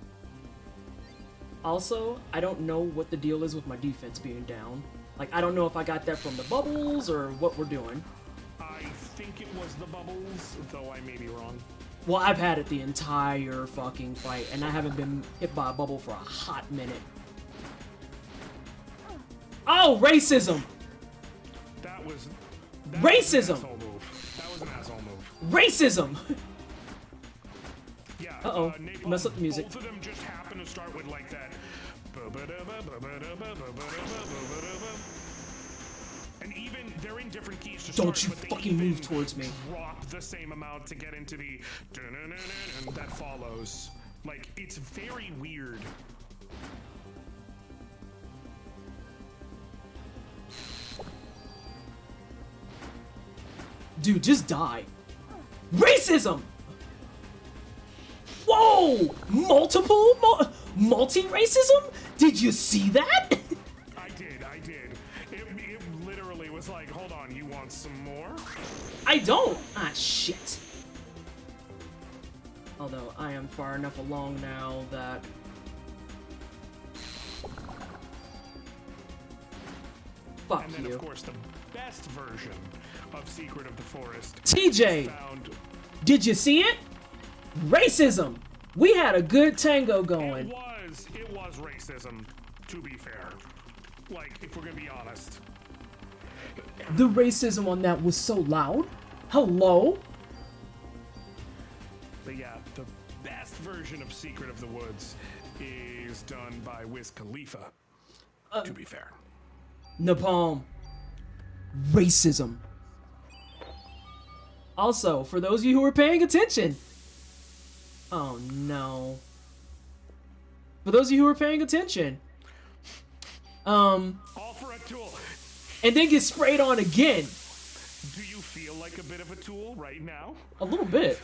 Also, I don't know what the deal is with my defense being down. Like, I don't know if I got that from the bubbles or what we're doing. I think it was the bubbles, though I may be wrong. Well, I've had it the entire fucking fight, and I haven't been hit by a bubble for a hot minute. Oh, racism! That was racism! An asshole move. That was an asshole move. Racism! Yeah. Uh-oh. Mess up the music. Both of them just happen to start with like that. And even they're in different keys to start. Don't you but they fucking move towards me. Drop the same amount to get into the that follows. Like, it's very weird. Dude, just die. Racism! Whoa! Multi-racism? Did you see that? I did. It literally was like, hold on, you want some more? I don't! Ah, shit. Although, I am far enough along now that... Fuck and then, you. of course, the best version of Secret of the Forest. TJ! Did you see it? Racism! We had a good tango going. It was racism, to be fair. Like, if we're gonna be honest. The racism on that was so loud. Hello? But yeah, the best version of Secret of the Woods is done by Wiz Khalifa, to be fair. Napalm. Racism. Also, for those of you who are paying attention. Oh no. For those of you who are paying attention. All for a tool. And then get sprayed on again. Do you feel like a bit of a tool right now? A little bit.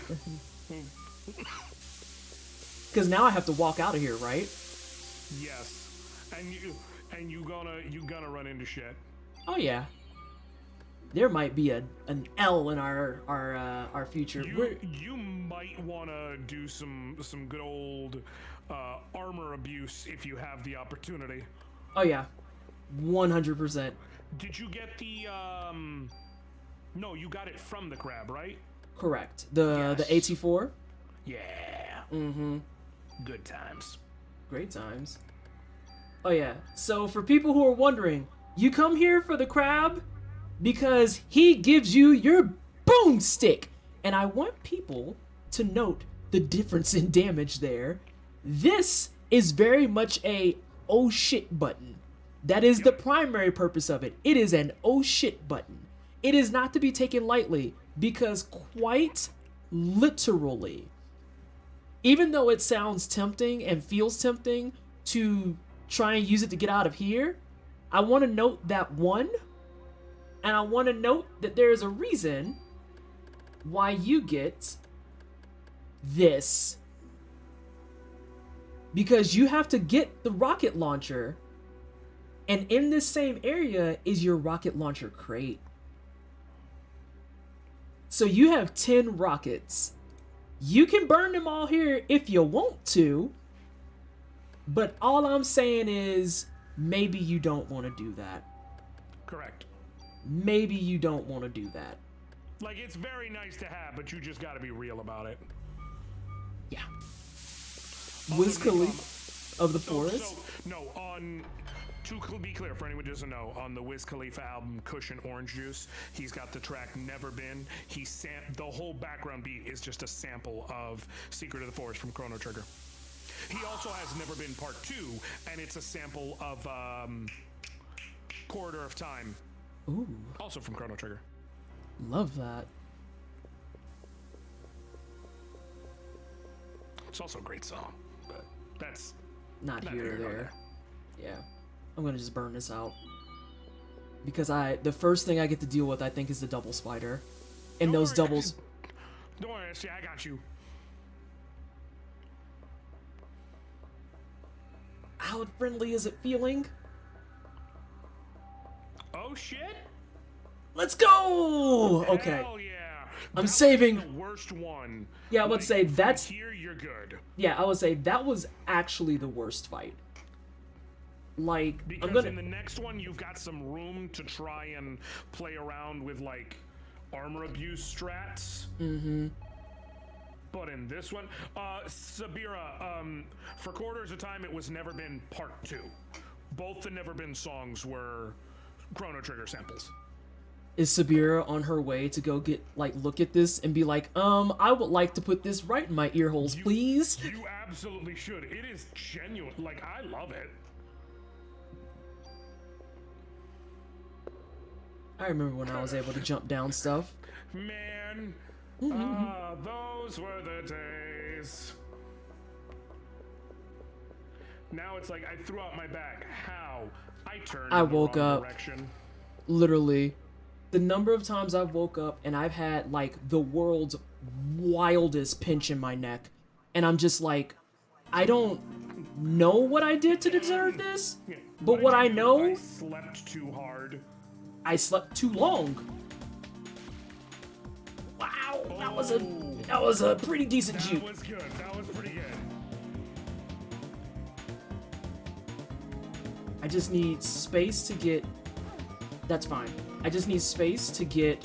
Because now I have to walk out of here, right? Yes. And you gonna run into shit. Oh yeah. There might be an L in our future. You might want to do some good old armor abuse if you have the opportunity. Oh yeah, 100%. Did you get the No, you got it from the crab, right? Correct. The AT4. Yeah. Mm-hmm. Good times. Great times. Oh yeah. So for people who are wondering, you come here for the crab because he gives you your boomstick. And I want people to note the difference in damage there. This is very much a oh shit button. That is the primary purpose of it. It is an oh shit button. It is not to be taken lightly because quite literally, even though it sounds tempting and feels tempting to try and use it to get out of here, I want to note that one, and I want to note that there is a reason why you get this. Because you have to get the rocket launcher, and in this same area is your rocket launcher crate. So you have 10 rockets. You can burn them all here if you want to, but all I'm saying is maybe you don't want to do that. Correct. Maybe you don't want to do that. Like, it's very nice to have, but you just got to be real about it. Yeah. Wiz Khalifa of the Forest? No, on be clear, for anyone who doesn't know, on the Wiz Khalifa album Cushion Orange Juice, he's got the track Never Been. The whole background beat is just a sample of Secret of the Forest from Chrono Trigger. He also has Never Been Part 2, and it's a sample of Corridor of Time. Ooh. Also from Chrono Trigger. Love that. It's also a great song, but that's Not not here here or nor there. Yeah. I'm gonna just burn this out. Because the first thing I get to deal with, I think, is the double spider. And Don't those worry, doubles... Don't worry, see, I got you. How friendly is it feeling? Oh shit! Let's go! Okay. Hell yeah! I'm That saving- was the worst one. Yeah, I would say from that's... Here, you're good. Yeah, I would say that was actually the worst fight. Like, Because I'm gonna... in the next one, you've got some room to try and play around with, like, armor abuse strats. Mm-hmm. But in this one, Sabira, for Quarters of Time, it was Never Been Part 2. Both the Never Been songs were Chrono Trigger samples. Is Sabira on her way to go get, like, look at this and be like, I would like to put this right in my ear holes, please? You absolutely should. It is genuine. Like, I love it. I remember when I was able to jump down stuff. Man, those were the days. Now it's like I threw out my back. How? I turned I in the woke wrong up. direction. Literally. The number of times I've woke up and I've had, like, the world's wildest pinch in my neck. And I'm just like, I don't know what I did to deserve this. But what I know, I slept too hard. I slept too long. Wow, that was a pretty decent That juke. was good. That was pretty good. I just need space to get... That's fine. I just need space to get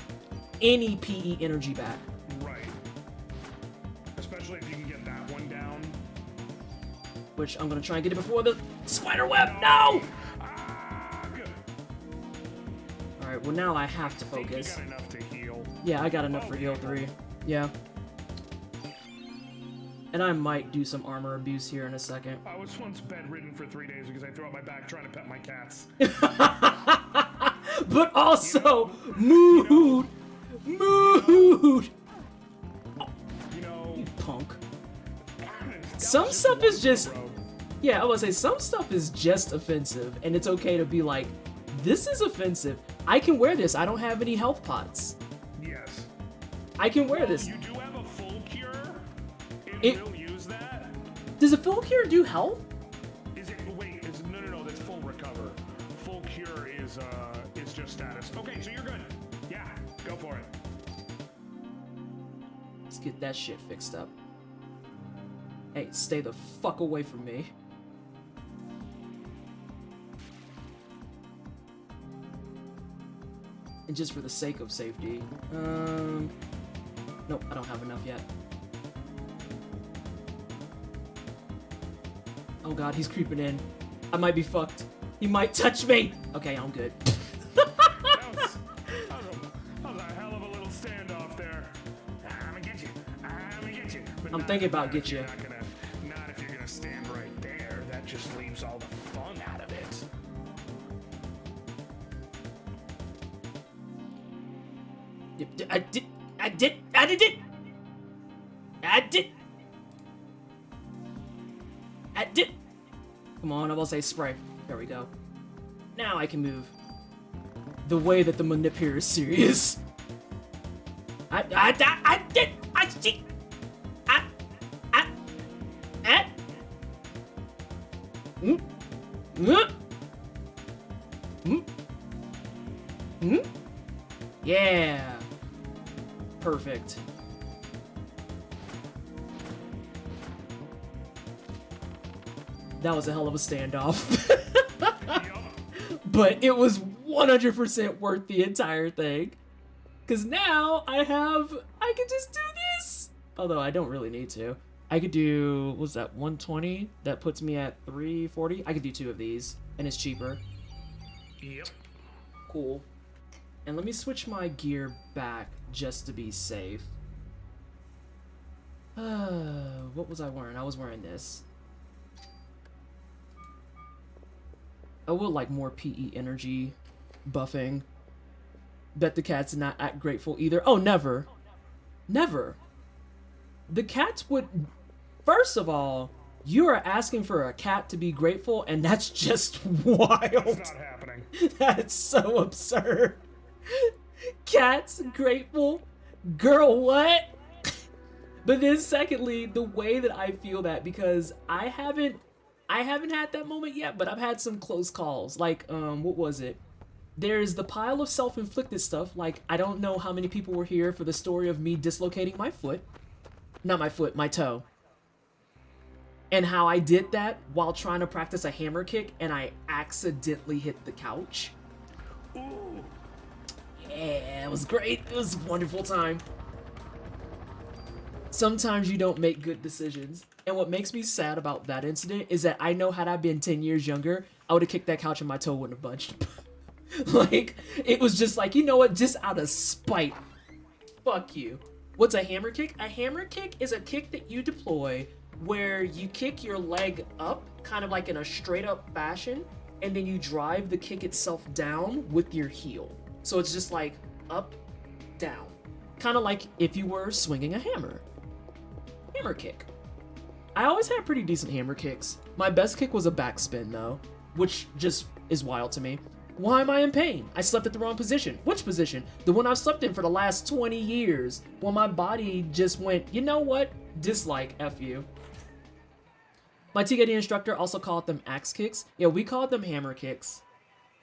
any PE energy back. Right. Especially if you can get that one down. Which I'm gonna try and get it before the spider web. No! Ah, good. Alright, well now I have to I think you focus. got enough to heal. Yeah, I got enough for heal 3. Yeah. And I might do some armor abuse here in a second. I was once bedridden for 3 days because I threw out my back trying to pet my cats. But also, mood! Mood! You know, You punk. that Some was stuff is one just... bro. Yeah, I would say some stuff is just offensive, and it's okay to be like, this is offensive. I can wear this. I don't have any health pots. Yes. I can wear this. You do have a full cure. It- Will use that. Does a full cure do health? Is it? Wait. Is no. That's full recover. Full cure is just status. Okay, so you're good. Yeah, go for it. Let's get that shit fixed up. Hey, stay the fuck away from me. And just for the sake of safety, nope, I don't have enough yet. Oh god, he's creeping in. I might be fucked. He might touch me! Okay, I'm good. That was a hell of a little standoff there. I'm gonna get you. I'm gonna get you. But I'm not- thinking about not get if you're you. Not if you're gonna stand right there. That just leaves all the fun out of it. I did. Come on, I will say spray. There we go. Now I can move. The way that the manip here is serious. I did. Yeah. Perfect. That was a hell of a standoff. Yup. But it was 100% worth the entire thing. Because now I can just do this. Although I don't really need to. I could do, what was that, 120? That puts me at 340. I could do 2 of these, and it's cheaper. Yep. Cool. And let me switch my gear back just to be safe. What was I wearing? I was wearing this. I would like more PE energy buffing. Bet the cats did not act grateful either. Oh, never. Never. The cats would... First of all, you are asking for a cat to be grateful, and that's just wild. It's not happening. That's so absurd. Cats grateful? Girl, what? But then secondly, the way that I feel that, because I haven't had that moment yet, but I've had some close calls. Like, what was it? There's the pile of self-inflicted stuff, like I don't know how many people were here for the story of me dislocating my foot. Not my foot, my toe. And how I did that while trying to practice a hammer kick and I accidentally hit the couch. Ooh. Yeah, it was great. It was a wonderful time. Sometimes you don't make good decisions. And what makes me sad about that incident is that I know had I been 10 years younger, I would have kicked that couch and my toe wouldn't have budged. Like, it was just like, you know what, just out of spite. Fuck you. What's a hammer kick? A hammer kick is a kick that you deploy where you kick your leg up, kind of like in a straight up fashion, and then you drive the kick itself down with your heel. So it's just like up, down. Kind of like if you were swinging a hammer. Hammer kick. I always had pretty decent hammer kicks. My best kick was a backspin though, which just is wild to me. Why am I in pain? I slept at the wrong position. Which position? The one I've slept in for the last 20 years. Well, my body just went, you know what? Dislike, F you. My TKD instructor also called them axe kicks. Yeah, we called them hammer kicks.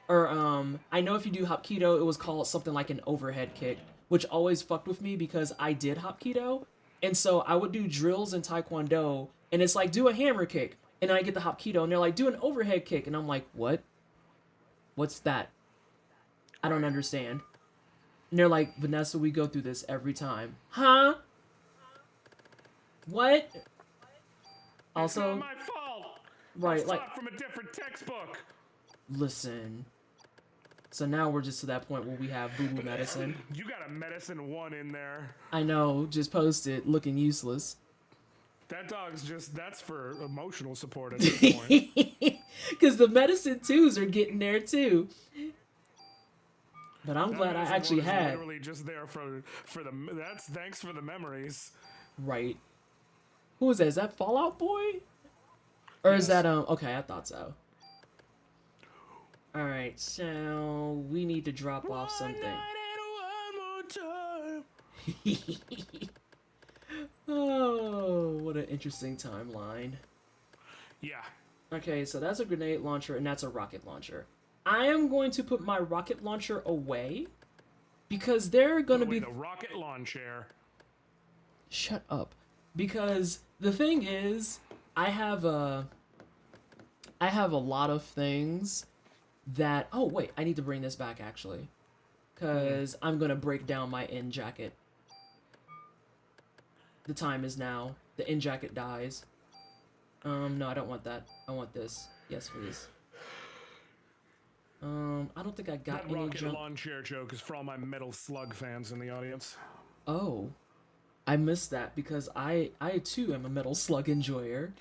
Or, I know if you do Hapkido, it was called something like an overhead kick, which always fucked with me because I did Hapkido. And so I would do drills in Taekwondo, and it's like, do a hammer kick. And then I get the Hapkido, and they're like, do an overhead kick. And I'm like, what? What's that? I don't understand. And they're like, Vanessa, we go through this every time. Huh? What? Also, it's not my fault. right, It's like, taught from a different textbook. listen. So now we're just to that point where we have boo-boo medicine. You got a medicine 1 in there. I know, just posted, looking useless. That dog's just, that's for emotional support at this point. Because the medicine 2s are getting there too. But I'm That glad I medicine actually one is had. literally just there for the, that's thanks for the memories. Right. Who is that? Is that Fallout Boy? Or is Yes. that, okay, I thought so. Alright, so we need to drop off something. Oh, what an interesting timeline. Yeah. Okay, so that's a grenade launcher and that's a rocket launcher. I am going to put my rocket launcher away because they're going to be... The rocket launcher. Shut up. Because the thing is, I have a lot of things that... Oh, wait, I need to bring this back, actually. Because I'm going to break down my end jacket. The time is now. The end jacket dies. No, I don't want that. I want this. Yes, please. I don't think I got That any rocket jump... launcher joke is for all my Metal Slug fans in the audience. Oh. I missed that because I too am a Metal Slug enjoyer.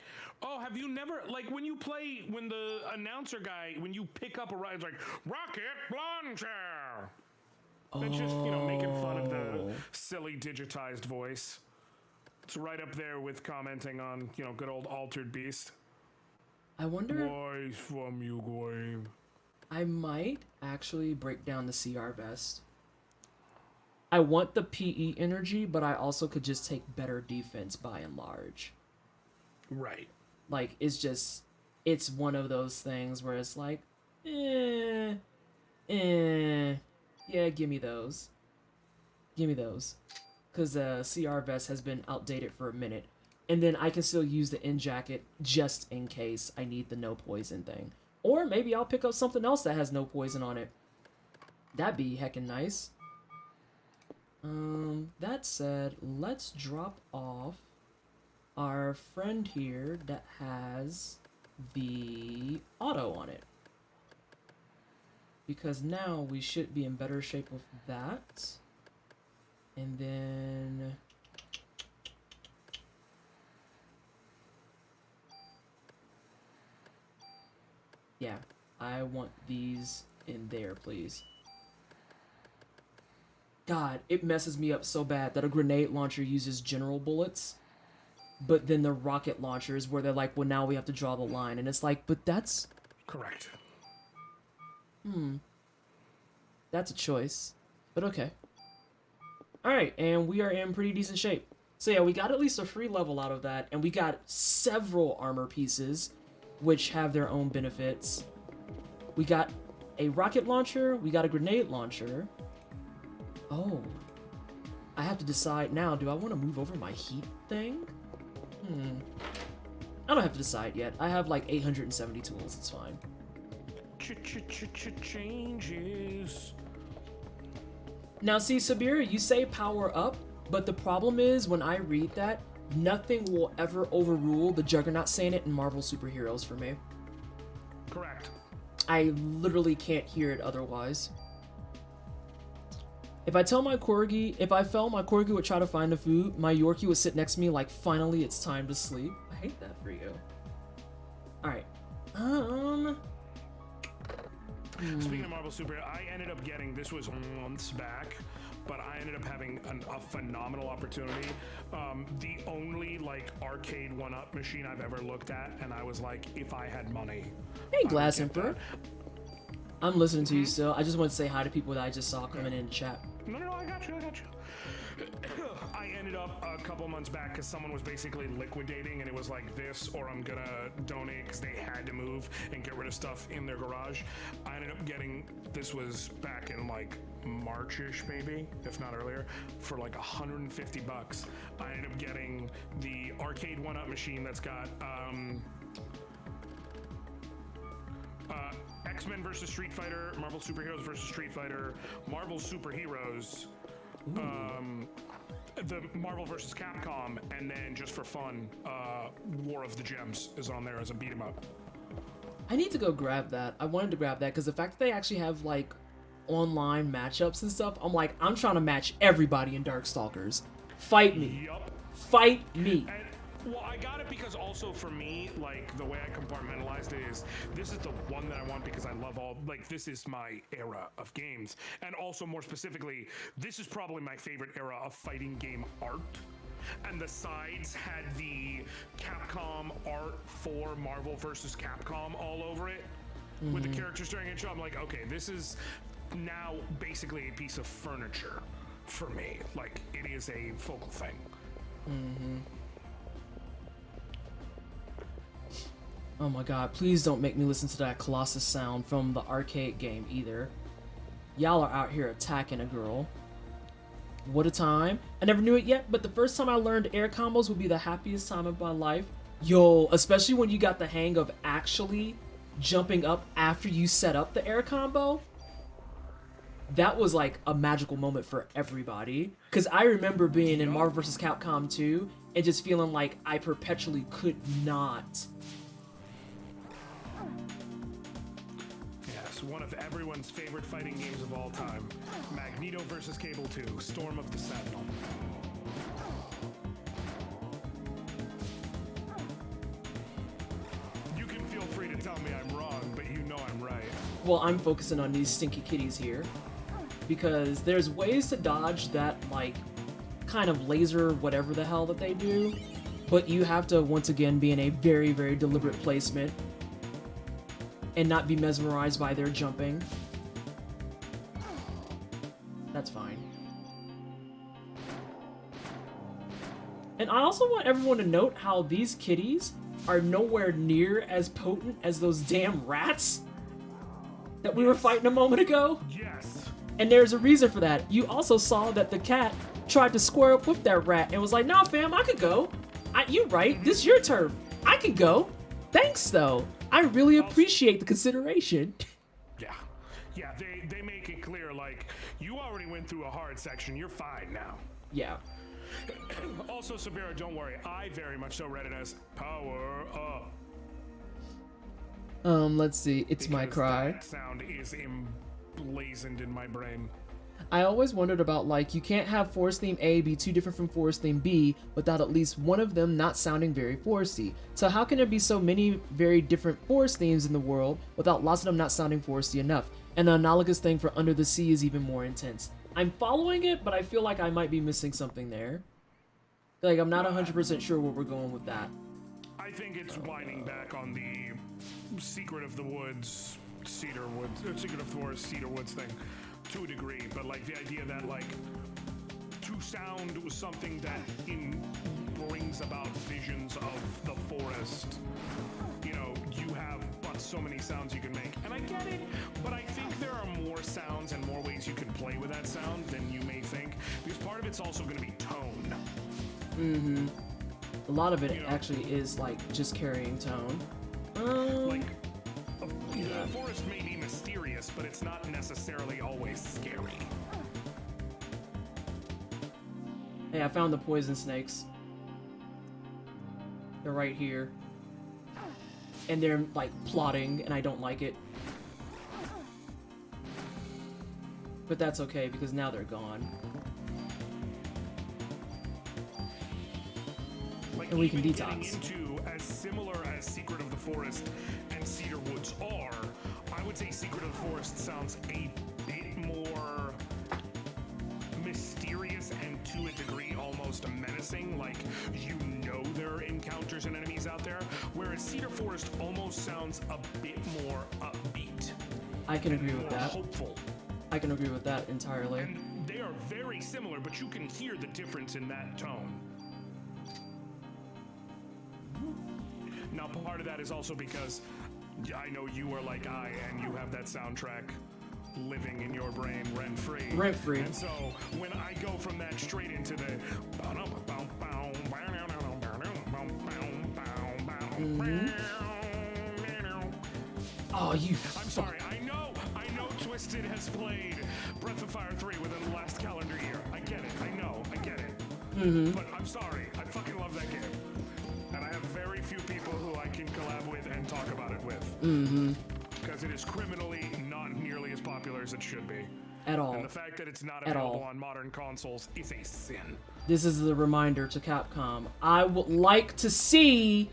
Oh, have you never, like, when you play, when the announcer guy, when you pick up a ride, it's like, rocket launcher! It's just, you know, making fun of the silly digitized voice. It's right up there with commenting on, you know, good old Altered Beast. I wonder... Voice from you, Gabe. I might actually break down the CR vest. I want the PE energy, but I also could just take better defense by and large. Right. Like, it's one of those things where it's like, yeah, give me those. Give me those. Because the CR vest has been outdated for a minute. And then I can still use the end jacket just in case I need the no poison thing. Or maybe I'll pick up something else that has no poison on it. That'd be heckin' nice. That said, let's drop off our friend here that has the auto on it. Because now we should be in better shape with that. And then... yeah, I want these in there, please. God, it messes me up so bad that a grenade launcher uses general bullets, but then the rocket launchers where they're like, well, now we have to draw the line, and it's like, but that's... correct. That's a choice, but okay. Alright, and we are in pretty decent shape. So yeah, we got at least a free level out of that, and we got several armor pieces, which have their own benefits. We got a rocket launcher, we got a grenade launcher. Oh. I have to decide now, do I want to move over my heat thing? I don't have to decide yet. I have like 870 tools, it's fine. Changes. Now see, Sabir, you say power up, but the problem is when I read that, nothing will ever overrule the Juggernaut saying it in Marvel superheroes for me. Correct. I literally can't hear it otherwise. If I tell my Corgi, if I fell, my Corgi would try to find the food, my Yorkie would sit next to me like, finally it's time to sleep. I hate that for you. Alright. Speaking of Marvel Super, I ended up getting, this was months back, but I ended up having a phenomenal opportunity. The only like arcade 1-up machine I've ever looked at, and I was like, if I had money. Hey, Glass Emperor. I'm listening to you still. I just want to say hi to people that I just saw coming in the chat. No, I got you. I ended up a couple months back because someone was basically liquidating, and it was like this, or I'm gonna donate because they had to move and get rid of stuff in their garage. I ended up getting, this was back in like March-ish maybe, if not earlier, for like $150. I ended up getting the arcade 1-up machine that's got X-Men versus Street Fighter, Marvel Superheroes versus Street Fighter, Marvel Superheroes, the Marvel versus Capcom, and then just for fun, War of the Gems is on there as a beat 'em up. I need to go grab that. I wanted to grab that because the fact that they actually have like online matchups and stuff, I'm like, I'm trying to match everybody in Darkstalkers. Fight me. Yup. Fight me. And, well, I got it because also for me, like the way I compartmentalized it is, this is the one that I want because I love all, like this is my era of games. And also more specifically, this is probably my favorite era of fighting game art. And the sides had the Capcom art for Marvel versus Capcom all over it with the characters staring at each other. I'm like, okay, this is now basically a piece of furniture for me. Like it is a focal thing. Oh my god, please don't make me listen to that Colossus sound from the arcade game either. Y'all are out here attacking a girl. What a time. I never knew it yet, but the first time I learned air combos would be the happiest time of my life. Yo, especially when you got the hang of actually jumping up after you set up the air combo. That was like a magical moment for everybody. Because I remember being in Marvel vs. Capcom 2 and just feeling like I perpetually could not. Yes, one of everyone's favorite fighting games of all time. Magneto vs. Cable 2, Storm of the Sentinel. You can feel free to tell me I'm wrong, but you know I'm right. Well, I'm focusing on these stinky kitties here. Because there's ways to dodge that, like, kind of laser whatever the hell that they do. But you have to, once again, be in a very, very deliberate placement. And not be mesmerized by their jumping. That's fine. And I also want everyone to note how these kitties are nowhere near as potent as those damn rats that we were fighting a moment ago. Yes. And there's a reason for that. You also saw that the cat tried to square up with that rat and was like, nah, fam, I could go. You right, this is your turf. I can go. Thanks, though. I really appreciate the consideration. Yeah, they make it clear, like, you already went through a hard section, you're fine now. Yeah. Also, Sabira, don't worry. I very much so read it as power up. Let's see. It's my Because cry. that sound is emblazoned in my brain. I always wondered about, like, you can't have Forest Theme A be too different from Forest Theme B without at least one of them not sounding very foresty. So how can there be so many very different forest themes in the world without lots of them not sounding foresty enough? And the analogous thing for Under the Sea is even more intense. I'm following it, but I feel like I might be missing something there. Like, I'm not 100% sure where we're going with that. I think it's winding back on the Secret of the Woods, Secret of the Forest, Cedar Woods thing. To a degree, but like the idea that like to sound was something that brings about visions of the forest. You know, you have but so many sounds you can make, and I get it, but I think there are more sounds and more ways you can play with that sound than you may think, because part of it's also going to be tone. Mm-hmm. A lot of it actually is like just carrying tone. Like the forest may be mysterious, but it's not necessarily always scary. Hey, I found the poison snakes. They're right here. And they're like plotting, and I don't like it. But that's okay, because now they're gone. Like, and we can even detox. Getting into as similar as Secret of the Forest and Cedar Woods are, I would say Secret of the Forest sounds a bit more mysterious and to a degree almost menacing, like you know there are encounters and enemies out there, whereas Cedar Forest almost sounds a bit more upbeat. I can agree with that. Hopeful. I can agree with that entirely. And they are very similar, but you can hear the difference in that tone. Now, part of that is also because I know you are like I, and you have that soundtrack living in your brain rent-free. Rent-free. And so, when I go from that straight into the... Oh, you... I'm sorry, I know Twisted has played Breath of Fire 3 within the last calendar year. I get it, I get it. But I'm sorry, I fucking love that game. And I have very few people who I can collab with and talk about it with. Because it is criminally not nearly as popular as it should be. At all. And the fact that it's not available on modern consoles is a sin. This is a reminder to Capcom. I would like to see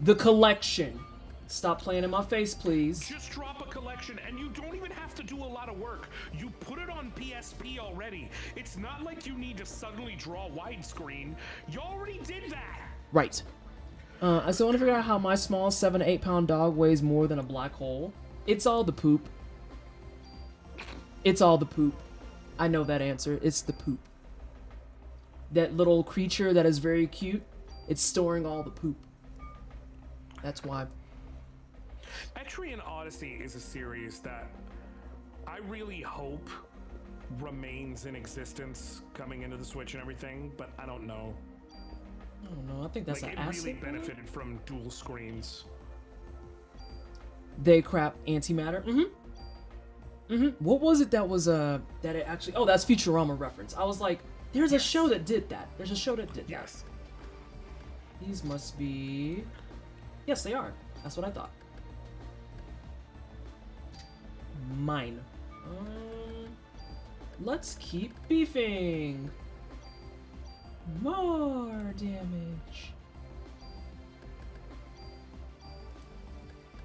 the collection. Stop playing in my face, please. Just drop a collection, and you don't even have to do a lot of work. You put it on PSP already. It's not like you need to suddenly draw widescreen. You already did that. Right. I still want to figure out how my small 7 to 8 pound dog weighs more than a black hole. It's all the poop. It's all the poop. I know that answer. It's the poop. That little creature that is very cute, it's storing all the poop. That's why. Etrian Odyssey is a series that I really hope remains in existence coming into the Switch and everything, but I don't know. I don't know. I think that's like, an it asset. really benefited from dual screens. They crap antimatter. What was it that was that it actually? Oh, that's Futurama reference. I was like, there's a show that did that. There's a show that did that. These must be. Yes, they are. That's what I thought. Mine. Let's keep beefing. More damage.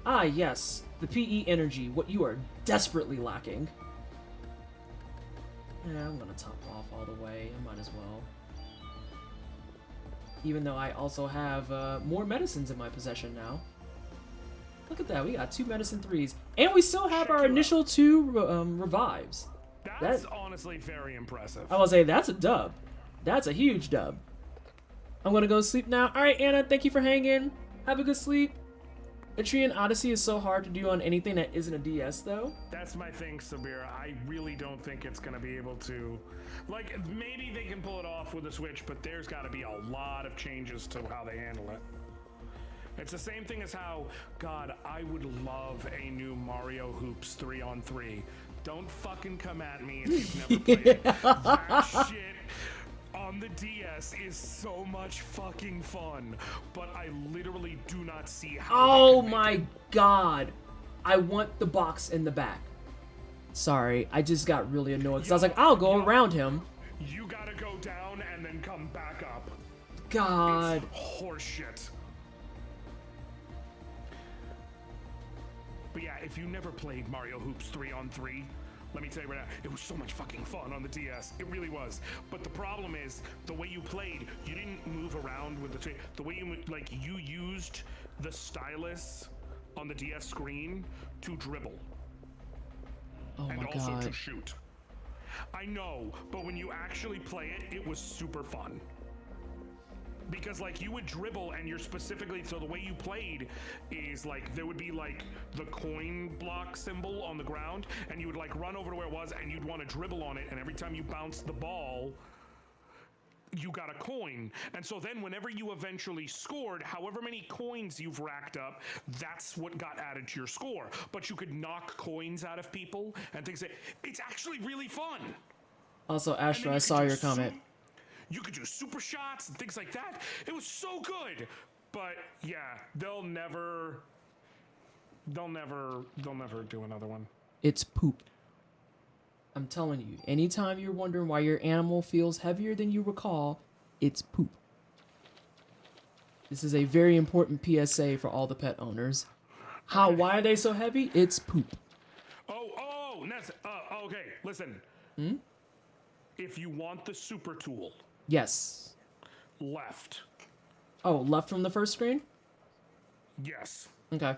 Ah, yes. The PE energy. What you are desperately lacking. Yeah, I'm gonna top off all the way. I might as well. Even though I also have more medicines in my possession now. Look at that. We got 2 medicine 3s. And we still have our initial 2 revives. That's honestly very impressive. I will say that's a dub. That's a huge dub. I'm gonna go sleep now. Alright, Anna, thank you for hanging. Have a good sleep. Etrian Odyssey is so hard to do on anything that isn't a DS, though. That's my thing, Sabira. I really don't think it's going to be able to... Like, maybe they can pull it off with a Switch, but there's got to be a lot of changes to how they handle it. It's the same thing as how, God, I would love a new Mario Hoops 3-on-3. Don't fucking come at me if you've never played it. That shit on the DS is so much fucking fun, but I literally do not see how. Oh my god. I want the box in the back. Sorry, I just got really annoyed because I was like, I'll go around him. You gotta go down and then come back up. God. It's horseshit. But yeah, if you never played Mario Hoops 3-on-3, let me tell you right now, it was so much fucking fun on the DS. It really was. But the problem is, the way you played, you didn't move around with the way you, like, you used the stylus on the DS screen to dribble. Oh and my also god. to shoot. I know, but when you actually play it, it was super fun. Because like you would dribble and you're specifically, so the way you played is like there would be like the coin block symbol on the ground and you would like run over to where it was and you'd want to dribble on it, and every time you bounced the ball you got a coin. And so then whenever you eventually scored, however many coins you've racked up, that's what got added to your score. But you could knock coins out of people and things like it's actually really fun. Also, Astro, I saw your comment. You could do super shots and things like that. It was so good. But yeah, they'll never do another one. It's poop. I'm telling you, anytime you're wondering why your animal feels heavier than you recall, it's poop. This is a very important PSA for all the pet owners. Why are they so heavy? It's poop. Okay, listen. If you want the super tool. Yes. Left. Oh, left from the first screen? Yes. Okay.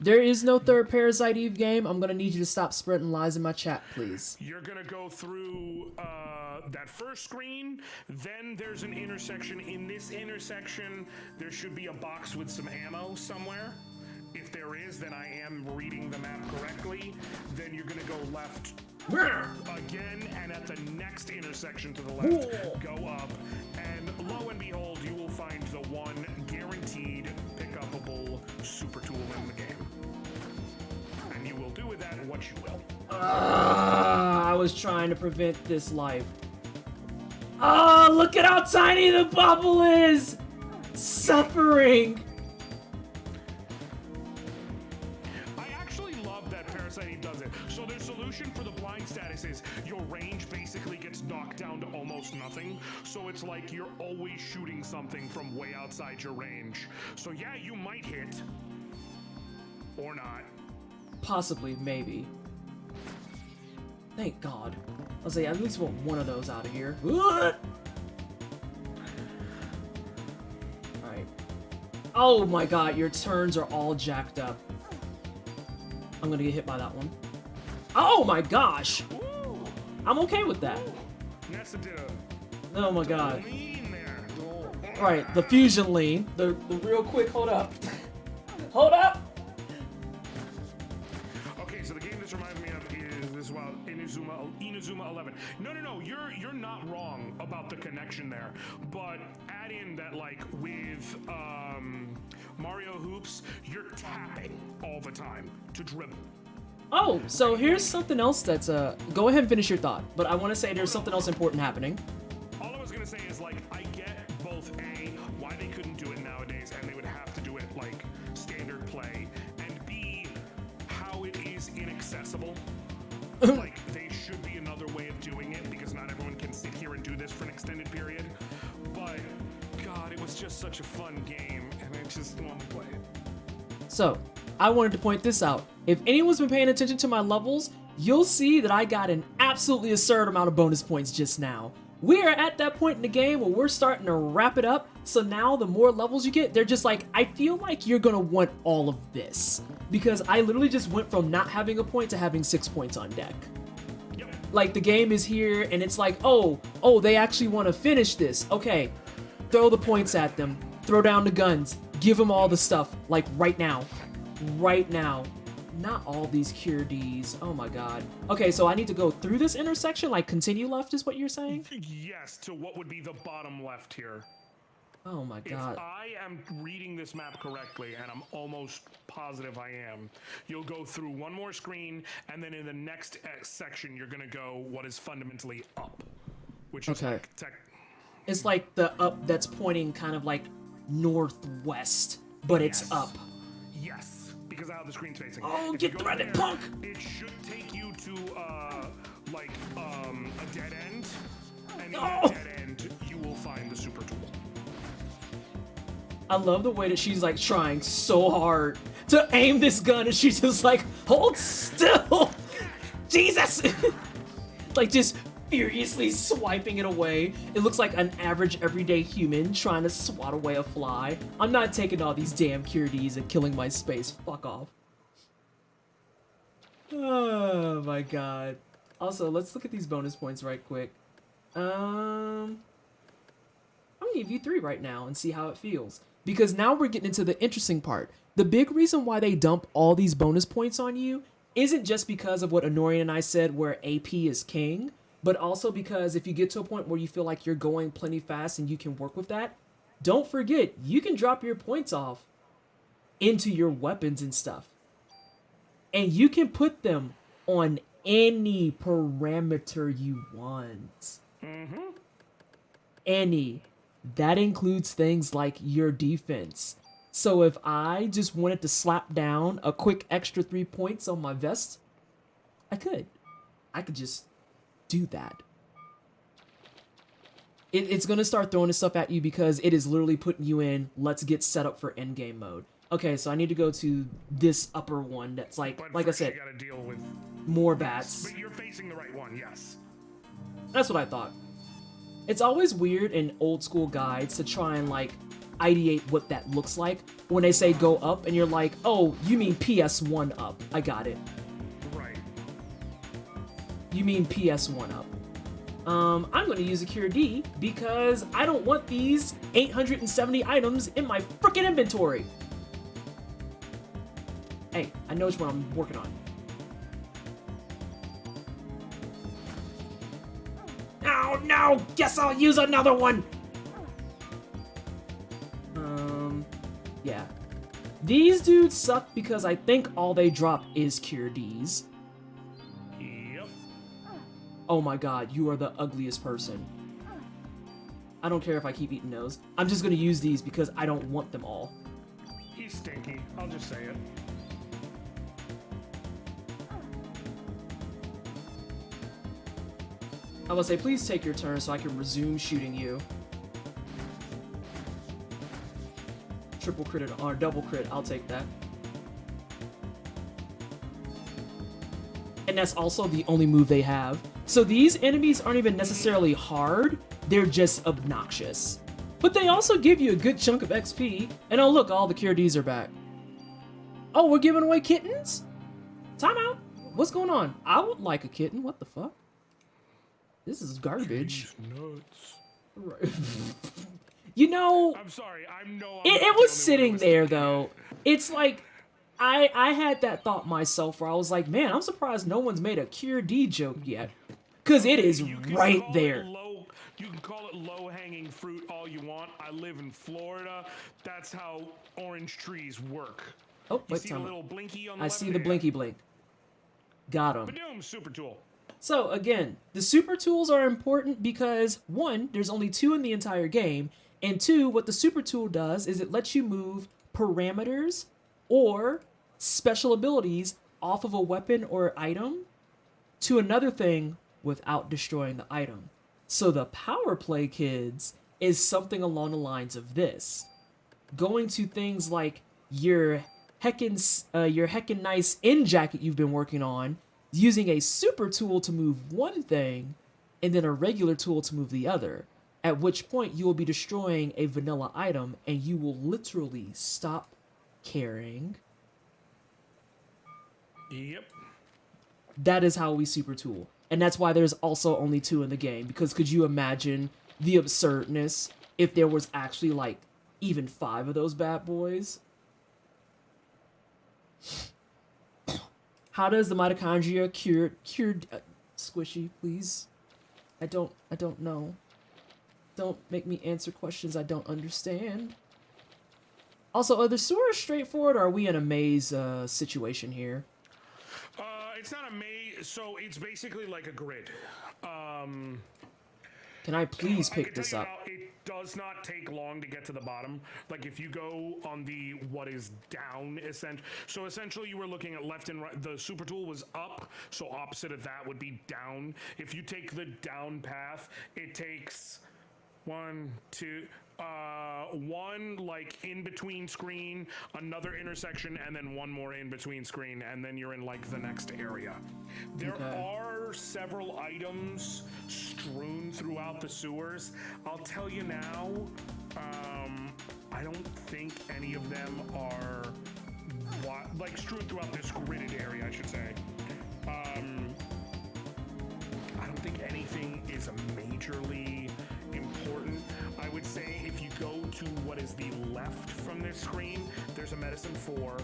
There is no third Parasite Eve game. I'm gonna need you to stop spreading lies in my chat, please. You're gonna go through that first screen, then there's an intersection. In this intersection, there should be a box with some ammo somewhere. If there is, then I am reading the map correctly. Then you're gonna go left again, and at the next intersection to the left, go up, and lo and behold, you will find the one guaranteed pick-upable super tool in the game. And you will do with that what you will. I was trying to prevent this life. Look at how tiny the bubble is! Suffering! I actually love that Parasite Eve does it. So their solution for the blind status is your range basically gets knocked down to almost nothing. So it's like you're always shooting something from way outside your range. So yeah, you might hit. Or not. Possibly, maybe. Thank God. I'll say, I at least want one of those out of here. Alright. Oh my god, your turns are all jacked up. I'm gonna get hit by that one. Oh my gosh! Ooh. I'm okay with that. Nessa did a Oh my god. lean there. Alright, the fusion lean. The real quick, hold up. Hold up! Okay, so the game this reminds me of is this Inazuma 11. No, you're not wrong about the connection there. But add in that like with Mario Hoops, you're tapping all the time to dribble. Oh, so here's something else that's go ahead and finish your thought, but I want to say there's something else important happening. All I was gonna say is like I get both A, why they couldn't do it nowadays and they would have to do it like standard play, and B, how it is inaccessible. Like they should be another way of doing it because not everyone can sit here and do this for an extended period. But God, it was just such a fun game and I just want to play it. So, I wanted to point this out. If anyone's been paying attention to my levels, you'll see that I got an absolutely absurd amount of bonus points just now. We are at that point in the game where we're starting to wrap it up, so now the more levels you get, they're just like, I feel like you're gonna want all of this. Because I literally just went from not having a point to having 6 points on deck. Yep. Like, the game is here, and it's like, oh, they actually want to finish this. Okay, throw the points at them, throw down the guns, give them all the stuff, like, right now. Right now. Not all these cure Ds. Oh my god. Okay, so I need to go through this intersection, like continue left is what you're saying? Yes, to what would be the bottom left here. Oh my god. If I am reading this map correctly, and I'm almost positive I am, you'll go through one more screen, and then in the next section, you're gonna go what is fundamentally up, which is like it's like the up that's pointing kind of like northwest, but it's up. Yes, because of how the screen's facing. Oh, If get you go threaded, there, punk! It should take you to like a dead end, and in Oh! that dead end, you will find the super tool. I love the way that she's like trying so hard to aim this gun, and she's just like, hold still, Jesus! Like just furiously swiping it away. It looks like an average everyday human trying to swat away a fly. I'm not taking all these damn cure Ds and killing my space. Fuck off. Oh my god. Also, let's look at these bonus points right quick. I'm gonna give you 3 right now and see how it feels. Because now we're getting into the interesting part. The big reason why they dump all these bonus points on you isn't just because of what Honorian and I said where AP is king, but also because if you get to a point where you feel like you're going plenty fast and you can work with that, don't forget, you can drop your points off into your weapons and stuff. And you can put them on any parameter you want. Any. That includes things like your defense. So if I just wanted to slap down a quick extra 3 points on my vest, I could. I could just do that. It's going to start throwing this stuff at you because it is literally putting you in, let's get set up for endgame mode. Okay, so I need to go to this upper one that's like I said, you gotta deal with more bats. But you're facing the right one, yes. That's what I thought. It's always weird in old school guides to try and like ideate what that looks like when they say go up and you're like, oh, you mean PS1 up. I got it. Right. You mean PS1 up. I'm going to use a Cure D because I don't want these 870 items in my freaking inventory. Hey, I know which one I'm working on. Oh no! Guess I'll use another one! Yeah. These dudes suck because I think all they drop is Cure Ds. Yep. Oh my god, you are the ugliest person. I don't care if I keep eating those. I'm just gonna use these because I don't want them all. He's stinky. I'll just say it. I will say, please take your turn so I can resume shooting you. Triple crit or double crit, I'll take that. And that's also the only move they have. So these enemies aren't even necessarily hard, they're just obnoxious. But they also give you a good chunk of XP. And oh look, all the Cure Ds are back. Oh, we're giving away kittens? Time out. What's going on? I would like a kitten, what the fuck? This is garbage. Nuts. Right. You know, I'm sorry. it was sitting there though. It's like I had that thought myself where I was like, man, I'm surprised no one's made a Cure D joke yet, because it is right there. You can call it low-hanging fruit all you want. I live in Florida. That's how orange trees work. Oh, You wait, see the time little blinky on the I left see the hand? blinky blink. Got him. Ba-doom, super tool. So again, the super tools are important because 1, there's only 2 in the entire game, and 2, what the super tool does is it lets you move parameters or special abilities off of a weapon or item to another thing without destroying the item. So the power play, kids, is something along the lines of this. Going to things like your heckin' nice end jacket you've been working on, using a super tool to move one thing, and then a regular tool to move the other, at which point you will be destroying a vanilla item and you will literally stop caring. Yep. That is how we super tool. And that's why there's also only 2 in the game, because could you imagine the absurdness if there was actually like even 5 of those bad boys? How does the mitochondria cure squishy, please? I don't know. Don't make me answer questions I don't understand. Also, are the sewers straightforward, or are we in a maze situation here? It's not a maze, so it's basically like a grid. Can I please pick I can this tell you up? now, it does not take long to get to the bottom. Like if you go on the what is down, so essentially you were looking at left and right. The super tool was up, so opposite of that would be down. If you take the down path, it takes one, like in between screen, another intersection, and then one more in between screen, and then you're in like the next area. There are several items strewn throughout the sewers. I'll tell you now, I don't think any of them are like strewn throughout this gridded area, I should say. I don't think anything is majorly important. I would say if you go to what is the left from this screen, there's a medicine 4.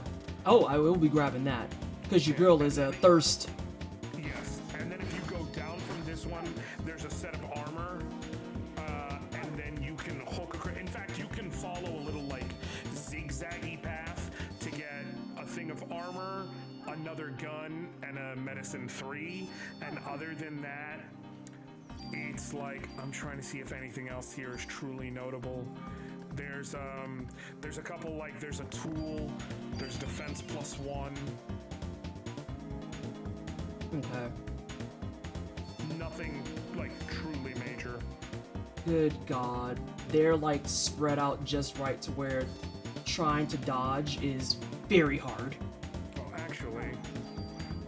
Oh, I will be grabbing that because your girl is thirst. Yes, and then if you go down from this one, there's a set of armor, and then you can hook in fact, you can follow a little like zigzaggy path to get a thing of armor, another gun, and a medicine 3. And other than that, it's like, I'm trying to see if anything else here is truly notable. There's a couple, like there's a tool, there's defense +1. Okay. Nothing like truly major. Good God. They're like spread out just right to where trying to dodge is very hard. Oh, actually.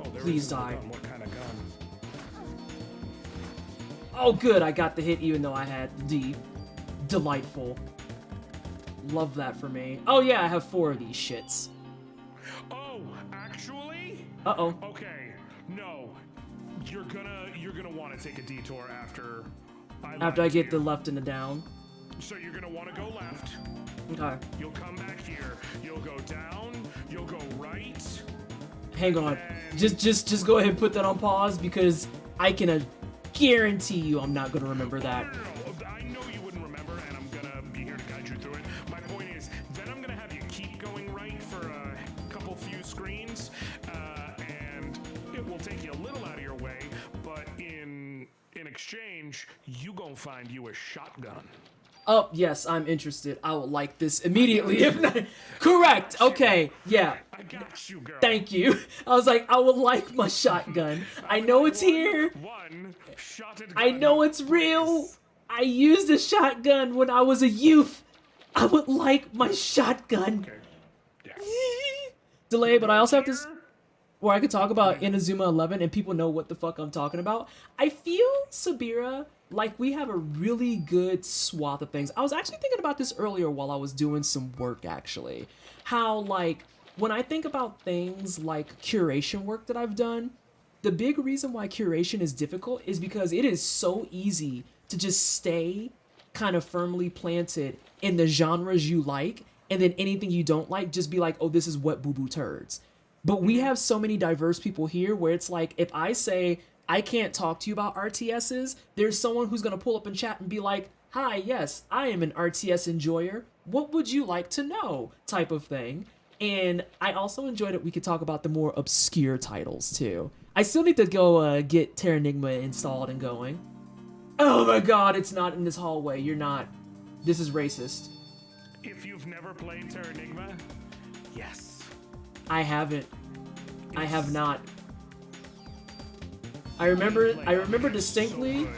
Oh, there Please is a die. gun. What kind of gun? Oh, good. I got the hit even though I had the D. Delightful. Love that for me. Oh, yeah, I have 4 of these shits. Oh, actually? Uh-oh. Okay. No. You're gonna want to take a detour after I get the left and the down. So you're gonna want to go left. Okay. You'll come back here. You'll go down. You'll go right. Hang on. And Just go ahead and put that on pause because I can guarantee you I'm not gonna remember that. No. I know you wouldn't remember, and I'm gonna be here to guide you through it. My point is, then I'm gonna have you keep going right for a few screens, and it will take you a little out of your way, but in exchange, you gonna find you a shotgun. Oh, yes, I'm interested. I will like this immediately. If not, correct. Okay. Yeah. I got you, girl. Thank you. I was like, I would like my shotgun. I know it's here. I know it's real. I used a shotgun when I was a youth. I would like my shotgun. Okay. Yeah. Delay, but I also have this where I could talk about Inazuma 11 and people know what the fuck I'm talking about. I feel, Sabira, like we have a really good swath of things. I was actually thinking about this earlier while I was doing some work, actually. How, like, when I think about things like curation work that I've done, the big reason why curation is difficult is because it is so easy to just stay kind of firmly planted in the genres you like, and then anything you don't like, just be like, oh, this is what boo-boo turds. But we have so many diverse people here where it's like, if I say, I can't talk to you about RTSs, there's someone who's going to pull up in chat and be like, hi, yes, I am an RTS enjoyer. What would you like to know? Type of thing. And I also enjoyed it. We could talk about the more obscure titles too. I still need to go get Terranigma installed and going. Oh my god, it's not in this hallway. You're not. This is racist. If you've never played Terranigma, yes. I haven't. I have not. I remember distinctly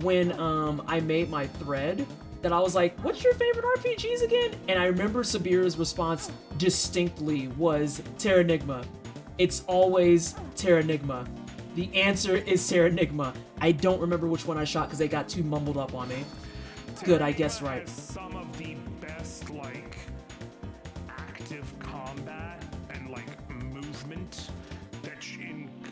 when I made my thread that I was like, what's your favorite RPGs again? And I remember Sabira's response distinctly was Terranigma. It's always Terranigma. The answer is Terranigma. I don't remember which one I shot because they got too mumbled up on me. Good, I guessed right. Has some of the best, like, active combat and, like, movement that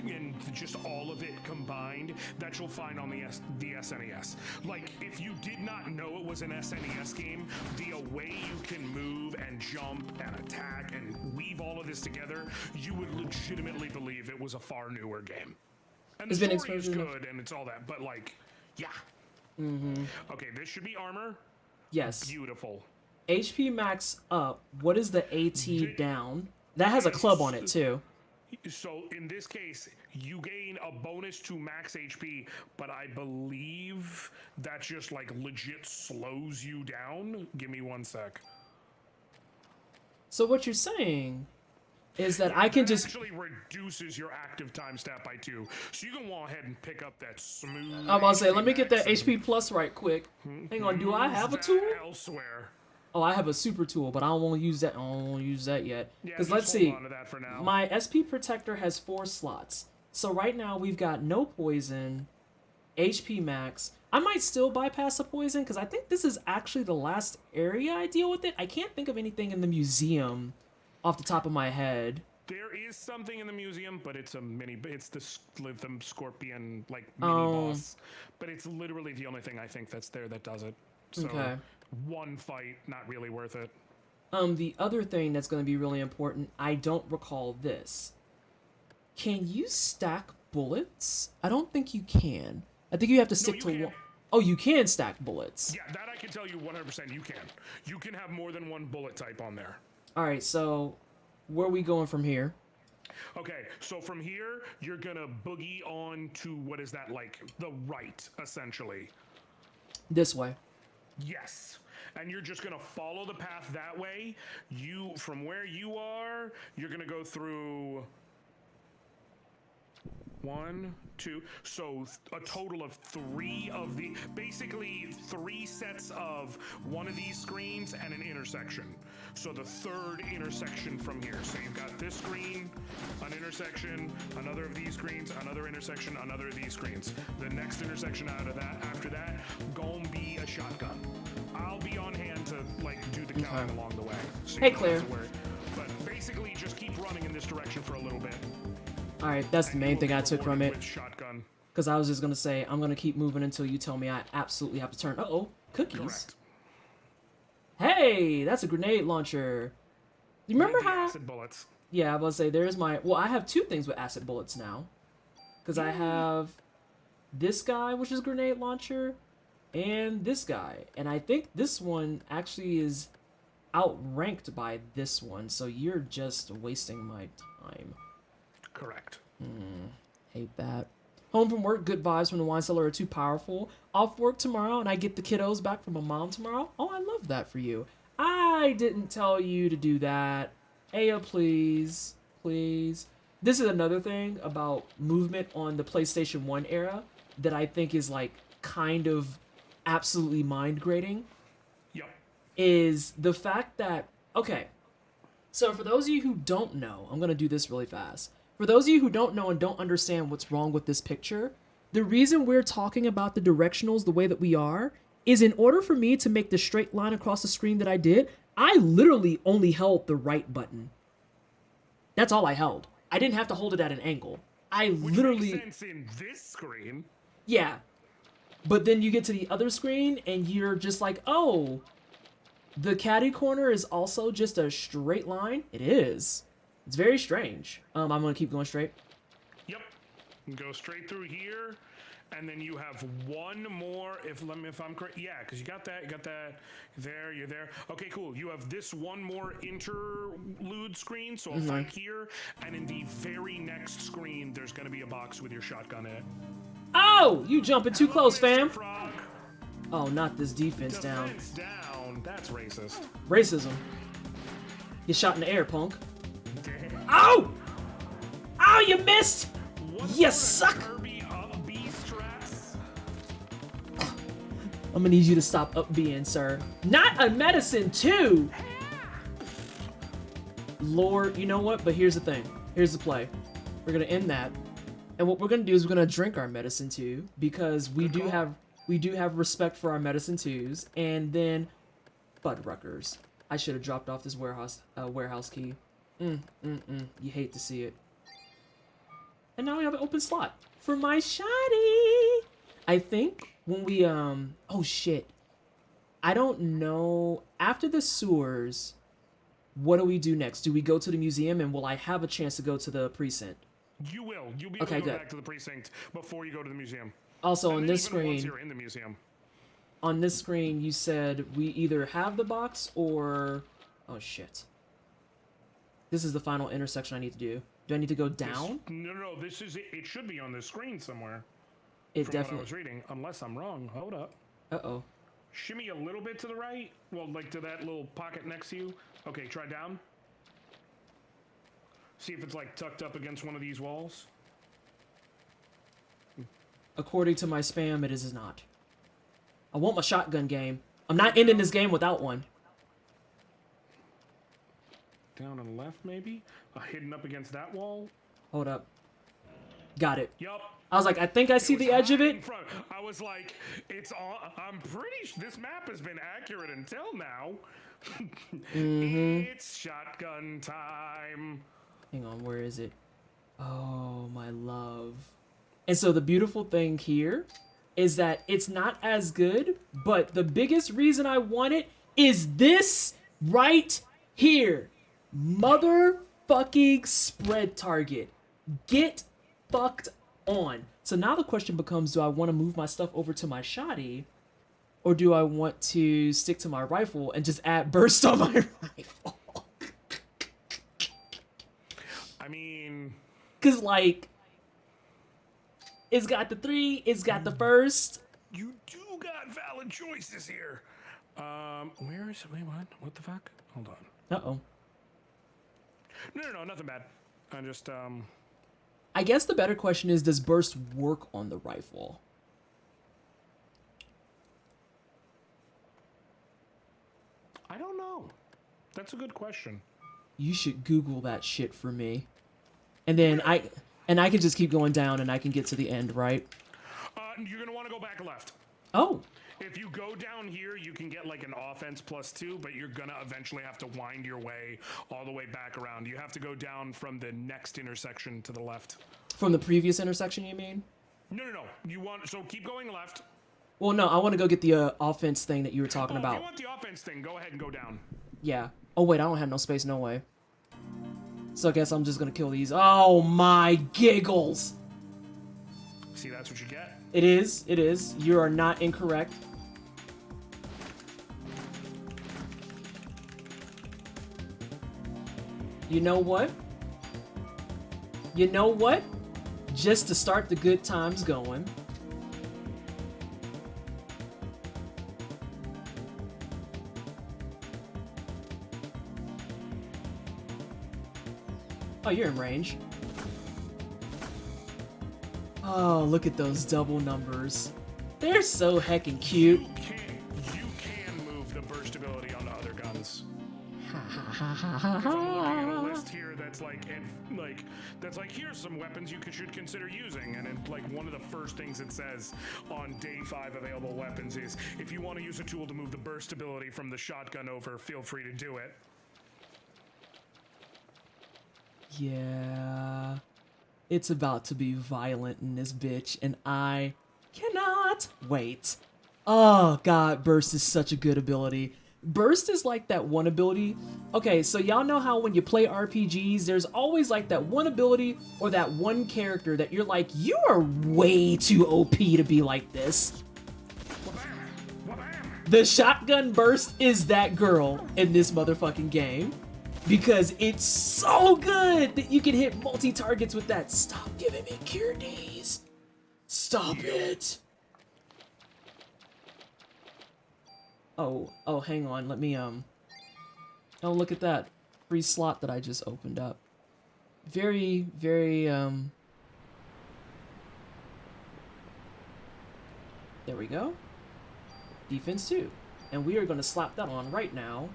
in just all of it combined that you'll find on the SNES. Like, if you did not know it was an SNES game, the way you can move and jump and attack and weave all of this together, you would legitimately believe it was a far newer game. And the story is good and it's all that, but, like, yeah. Okay, this should be armor. Yes. Beautiful. HP max up. What is the AT down? That has a club on it too. So in this case, you gain a bonus to max HP, but I believe that just like legit slows you down. Give me 1 sec. So what you're saying is that I can just actually reduces your active time stat by 2, so you can go ahead and pick up that smooth. I'm about to say, let me get that HP plus right quick. Hang on, do I have a tool? Elsewhere. Oh, I have a super tool, but I don't want to use that. I don't want to use that yet. Because Yeah, let's hold see. on to that for now. My SP protector has 4 slots. So right now we've got no poison, HP max. I might still bypass the poison because I think this is actually the last area I deal with it. I can't think of anything in the museum off the top of my head. There is something in the museum, but it's a mini. It's the Slitham Scorpion like mini boss, but it's literally the only thing I think that's there that does it. So Okay. one fight, not really worth it. The other thing that's going to be really important, I don't recall this. Can you stack bullets? I don't think you can. I think you have to stick you to can. one. Oh, you can stack bullets. Yeah, that I can tell you 100%. You can. You can have more than one bullet type on there. All right, so where are we going from here? Okay, so from here, you're gonna boogie on to what is that like? The right, essentially. This way. Yes. And you're just gonna follow the path that way. You, from where you are, you're gonna go through 1, 2, so a total of 3 of the, basically 3 sets of one of these screens and an intersection. So the third intersection from here. So you've got this screen, an intersection, another of these screens, another intersection, another of these screens. The next intersection out of that, after that, gonna be a shotgun. I'll be on hand to like do the counting along the way. So Hey, you don't Claire. have to worry. But basically just keep running in this direction for a little bit. All right, that's the main thing I took from it. With shotgun. Because I was just going to say, I'm going to keep moving until you tell me I absolutely have to turn. Uh-oh, cookies. Correct. Hey, that's a grenade launcher. You remember The how... acid bullets. Yeah, I was going to say, there's my... Well, I have 2 things with acid bullets now. Because I have this guy, which is a grenade launcher, and this guy. And I think this one actually is outranked by this one, so you're just wasting my time. Correct. Hate that. Home from work, good vibes from the wine cellar are too powerful. Off work tomorrow, and I get the kiddos back from my mom tomorrow. Oh, I love that for you. I didn't tell you to do that. Aya, please. Please. This is another thing about movement on the PlayStation 1 era that I think is, like, kind of absolutely mind-grating. Yep. Is the fact that... Okay. So for those of you who don't know, I'm going to do this really fast. For those of you who don't know and don't understand what's wrong with this picture, the reason we're talking about the directionals the way that we are is in order for me to make the straight line across the screen that I did, I literally only held the right button. That's all I held. I didn't have to hold it at an angle. I Which literally... makes sense in this screen. Yeah. But then you get to the other screen and you're just like, oh, the caddy corner is also just a straight line? It is. It's very strange. I'm gonna keep going straight. Yep. Go straight through here, and then you have one more. If I'm correct, yeah, because you got that. There, you're there. Okay, cool. You have this one more interlude screen. So I'll find here, and in the very next screen, there's gonna be a box with your shotgun in it. Oh, you jumping too close, Mr. fam. Frog. Oh, not this defense down. Defense down. That's racist. Racism. You shot in the air, punk. Damn. Oh! Oh, you missed! What You sort of suck! Kirby up B strats? I'm gonna need you to stop up being, sir. Not a medicine, too! Lord, you know what? But here's the thing. Here's the play. We're gonna end that. And what we're gonna do is we're gonna drink our medicine, too. Because we do have respect for our medicine, twos. And then... Fuddruckers. I should have dropped off this warehouse key. You hate to see it. And now we have an open slot for my shotty. I think when we, oh shit. I don't know. After the sewers, what do we do next? Do we go to the museum and will I have a chance to go to the precinct? You will. You'll be able to go good. back to the precinct before you go to the museum. Also And on then this even once screen, you're in the museum. on this screen, you said we either have the box or... Oh, shit. This is the final intersection I need to do. Do I need to go down? No. This is it. Should be on the screen somewhere. It from definitely... what I was reading, unless I'm wrong. Hold up. Uh-oh. Shimmy a little bit to the right. Well, like to that little pocket next to you. Okay, try down. See if it's like tucked up against one of these walls. According to my spam, it is not. I want my shotgun game. I'm not ending this game without one. Down and left, maybe? Hidden up against that wall? Hold up. Got it. Yup. I was like, I think I see the edge of it. I was like, it's all. I'm pretty sure this map has been accurate until now. It's shotgun time. Hang on, where is it? Oh, my love. And so the beautiful thing here is that it's not as good, but the biggest reason I want it is this right here. Motherfucking spread target. Get fucked on. So now the question becomes, do I want to move my stuff over to my shotty, or do I want to stick to my rifle and just add burst on my rifle? I mean... Because, like, it's got the 3, it's got the first. You do got valid choices here. Where is it? Wait, what the fuck? Hold on. Uh-oh. No, nothing bad. I just, I guess the better question is, does burst work on the rifle? I don't know. That's a good question. You should Google that shit for me. And then I can just keep going down and I can get to the end, right? You're going to want to go back left. Oh. If you go down here, you can get like an offense +2, but you're gonna eventually have to wind your way all the way back around. You have to go down from the next intersection to the left. From the previous intersection, you mean? No. So keep going left. Well, no, I want to go get the offense thing that you were talking about. If you want the offense thing, go ahead and go down. Yeah. Oh, wait, I don't have no space, no way. So I guess I'm just gonna kill these. Oh, my giggles. See, that's what you get. It is. You are not incorrect. You know what? Just to start the good times going. Oh, you're in range. Oh, look at those double numbers. They're so heckin' cute. You can move the burst ability on the other guns. I'm looking at a list here that's like, here's some weapons you should consider using, and it, like, one of the first things it says on day 5 available weapons is, if you want to use a tool to move the burst ability from the shotgun over, feel free to do it. Yeah, it's about to be violent in this bitch, and I cannot wait. Oh god, burst is such a good ability. Burst is like that one ability. Okay, so y'all know how when you play RPGs, there's always like that one ability or that one character that you're like, you are way too OP to be like this. The shotgun burst is that girl in this motherfucking game. Because it's so good that you can hit multi-targets with that. Stop giving me cure Ds. Stop it. Oh, hang on. Let me, oh, look at that. Free slot that I just opened up. Very, there we go. Defense 2. And we are going to slap that on right now.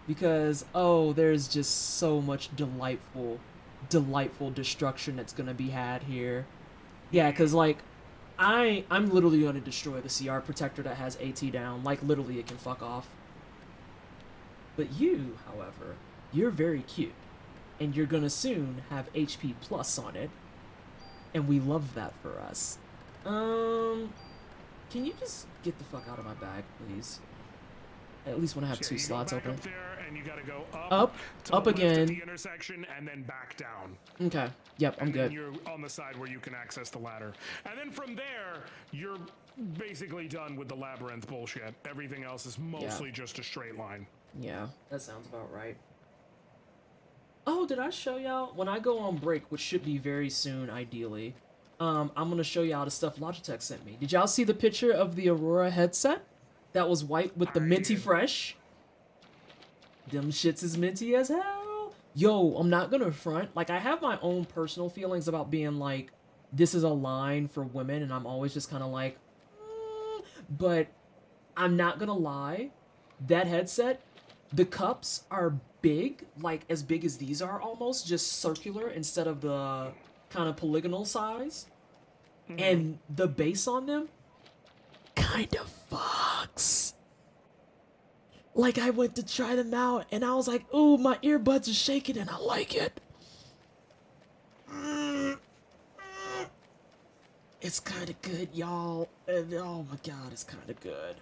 Because, oh, there's just so much delightful destruction that's gonna be had here. Yeah, because, like, I'm literally gonna destroy the CR protector that has AT down. Like, literally, it can fuck off. But you, however, you're very cute. And you're gonna soon have HP plus on it. And we love that for us. Can you just get the fuck out of my bag, please? At least when I have two slots open. Up there and you gotta go up again. At the intersection and then back down. Okay. Yep, I'm good. You're on the side where you can access the ladder. And then from there, you're basically done with the labyrinth bullshit. Everything else is mostly just a straight line. Yeah, that sounds about right. Oh, did I show y'all? When I go on break, which should be very soon, ideally, I'm gonna show y'all the stuff Logitech sent me. Did y'all see the picture of the Aurora headset? That was white with the minty fresh? Them shits is minty as hell. Yo, I'm not gonna front. Like, I have my own personal feelings about being like, this is a line for women, and I'm always just kind of like, but I'm not gonna lie. That headset, the cups are big, like as big as these are almost, just circular instead of the kind of polygonal size. And the bass on them kind of fucks. Like, I went to try them out and I was like, ooh, my earbuds are shaking and I like it. It's kind of good, y'all. Oh my god, it's kind of good.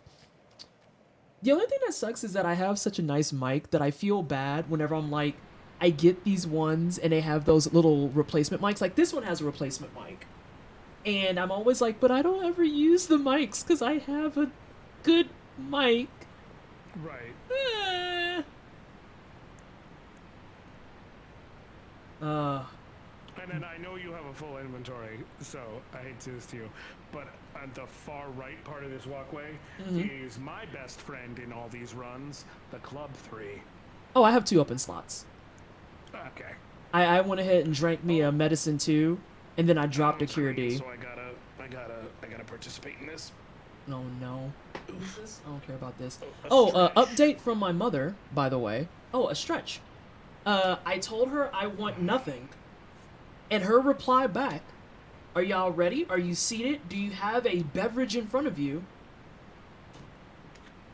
The only thing that sucks is that I have such a nice mic that I feel bad whenever I'm like, I get these ones and they have those little replacement mics. Like, this one has a replacement mic. And I'm always like, but I don't ever use the mics because I have a good mic. Right. And then I know you have a full inventory, so I hate to do this to you, but on the far right part of this walkway is my best friend in all these runs, the Club 3. Oh, I have 2 open slots. Okay. I went ahead and drank me a medicine too, and then I dropped a Cure D. So I gotta participate in this. Oh no. Who's this? I don't care about this. Update from my mother, by the way. Oh, a stretch. I told her I want nothing. And her reply back, are y'all ready? Are you seated? Do you have a beverage in front of you?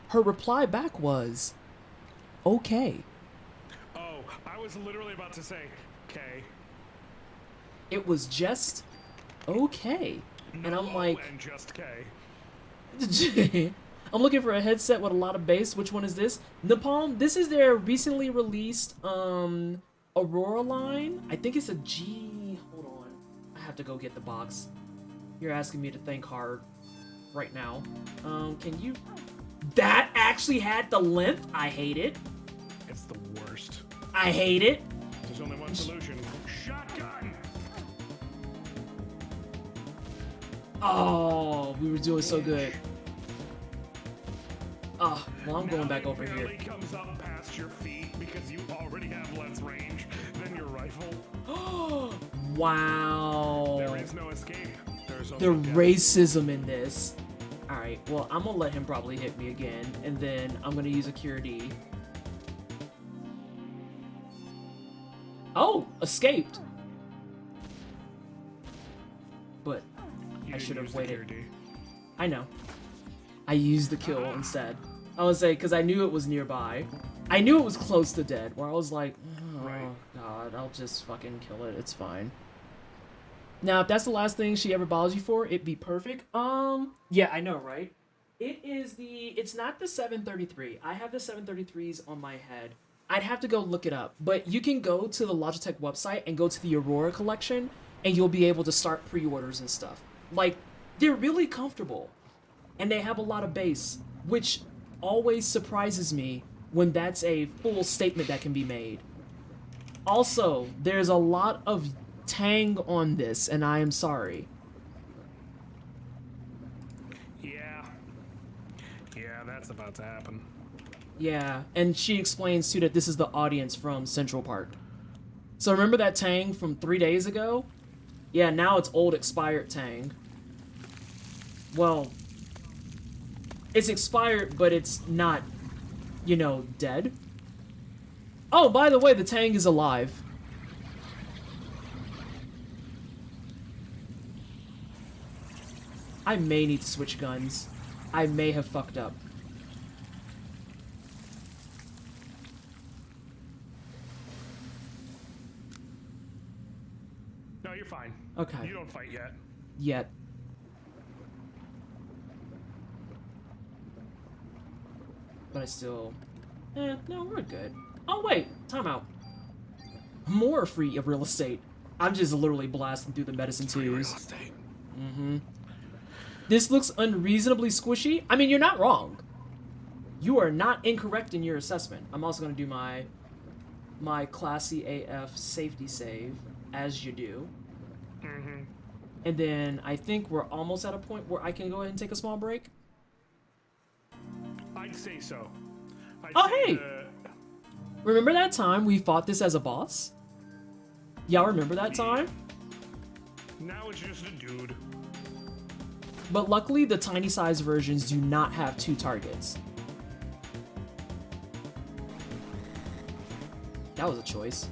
Her reply back was, okay. Oh, I was literally about to say, okay. It was just, okay. No, and I'm like, and just K. I'm looking for a headset with a lot of bass. Which one is this? Napalm, this is their recently released Aurora line. I think it's a G. Hold on. I have to go get the box. You're asking me to think hard right now. Can you... That actually had the length? I hate it. It's the worst. I hate it. There's only one solution. Shotgun! Oh, we were doing so good. Oh, well, I'm going back over here. It comes up past your feet because you already have less range than your rifle. Wow. There is no escape. There's The only death. racism in this. Alright, well, I'm gonna let him probably hit me again, and then I'm gonna use a Cure D. Oh, escaped. But You I didn't should have use the waited. Cure D. I know. I used the kill instead. I was say, because I knew it was nearby. I knew it was close to dead, where I was like, oh, Right. God, I'll just fucking kill it. It's fine. Now, if that's the last thing she ever bothers you for, it'd be perfect. Yeah, I know, right? It's not the 733. I have the 733s on my head. I'd have to go look it up. But you can go to the Logitech website and go to the Aurora collection, and you'll be able to start pre-orders and stuff. Like, they're really comfortable. And they have a lot of bass, which always surprises me when that's a full statement that can be made. Also, there's a lot of tang on this, and I am sorry. Yeah. Yeah, that's about to happen. Yeah, and she explains too that this is the audience from Central Park. So remember that tang from 3 days ago? Yeah, now it's old expired tang. Well, it's expired, but it's not, you know, dead. Oh, by the way, the tang is alive. I may need to switch guns. I may have fucked up. No, you're fine. Okay. You don't fight yet. Yet. But I still... no, we're good. Oh, wait. Time out. More free of real estate. I'm just literally blasting through the medicine Real twos. estate. Mm-hmm. This looks unreasonably squishy. I mean, you're not wrong. You are not incorrect in your assessment. I'm also going to do my classy AF safety save, as you do. Mm-hmm. And then I think we're almost at a point where I can go ahead and take a small break. I'd say so. Hey! Remember that time we fought this as a boss? Y'all remember that time? Now it's just a dude. But luckily, the tiny size versions do not have 2 targets. That was a choice.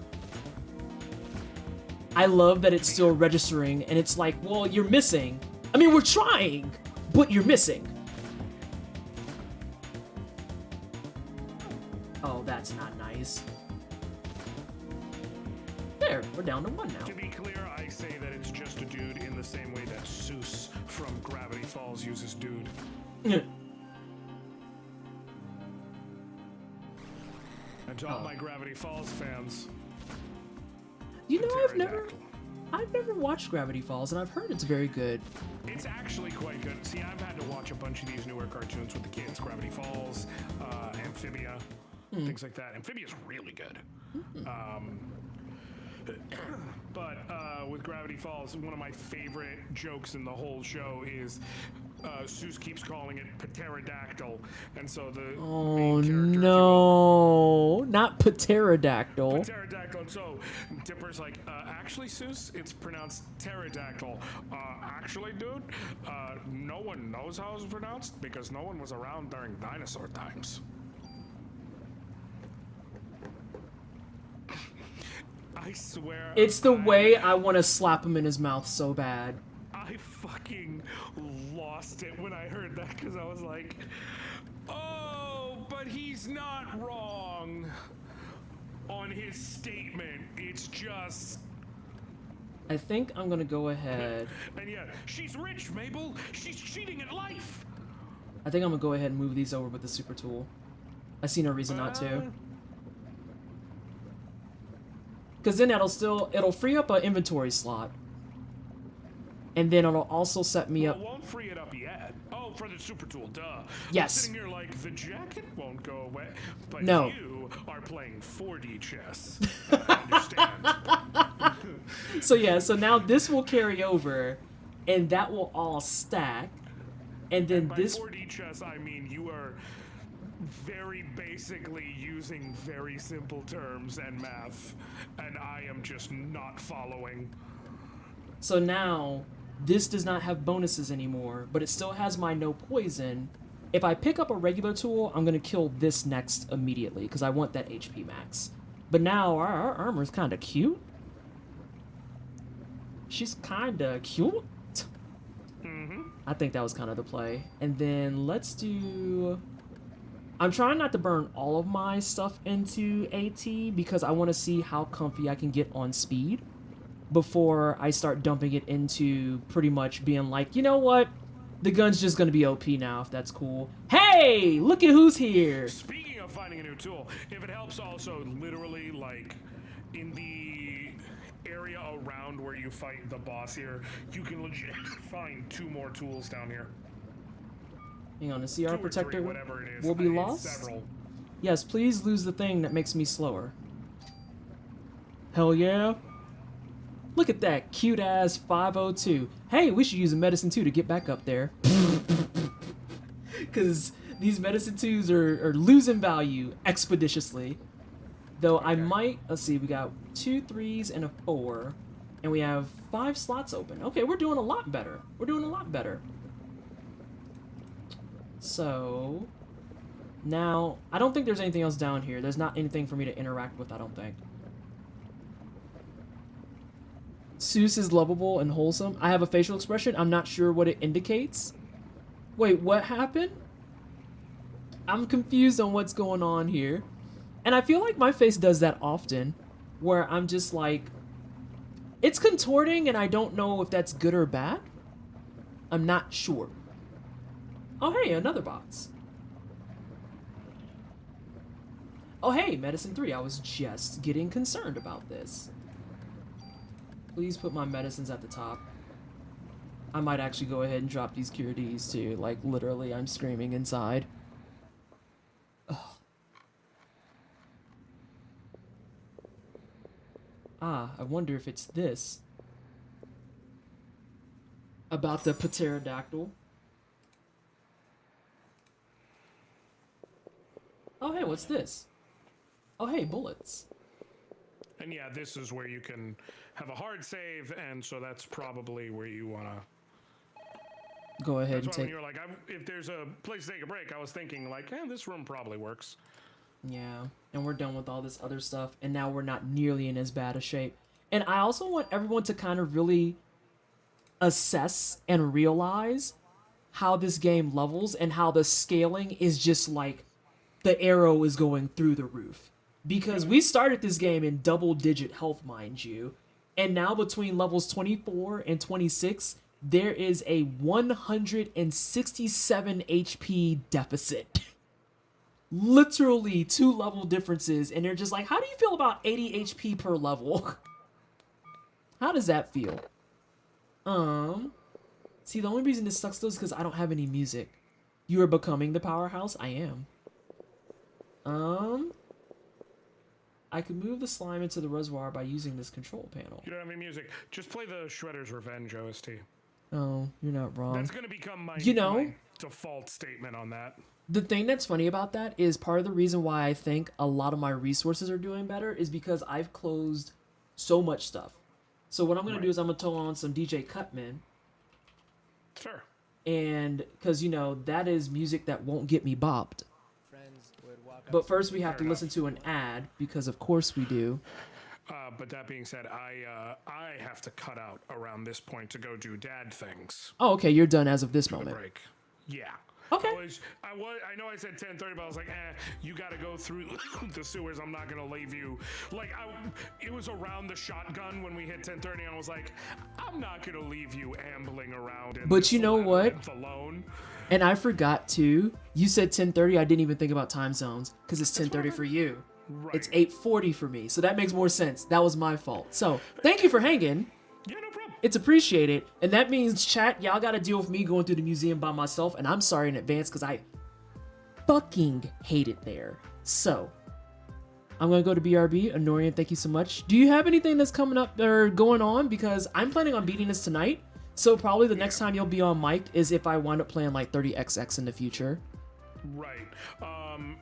I love that it's still registering, and it's like, well, you're missing. I mean, we're trying, but you're missing. Oh, that's not nice. There, we're down to 1 now. To be clear, I say that it's just a dude in the same way that Seuss from Gravity Falls uses dude. And to all my Gravity Falls fans, you know, I've never watched Gravity Falls, and I've heard it's very good. It's actually quite good. See, I've had to watch a bunch of these newer cartoons with the kids. Gravity Falls, Amphibia, things like that. Amphibia's really good. But with Gravity Falls, one of my favorite jokes in the whole show is Seuss keeps calling it pterodactyl, and so the main character, no, not pterodactyl. Pterodactyl. And so Dipper's like, actually, Seuss, it's pronounced pterodactyl. Actually, dude, no one knows how it's pronounced because no one was around during dinosaur times. I swear. It's the way I want to slap him in his mouth so bad. I fucking lost it when I heard that because I was like, oh, but he's not wrong on his statement. It's just. I think I'm going to go ahead. And yeah, she's rich, Mabel. She's cheating at life. I think I'm going to go ahead and move these over with the super tool. I see no reason not to. Because then it'll free up an inventory slot. And then it'll also set me up. It won't free it up yet. Oh, for the super tool, duh. Yes. I'm sitting here like, the jacket won't go away. But no. You are playing 4D chess. I understand. So yeah, so now this will carry over, and that will all stack. And then by this 4D chess, I mean you are very basically using very simple terms and math, and I am just not following. So now, this does not have bonuses anymore, but it still has my no poison. If I pick up a regular tool, I'm going to kill this next immediately, because I want that HP max. But now, our armor's kind of cute. She's kind of cute. I think that was kind of the play. And then let's do... I'm trying not to burn all of my stuff into AT because I want to see how comfy I can get on speed before I start dumping it into pretty much being like, you know what? The gun's just going to be OP now, if that's cool. Hey, look at who's here. Speaking of finding a new tool, if it helps also, literally, like, in the area around where you fight the boss here, you can legit find 2 more tools down here. Hang on, the CR protector three, will be lost? Several. Yes, please lose the thing that makes me slower. Hell yeah. Look at that cute-ass 502. Hey, we should use a medicine 2 to get back up there. Because these medicine 2s are losing value expeditiously. Though okay. I might... Let's see, we got 2 3s and a 4. And we have 5 slots open. Okay, we're doing a lot better. We're doing a lot better. So, now, I don't think there's anything else down here. There's not anything for me to interact with, I don't think. Seuss is lovable and wholesome. I have a facial expression. I'm not sure what it indicates. Wait, what happened? I'm confused on what's going on here. And I feel like my face does that often, where I'm just like, it's contorting and I don't know if that's good or bad. I'm not sure. Oh, hey, another box. Oh, hey, medicine 3. I was just getting concerned about this. Please put my medicines at the top. I might actually go ahead and drop these cure Ds too. Like, literally, I'm screaming inside. Ugh. Ah, I wonder if it's this. About the pterodactyl. Oh, hey, what's this? Oh, hey, bullets. And yeah, this is where you can have a hard save, and so that's probably where you want to... Go ahead That's and why when take... you're like, if there's a place to take a break, I was thinking like, this room probably works. Yeah, and we're done with all this other stuff, and now we're not nearly in as bad a shape. And I also want everyone to kind of really assess and realize how this game levels and how the scaling is just like the arrow is going through the roof. Because we started this game in double-digit health, mind you, and now between levels 24 and 26, there is a 167 HP deficit. Literally 2 level differences, and they're just like, how do you feel about 80 HP per level? How does that feel? See, the only reason this sucks though is because I don't have any music. You are becoming the powerhouse? I am. I could move the slime into the reservoir by using this control panel. You don't have any music. Just play the Shredder's Revenge OST. Oh, you're not wrong. That's going to become my, my default statement on that. The thing that's funny about that is part of the reason why I think a lot of my resources are doing better is because I've closed so much stuff. So what I'm going to do is I'm going to throw on some DJ Cutman. Sure. And because, you know, that is music that won't get me bopped. But first we have to listen to an ad, because of course we do. But that being said, I have to cut out around this point to go do dad things. Oh, okay, you're done as of this moment. Break. Yeah. Okay. I know I said 10:30, but I was like, you got to go through the sewers. I'm not gonna leave you. Like, it was around the shotgun when we hit 10:30, and I was like, I'm not gonna leave you ambling around. But you know what? Alone. And I forgot too. You said 10:30. I didn't even think about time zones because it's 10:30 for you. Right. It's 8:40 for me, so that makes more sense. That was my fault. So thank you for hanging. Yeah, no problem. It's appreciated, and that means, chat, y'all gotta deal with me going through the museum by myself, and I'm sorry in advance because I fucking hate it there. So I'm gonna go to BRB. Honorian, thank you so much. Do you have anything that's coming up or going on? Because I'm planning on beating this tonight, so probably the next time you'll be on mic is if I wind up playing like 30XX in the future. Right.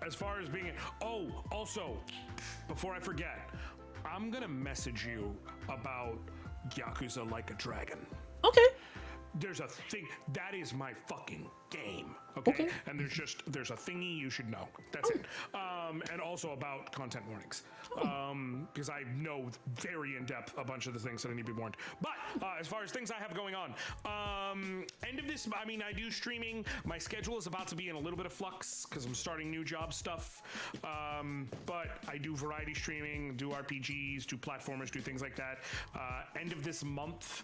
As far as being... Oh, also, before I forget, I'm gonna message you about Yakuza Like a Dragon. Okay. There's a thing that is my fucking game. Okay. And there's a thingy you should know. That's it. And also about content warnings. Because I know very in depth a bunch of the things that I need to be warned. But as far as things I have going on, end of this, I mean, I do streaming. My schedule is about to be in a little bit of flux because I'm starting new job stuff. But I do variety streaming, do RPGs, do platformers, do things like that. End of this month,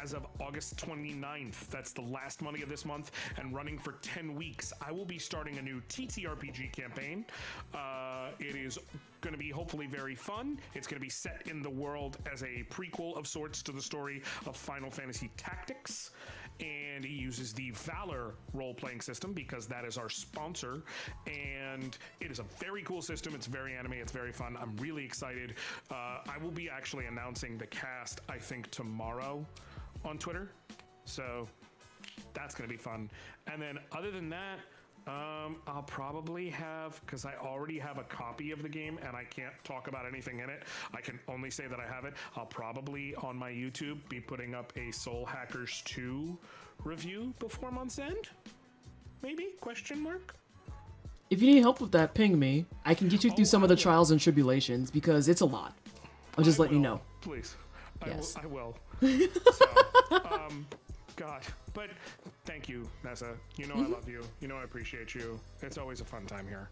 as of August 29th, that's the last Monday of this month, and running for 10 weeks, I will be starting a new TTRPG campaign. It is going to be hopefully very fun. It's going to be set in the world as a prequel of sorts to the story of Final Fantasy Tactics, and it uses the Valor role-playing system because that is our sponsor, and it is a very cool system. It's very anime. It's very fun. I'm really excited. I will be actually announcing the cast, I think, tomorrow on Twitter, so that's going to be fun. And then other than that, I'll probably have, because I already have a copy of the game and I can't talk about anything in it, I can only say that I have it. I'll probably on my YouTube be putting up a Soul Hackers 2 review before month's end. Maybe? Question mark? If you need help with that, ping me. I can get you through some of the trials and tribulations because it's a lot. I'll just let you know. Please. Yes. I will. So, God. But thank you, Nessa. You know I love you. You know I appreciate you. It's always a fun time here.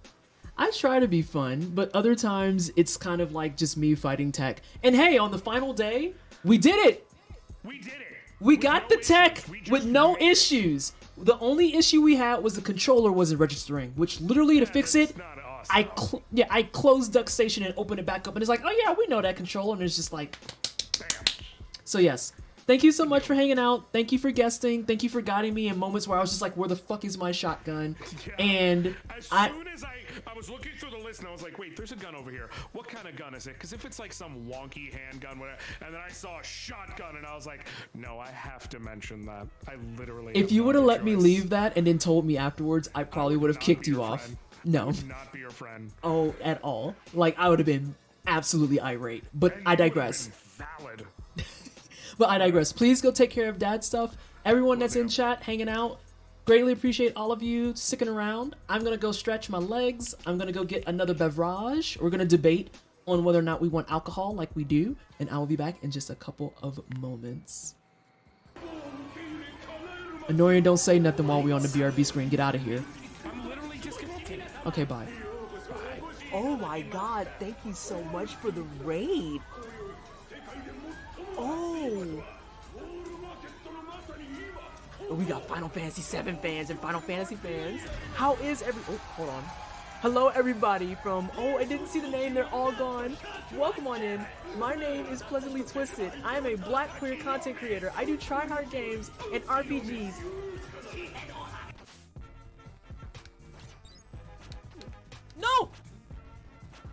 I try to be fun, but other times it's kind of like just me fighting tech. And hey, on the final day, we did it! We did it! We got the tech with no issues. The only issue we had was the controller wasn't registering, which literally to fix it, awesome. I closed Duck Station and opened it back up, and it's like, oh yeah, we know that controller, and it's just like... Bam. So yes, Thank you so much for hanging out. Thank you for guesting. Thank you for guiding me in moments where I was just like, where the fuck is my shotgun? Yeah. And as soon as I was looking through the list and I was like, wait, there's a gun over here. What kind of gun is it? Because if it's like some wonky handgun, whatever, and then I saw a shotgun and I was like, no, I have to mention that. I literally. If you would have let me leave that and then told me afterwards, I probably would have kicked you off. No. Would not be your friend. Oh, at all. Like, I would have been absolutely irate. But I digress. Valid. But I digress. Please go take care of dad stuff. Everyone that's in chat, hanging out, greatly appreciate all of you sticking around. I'm going to go stretch my legs. I'm going to go get another beverage. We're going to debate on whether or not we want alcohol like we do. And I will be back in just a couple of moments. Annoying, don't say nothing while we're on the BRB screen. Get out of here. I'm literally disconnected. Okay, bye. Oh my god, thank you so much for the raid. Oh. We got Final Fantasy VII fans and Final Fantasy fans. How is oh, hold on. Hello everybody from, oh, I didn't see the name, they're all gone. Welcome on in. My name is Pleasantly Twisted. I am a black queer content creator. I do try-hard games and RPGs. No!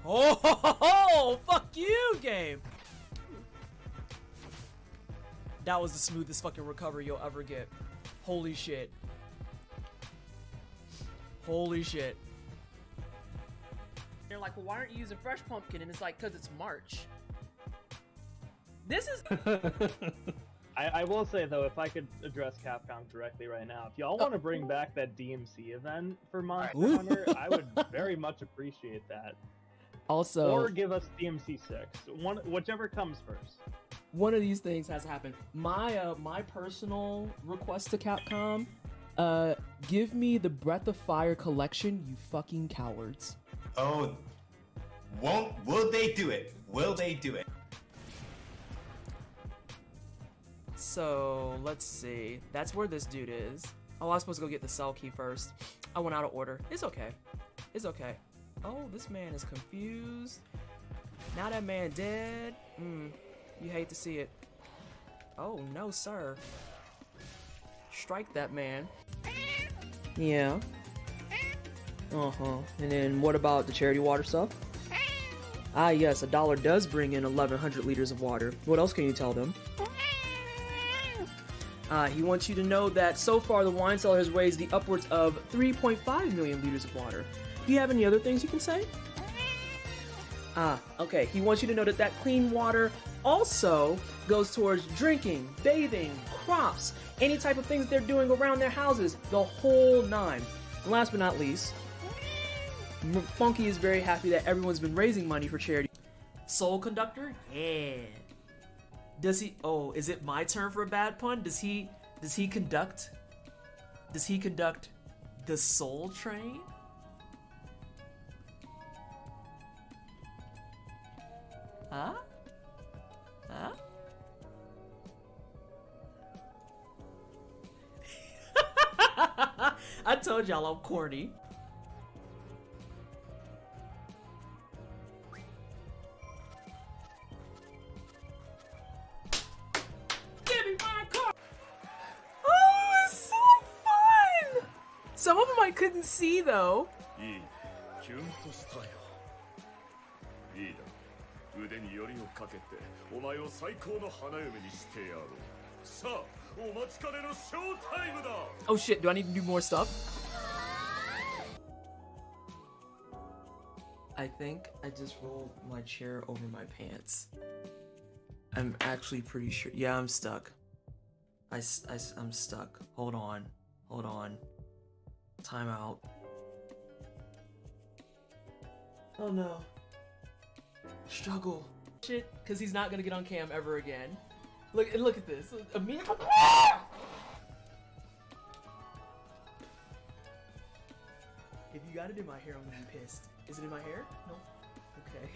Oh, fuck you, game! That was the smoothest fucking recovery you'll ever get. Holy shit. Holy shit. They're like, well, why aren't you using Fresh Pumpkin? And it's like, because it's March. This is... I will say, though, if I could address Capcom directly right now, if y'all want to bring back that DMC event for Monster Hunter, I would very much appreciate that. Also... Or give us DMC 6. Whichever comes first. One of these things has to happen. My personal request to Capcom, give me the Breath of Fire collection, you fucking cowards. Oh, will they do it? Will they do it? So, let's see. That's where this dude is. Oh, I was supposed to go get the cell key first. I went out of order. It's okay. It's okay. Oh, this man is confused. Now that man dead. You hate to see it. Oh, no, sir. Strike that man. Yeah. And then what about the charity water stuff? Ah, yes, $1 does bring in 1,100 liters of water. What else can you tell them? He wants you to know that so far the wine cellar has raised the upwards of 3.5 million liters of water. Do you have any other things you can say? Okay. He wants you to know that that clean water also goes towards drinking, bathing, crops, any type of things they're doing around their houses, the whole nine. And last but not least, Funky is very happy that everyone's been raising money for charity. Soul Conductor? Yeah. Does he... Oh, is it my turn for a bad pun? Does he conduct... Does he conduct the Soul Train? Huh? Huh? I told y'all I'm corny. Give me my car! Oh, it's so fun! Some of them I couldn't see though. 腕によりをかけてお前を最高の花嫁にしてやろう。さあ、お待ちかねのショータイムだ。 Oh shit, do I need to do more stuff? I think I just rolled my chair over my pants. I'm actually pretty sure. Yeah, I'm stuck. I'm stuck. Hold on. Hold on. Time out. Oh no. Struggle. Shit, because he's not gonna get on cam ever again. Look at this. Immediately. If you got it in my hair, I'm gonna be pissed. Is it in my hair? No. Okay.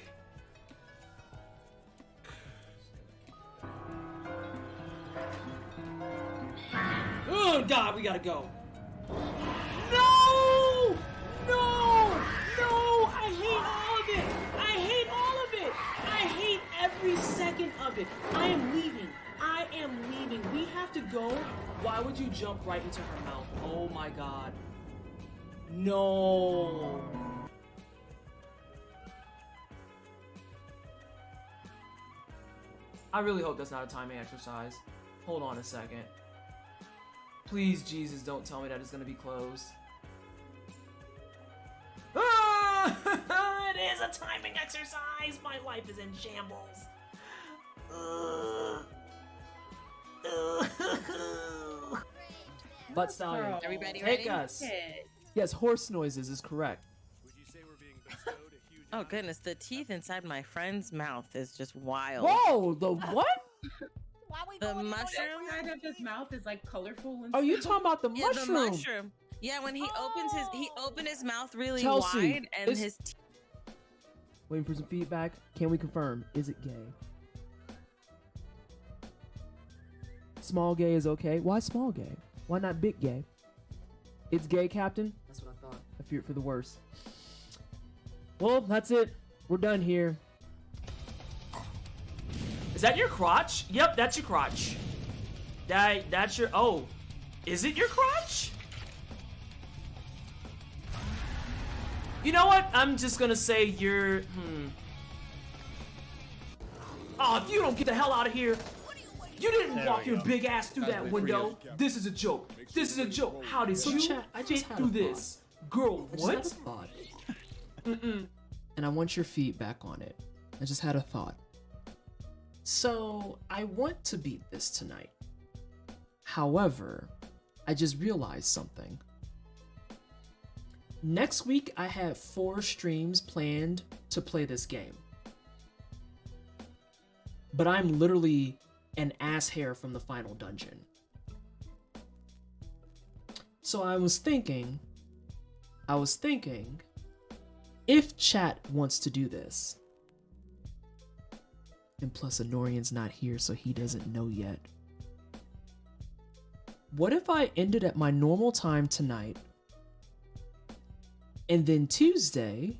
Oh God, we gotta go. No! No! No! I hate all of it! I hate all of it! I hate every second of it! I am leaving. I am leaving. jump right into her mouth. Oh my god. No. I really hope that's not a timing exercise. Hold on a second. Please, Jesus, don't tell me that it's gonna be closed. Ah! It is a timing exercise! My life is in shambles. Butt Stallion, Everybody take ready? us. Okay. Yes, horse noises is correct. Oh goodness, the teeth inside my friend's mouth is just wild. Whoa, the what? The mushroom? Side of his mouth is like colorful and Oh, you stuff. talking about the Yeah, mushroom? the mushroom. Yeah, when he opened his mouth really Chelsea, wide and is- his teeth. Waiting for some feedback. Can we confirm? Is it gay? Small gay is okay. Why small gay? Why not big gay? It's gay, Captain. That's what I thought. I fear for the worst. Well, that's it. We're done here. Is that your crotch? Yep, that's your crotch. That's your... Oh. Is it your crotch? You know what? I'm just gonna say you're... Oh, if you don't get the hell out of here... You didn't There walk we your go. big ass through that window. This is a joke. This is a joke. How did you chat, I just fit had through a thought. this? Girl, I just had a what? thought. And I want your feedback on it. I just had a thought. So, I want to beat this tonight. However, I just realized something. Next week, I have 4 streams planned to play this game. But I'm literally an ass hair from the final dungeon. So I was thinking, if chat wants to do this, and plus Honorian's not here, so he doesn't know yet. What if I ended at my normal time tonight, and then Tuesday,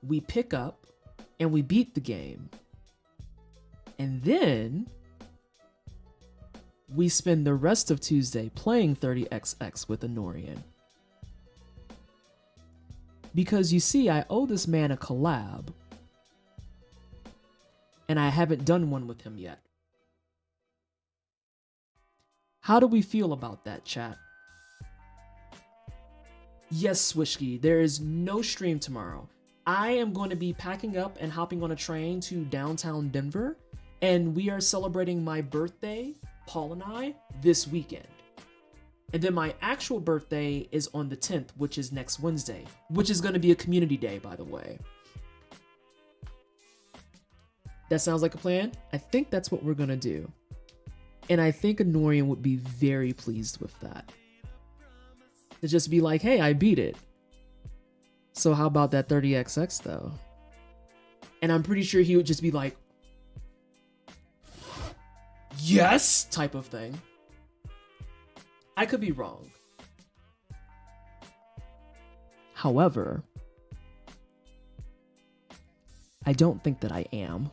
we pick up, and we beat the game, and then we spend the rest of Tuesday playing 30XX with Honorian. Because you see, I owe this man a collab, and I haven't done one with him yet. How do we feel about that, chat? Yes, Swishky, there is no stream tomorrow. I am going to be packing up and hopping on a train to downtown Denver, and we are celebrating my birthday, Paul and I, this weekend. And then my actual birthday is on the 10th, which is next Wednesday, which is going to be a community day, by the way. That sounds like a plan? I think that's what we're going to do. And I think Honorian would be very pleased with that. To just be like, hey, I beat it. So how about that 30XX though? And I'm pretty sure he would just be like, yes, type of thing. I could be wrong. However, I don't think that I am.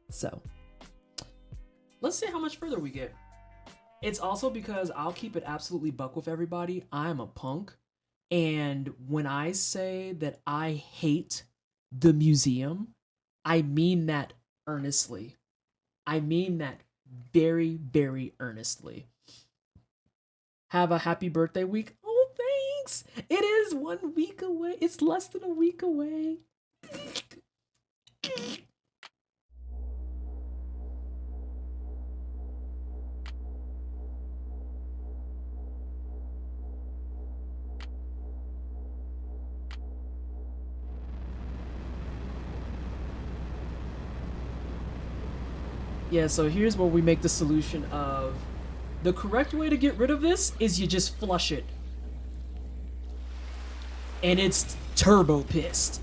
So, let's see how much further we get. It's also because I'll keep it absolutely buck with everybody. I'm a punk. And when I say that I hate the museum, I mean that earnestly. I mean that very, very earnestly. Have a happy birthday week. Oh, thanks. It is 1 week away. It's less than a week away. Yeah, so here's where we make the solution of the correct way to get rid of this is you just flush it. And it's turbo pissed.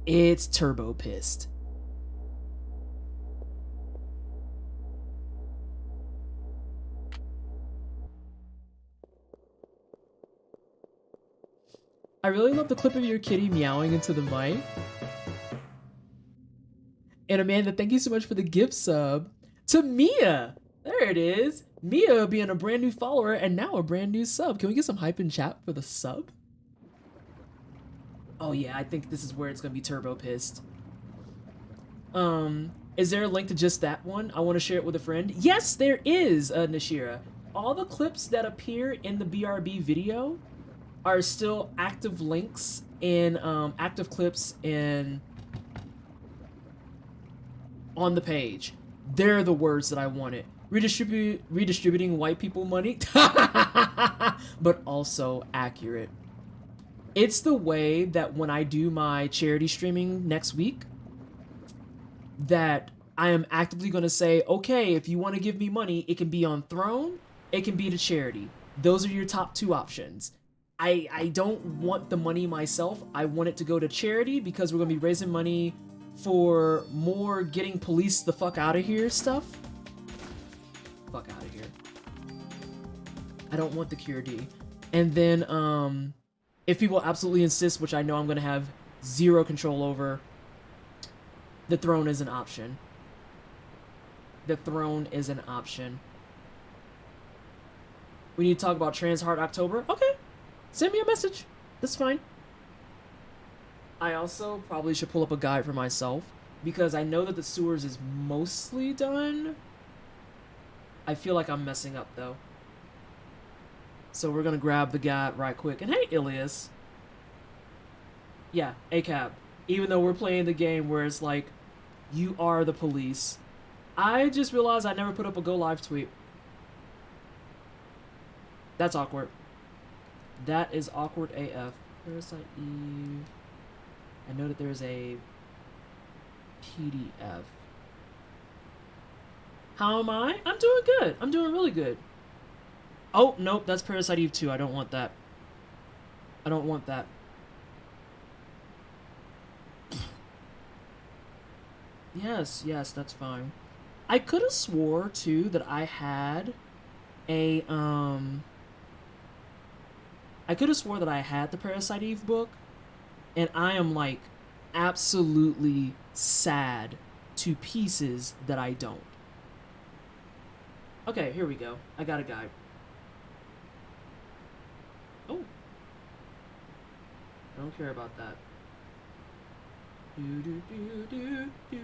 It's turbo pissed. I really love the clip of your kitty meowing into the mic. And Amanda, thank you so much for the gift sub to Mia. There it is. Mia being a brand new follower and now a brand new sub. Can we get some hype in chat for the sub? Oh yeah, I think this is where it's gonna be turbo pissed. Is there a link to just that one? I want to share it with a friend. Yes, there is, Nashira. All the clips that appear in the BRB video are still active links in active clips in on the page. They're the words that I wanted. Redistributing white people money, but also accurate. It's the way that when I do my charity streaming next week, that I am actively going to say, okay, if you want to give me money, it can be on Throne, it can be to charity. Those are your top two options. I don't want the money myself. I want it to go to charity because we're going to be raising money for more getting police the fuck out of here stuff. Fuck out of here. I don't want the Cure D. And then, if people absolutely insist, which I know I'm going to have zero control over, the Throne is an option. The Throne is an option. We need to talk about Trans Heart October. Okay. Send me a message. That's fine. I also probably should pull up a guide for myself because I know that the sewers is mostly done. I feel like I'm messing up though. So we're gonna grab the guide right quick. And hey, Ilias. Yeah, ACAB. Even though we're playing the game where it's like, you are the police. I just realized I never put up a go live tweet. That's awkward. That is awkward AF. Parasite Eve. I know that there's a PDF. How am I? I'm doing good. I'm doing really good. Oh, nope, that's Parasite Eve 2. I don't want that. I don't want that. Yes, yes, that's fine. I could have swore, too, that I had a, I could have swore that I had the Parasite Eve book, and I am, like, absolutely sad to pieces that I don't. Okay, here we go. I got a guide. Oh. I don't care about that. Do, do, do, do, do.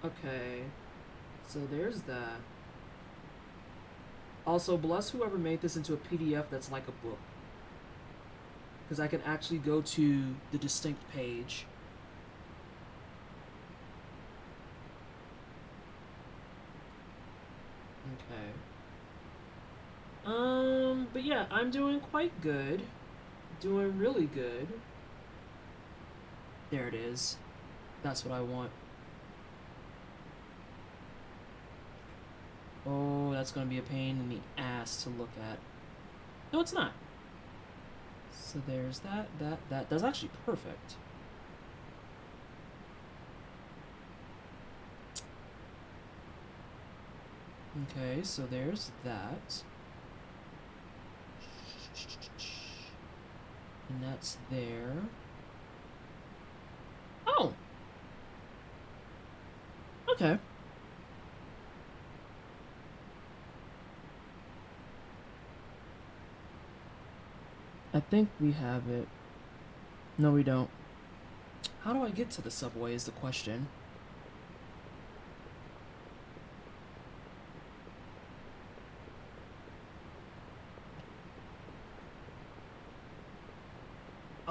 Okay. So there's that. Also, bless whoever made this into a PDF that's like a book. Because I can actually go to the distinct page. Okay. But yeah, I'm doing quite good. Doing really good. There it is. That's what I want. Oh, that's gonna be a pain in the ass to look at. No, it's not. So there's that. That's actually perfect. Okay, so there's that. And that's there. Oh! Okay. I think we have it. No, we don't. How do I get to the subway is the question.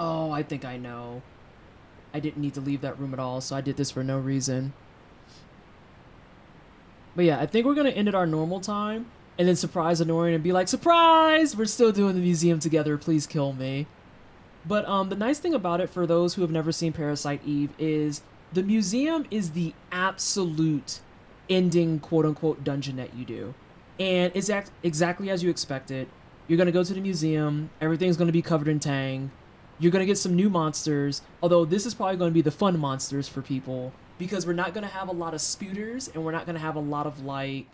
Oh, I think I know. I didn't need to leave that room at all, so I did this for no reason. But yeah, I think we're gonna end at our normal time, and then surprise Honorian and be like, surprise! We're still doing the museum together, please kill me. But the nice thing about it, for those who have never seen Parasite Eve, is the museum is the absolute ending quote-unquote dungeon that you do. And it's exactly as you expected. You're gonna go to the museum, everything's gonna be covered in tang. You're going to get some new monsters, although this is probably going to be the fun monsters for people, because we're not going to have a lot of spooters, and we're not going to have a lot of, like,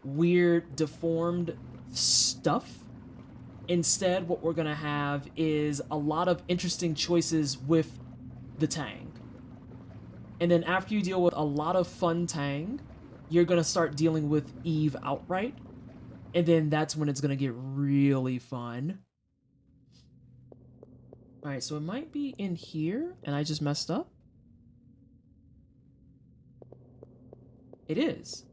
weird, deformed stuff. Instead, what we're gonna have is a lot of interesting choices with the Tang. And then after you deal with a lot of fun Tang, you're gonna start dealing with Eve outright. And then that's when it's gonna get really fun. Alright, so it might be in here, and I just messed up. It is.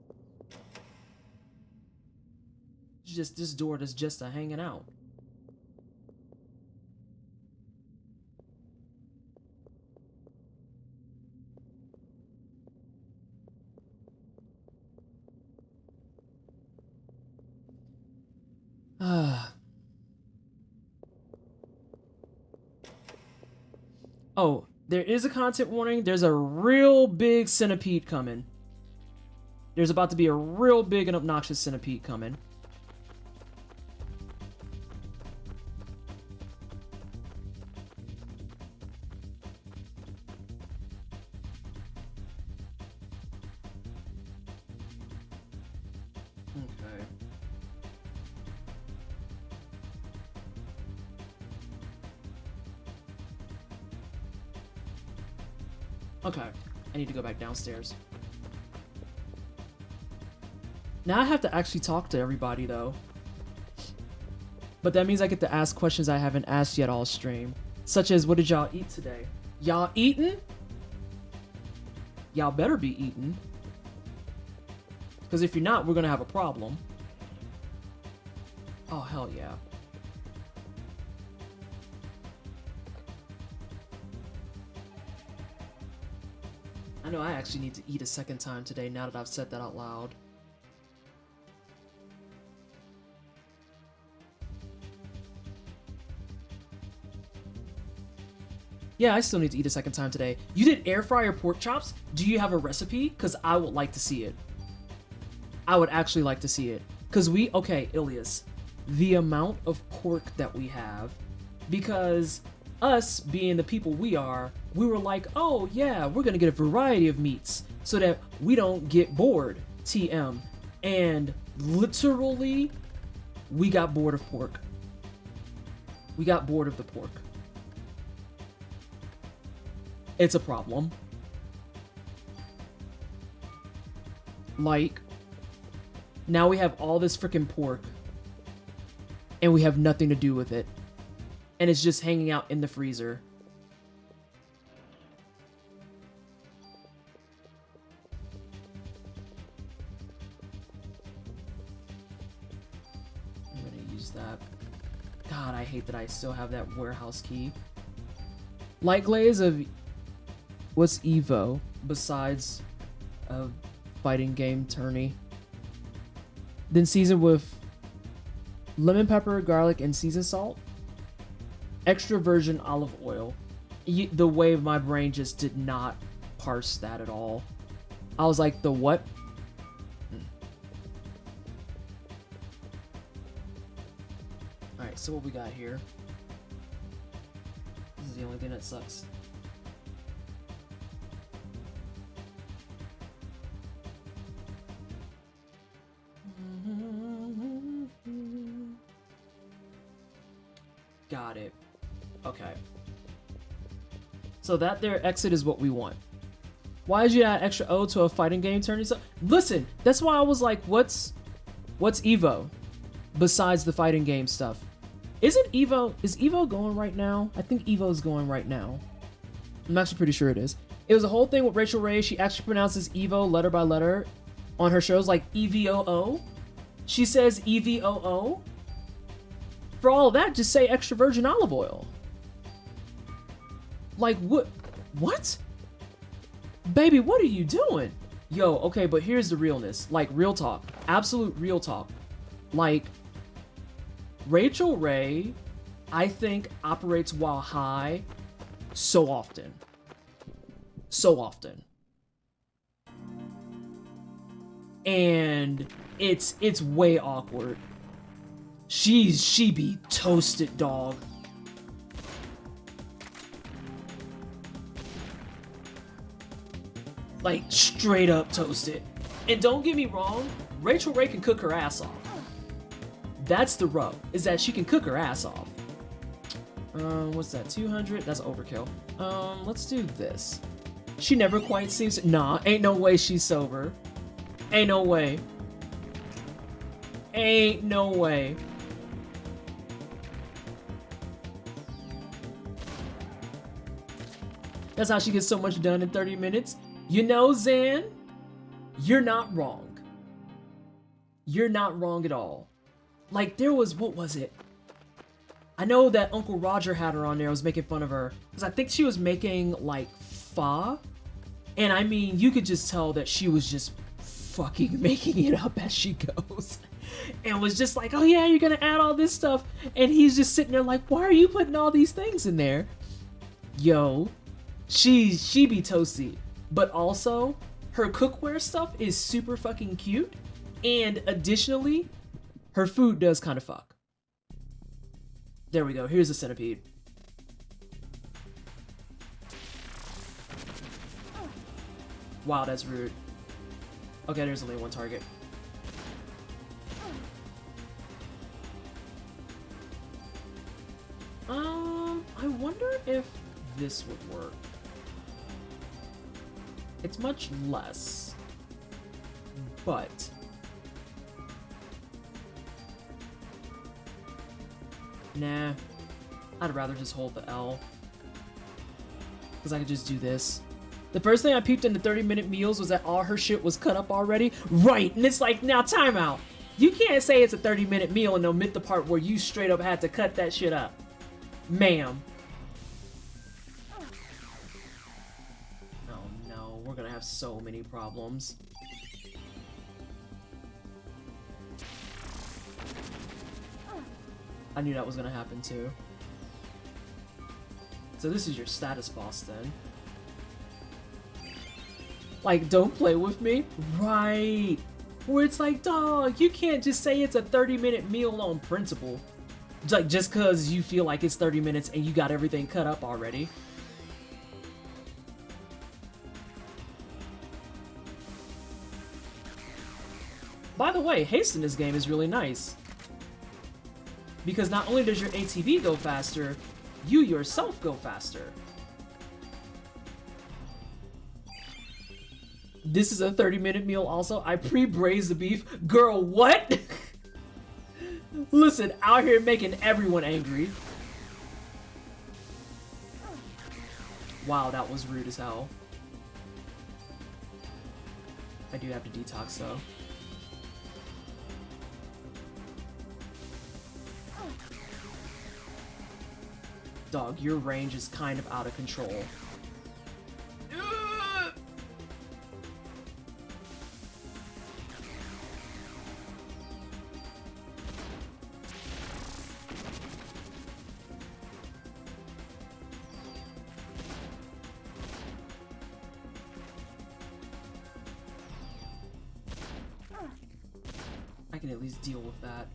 Just this door that's just a hanging out. Oh, there is a content warning. There's a real big centipede coming. There's about to be a real big and obnoxious centipede coming. Okay. Okay, I need to go back downstairs. Now I have to actually talk to everybody, though. But that means I get to ask questions I haven't asked yet all stream. Such as, what did y'all eat today? Y'all eating? Y'all better be eating. Because if you're not, we're gonna have a problem. Oh, hell yeah. I know I actually need to eat a second time today now that I've said that out loud. Yeah, I still need to eat a second time today. You did air fryer pork chops? Do you have a recipe? Because I would like to see it. I would actually like to see it. Because okay, Ilias, the amount of pork that we have, because us being the people we are, we were like, oh yeah, we're gonna get a variety of meats so that we don't get bored, TM. And literally, we got bored of pork. We got bored of the pork. It's a problem. Like, now we have all this freaking pork, and we have nothing to do with it. And it's just hanging out in the freezer. I'm gonna use that. God, I hate that I still have that warehouse key. Light glaze of... What's Evo besides a fighting game tourney? Then season with lemon pepper, garlic, and seasoned salt. Extra virgin olive oil. The way my brain just did not parse that at all. I was like, the what? Alright, so what we got here? This is the only thing that sucks. Got it. Okay. So that there exit is what we want. Why did you add extra O to a fighting game tourney? So, listen, that's why I was like, what's Evo besides the fighting game stuff? Is Evo going right now? I think Evo's going right now. I'm actually pretty sure it is. It was a whole thing with Rachel Ray. She actually pronounces Evo letter by letter on her shows, like EVOO. She says EVOO. For all of that, just say extra virgin olive oil. Like, what? What? Baby, what are you doing? Yo, okay, but here's the realness. Like, real talk. Absolute real talk. Like, Rachel Ray, I think, operates while high so often. So often. And it's way awkward. She be toasted, dog. Like, straight up toasted. And don't get me wrong, Rachel Ray can cook her ass off. That's the rub, is that she can cook her ass off. What's that, 200? That's overkill. Let's do this. She never quite seems, nah, ain't no way she's sober. Ain't no way. Ain't no way. That's how she gets so much done in 30 minutes. You know, Zan, you're not wrong. You're not wrong at all. Like, there was, what was it? I know that Uncle Roger had her on there, was making fun of her. Because I think she was making, like, pho. And I mean, you could just tell that she was just fucking making it up as she goes. And was just like, oh yeah, you're gonna add all this stuff. And he's just sitting there like, why are you putting all these things in there? Yo, she be toasty. But also, her cookware stuff is super fucking cute. And additionally, her food does kind of fuck. There we go, here's the centipede. Wow, that's rude. Okay, there's only one target. I wonder if this would work. It's much less, but nah, I'd rather just hold the L because I could just do this. The first thing I peeped in the 30-minute meals was that all her shit was cut up already. Right, and it's like, now time out. You can't say it's a 30-minute meal and omit the part where you straight up had to cut that shit up. Ma'am. Oh no, we're gonna have so many problems. I knew that was gonna happen too. So this is your status boss then. Like, don't play with me? Right. Where it's like, dog, you can't just say it's a 30-minute meal on principle. Like, just cause you feel like it's 30 minutes and you got everything cut up already. By the way, haste in this game is really nice. Because not only does your ATB go faster, you yourself go faster. This is a 30-minute meal also. I pre-braised the beef. Girl, what? Listen, out here making everyone angry. Wow, that was rude as hell. I do have to detox though. Dog, your range is kind of out of control. I can at least deal with that.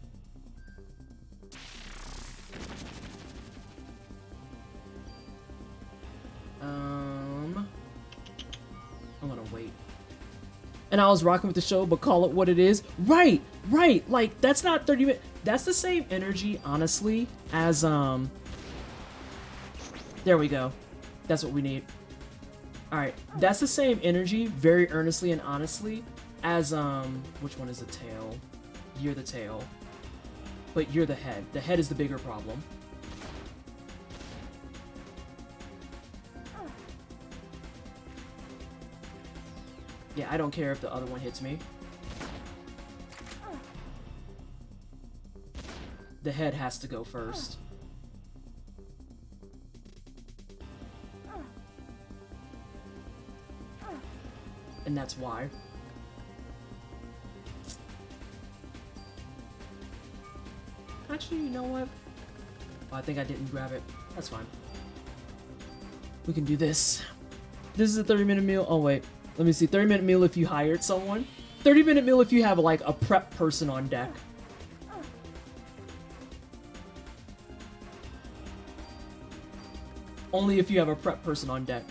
I'm gonna wait. And I was rocking with the show, but call it what it is. Right, right. Like, that's not 30 minutes. That's the same energy, honestly, as, there we go. That's what we need. Alright, that's the same energy, very earnestly and honestly, as, which one is the tail? You're the tail. But you're the head. The head is the bigger problem. Yeah, I don't care if the other one hits me. The head has to go first. And that's why. Actually, you know what? Oh, I think I didn't grab it. That's fine. We can do this. This is a 30-minute meal. Oh, wait. Let me see. 30-minute meal if you hired someone. 30-minute meal if you have, like, a prep person on deck. Only if you have a prep person on deck.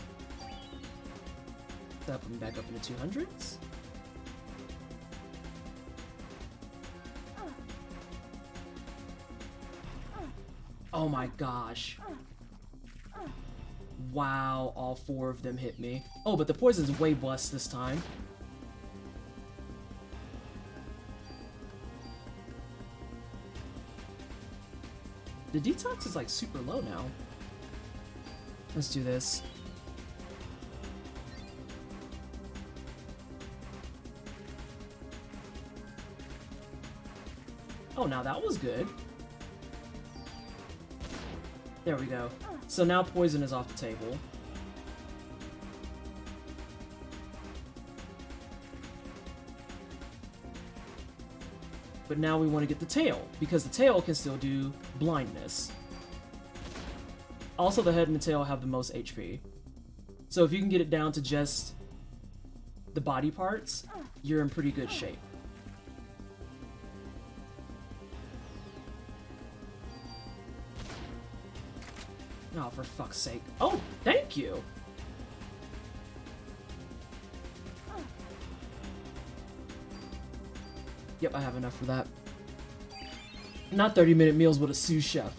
That put me back up into 200s. Oh my gosh. Wow, all 4 of them hit me. Oh, but the poison's way less this time. The detox is like super low now. Let's do this. Oh, now that was good. There we go. So now poison is off the table. But now we want to get the tail, because the tail can still do blindness. Also, the head and the tail have the most HP. So if you can get it down to just the body parts, you're in pretty good shape. Oh, for fuck's sake. Oh, thank you! Yep, I have enough for that. Not 30-minute meals with a sous chef.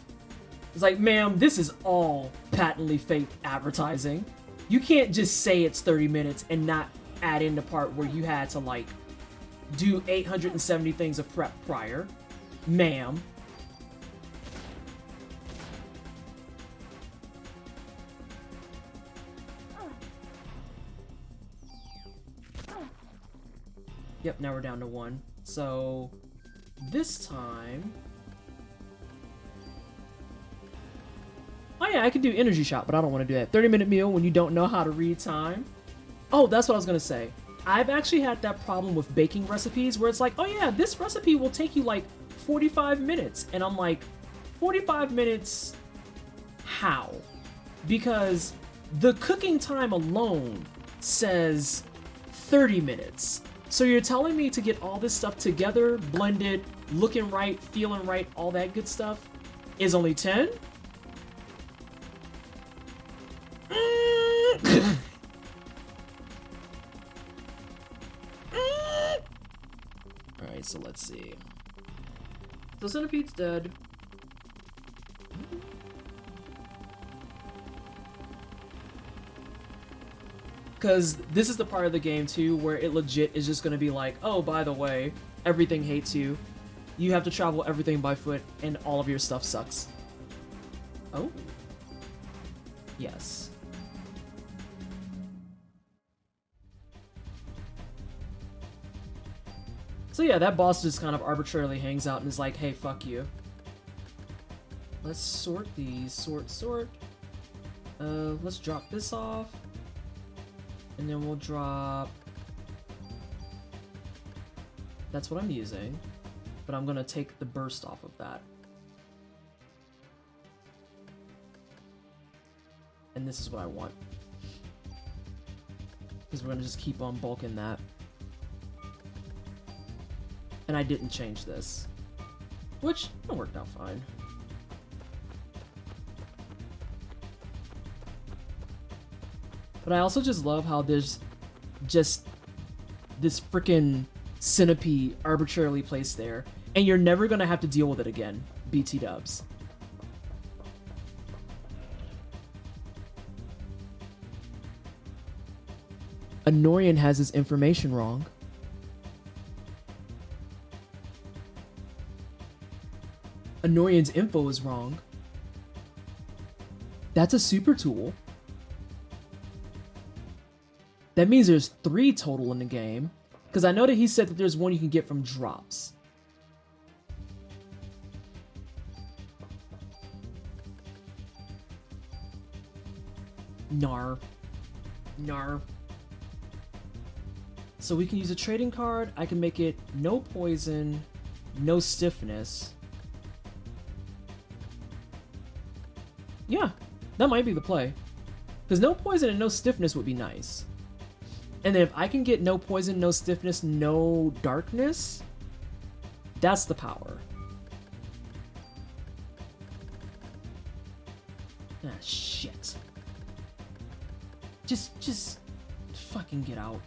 It's like, ma'am, this is all patently fake advertising. You can't just say it's 30 minutes and not add in the part where you had to, like, do 870 things of prep prior. Ma'am. Yep, now we're down to 1. So, this time... Oh yeah, I can do energy shot, but I don't want to do that. 30-minute meal when you don't know how to read time. Oh, that's what I was going to say. I've actually had that problem with baking recipes where it's like, oh yeah, this recipe will take you like 45 minutes. And I'm like, 45 minutes? How? Because the cooking time alone says 30 minutes. So you're telling me to get all this stuff together, blended, looking right, feeling right, all that good stuff, is only 10? Alright, so let's see. So Centipede's dead. Because this is the part of the game, too, where it legit is just going to be like, oh, by the way, everything hates you. You have to travel everything by foot, and all of your stuff sucks. Oh. Yes. So yeah, that boss just kind of arbitrarily hangs out and is like, hey, fuck you. Let's sort these. Sort. Let's drop this off. And then we'll drop... That's what I'm using. But I'm gonna take the burst off of that. And this is what I want. Because we're gonna just keep on bulking that. And I didn't change this. Which, it worked out fine. But I also just love how there's just this freaking centipede arbitrarily placed there. And you're never gonna have to deal with it again, BT dubs. Annoying has his information wrong. Annoying's info is wrong. That's a super tool. That means there's 3 total in the game. Because I know that he said that there's one you can get from drops. Nar. So we can use a trading card. I can make it no poison, no stiffness. Yeah, that might be the play. Because no poison and no stiffness would be nice. And then if I can get no poison, no stiffness, no darkness, that's the power. Ah, shit. Just fucking get out.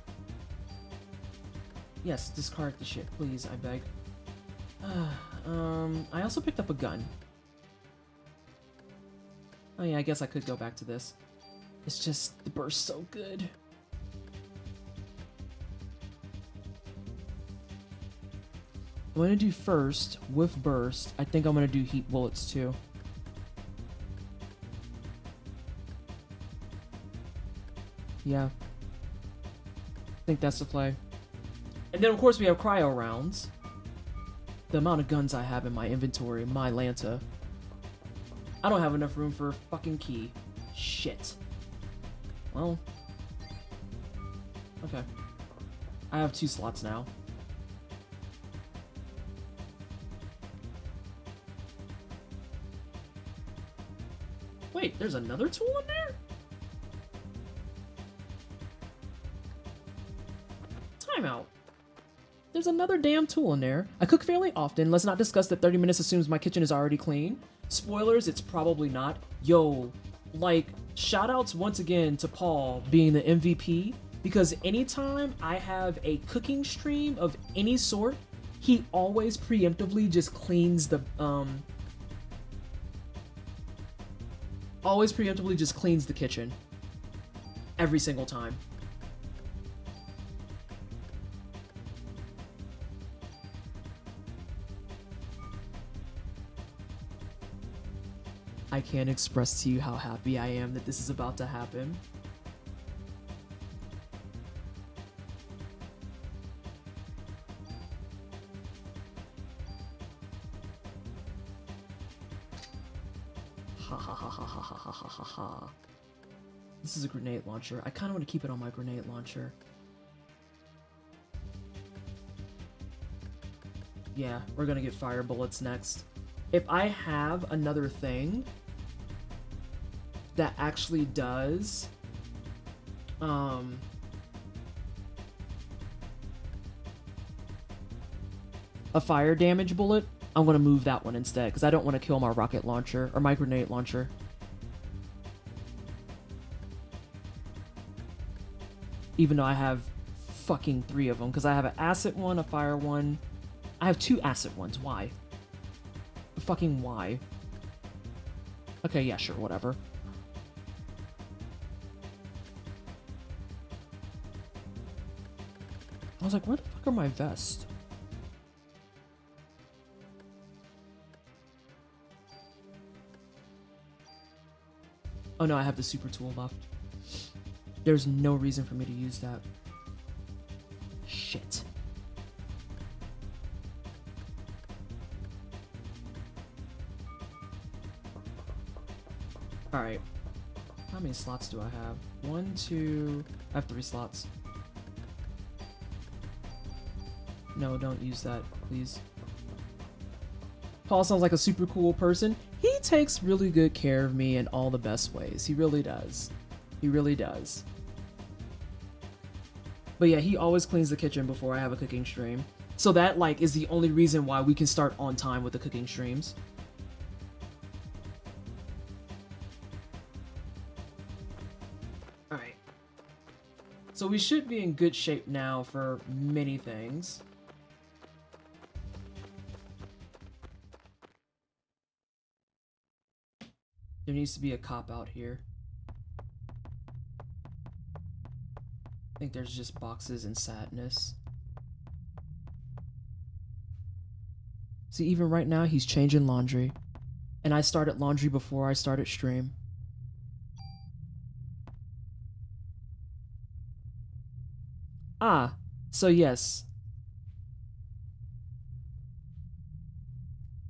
Yes, discard the shit, please, I beg. I also picked up a gun. Oh yeah, I guess I could go back to this. It's just the burst's so good. I'm gonna do first with burst. I think I'm gonna do heat bullets too. Yeah. I think that's the play. And then of course we have cryo rounds. The amount of guns I have in my inventory, my Lanta. I don't have enough room for a fucking key. Shit. Well. Okay. I have 2 slots now. Wait, there's another tool in there? Timeout. There's another damn tool in there. I cook fairly often. Let's not discuss that 30 minutes assumes my kitchen is already clean. Spoilers, it's probably not. Yo, like, shoutouts once again to Paul being the MVP, because anytime I have a cooking stream of any sort, he always preemptively just cleans the, kitchen. Every single time. I can't express to you how happy I am that this is about to happen. Ha ha ha ha ha ha ha ha ha ha. This is a grenade launcher. I kind of want to keep it on my grenade launcher. Yeah, we're gonna get fire bullets next. If I have another thing that actually does a fire damage bullet, I'm gonna move that one instead because I don't want to kill my rocket launcher or my grenade launcher. Even though I have fucking 3 of them, because I have an acid one, a fire one. I have 2 acid ones. Why? Fucking why? Okay, yeah, sure, whatever. I was like, where the fuck are my vests? Oh no, I have the super tool left. There's no reason for me to use that. Shit. Alright. How many slots do I have? 1, 2... I have 3 slots. No, don't use that, please. Paul sounds like a super cool person. He takes really good care of me in all the best ways. He really does. He really does. But yeah, he always cleans the kitchen before I have a cooking stream. So that, like, is the only reason why we can start on time with the cooking streams. Alright. So we should be in good shape now for many things. There needs to be a cop-out here. I think there's just boxes and sadness. See, even right now, he's changing laundry. And I started laundry before I started stream. Ah, so yes.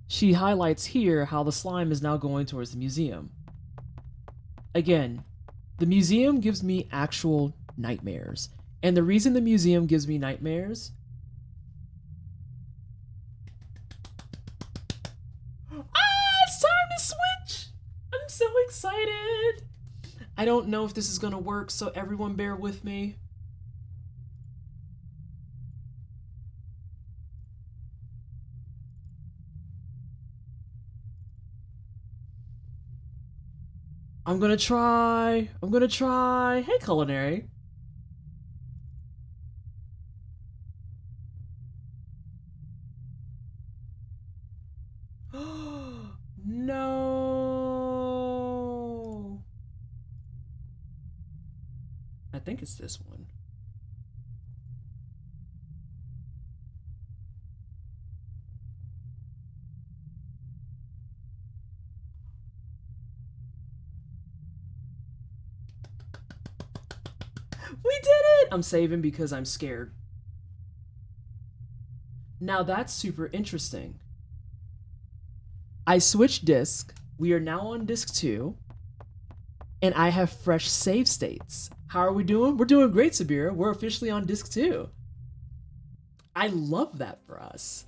She highlights here how the slime is now going towards the museum. Again, the museum gives me actual nightmares. And the reason the museum gives me nightmares... it's time to switch! I'm so excited! I don't know if this is gonna work, so everyone bear with me. I'm gonna try. Hey, Culinary. No. I think it's this one. We did it! I'm saving because I'm scared. Now that's super interesting. I switched disc. We are now on disc 2. And I have fresh save states. How are we doing? We're doing great, Sabira. We're officially on disc 2. I love that for us.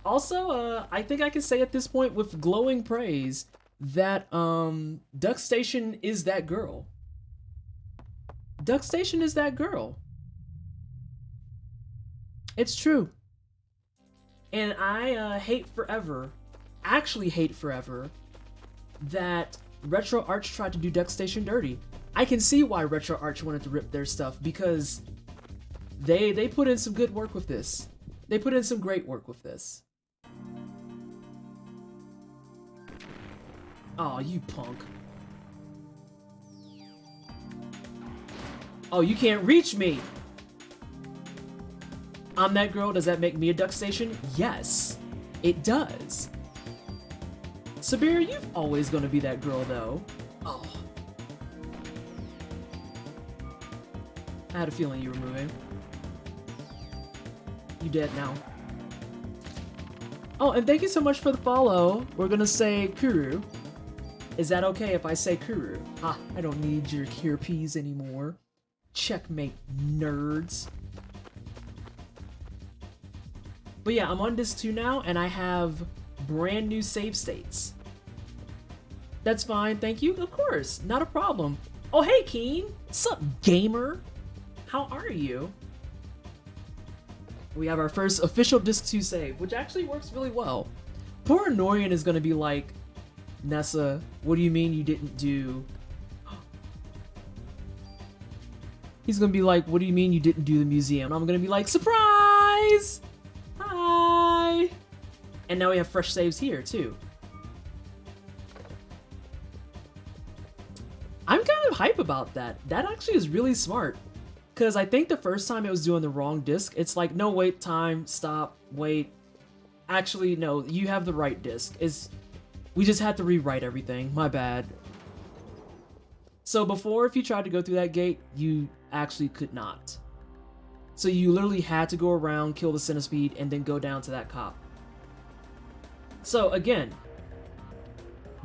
Also, I think I can say at this point with glowing praise that Duck Station is that girl. Duck Station is that girl. It's true. And I actually hate forever, that Retro Arch tried to do Duck Station dirty. I can see why Retro Arch wanted to rip their stuff, because they put in some good work with this. They put in some great work with this. Oh, you punk. Oh, you can't reach me! I'm that girl, does that make me a Duck Station? Yes, it does. Sabir, you're always gonna be that girl, though. Oh. I had a feeling you were moving. You dead now. Oh, and thank you so much for the follow. We're gonna say Kuru. Is that okay if I say Kuru? Ah, I don't need your Kirpies anymore. Checkmate, nerds. But yeah, I'm on disc 2 now, and I have brand new save states. That's fine, thank you. Of course, not a problem. Oh, hey, Keen. What's up, gamer? How are you? We have our first official disc 2 save, which actually works really well. Poor Norian is gonna be like, Nessa, what do you mean you didn't do... He's gonna be like, what do you mean you didn't do the museum? I'm gonna be like, surprise! Hi! And now we have fresh saves here, too. I'm kind of hype about that. That actually is really smart. Because I think the first time it was doing the wrong disc, it's like, no, wait, time, stop, wait. Actually, no, you have the right disc. We just had to rewrite everything. My bad. So before, if you tried to go through that gate, you actually could not. So you literally had to go around, kill the centipede, and then go down to that cop. So again,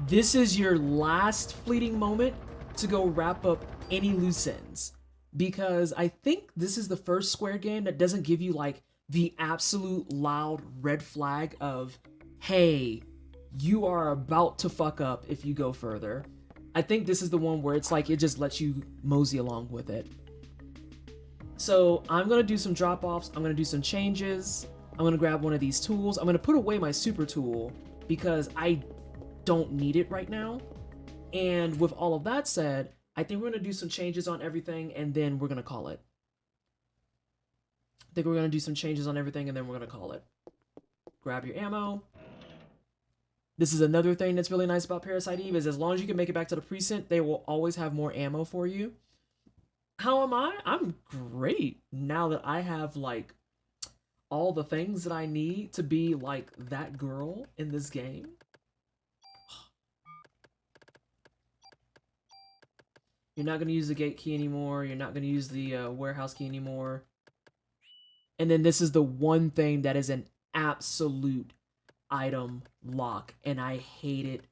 this is your last fleeting moment to go wrap up any loose ends. Because I think this is the first Square game that doesn't give you like the absolute loud red flag of, hey, you are about to fuck up if you go further. I think this is the one where it's like it just lets you mosey along with it. So I'm gonna do some drop-offs, I'm gonna do some changes, I'm gonna grab one of these tools, I'm gonna put away my super tool because I don't need it right now. And with all of that said, I think we're gonna do some changes on everything and then we're gonna call it. I think we're gonna do some changes on everything and then we're gonna call it. Grab your ammo. This is another thing that's really nice about Parasite Eve is as long as you can make it back to the precinct, they will always have more ammo for you. How am I? I'm great now that I have like all the things that I need to be like that girl in this game. You're not going to use the gate key anymore. You're not going to use the warehouse key anymore. And then this is the one thing that is an absolute item lock, and I hate it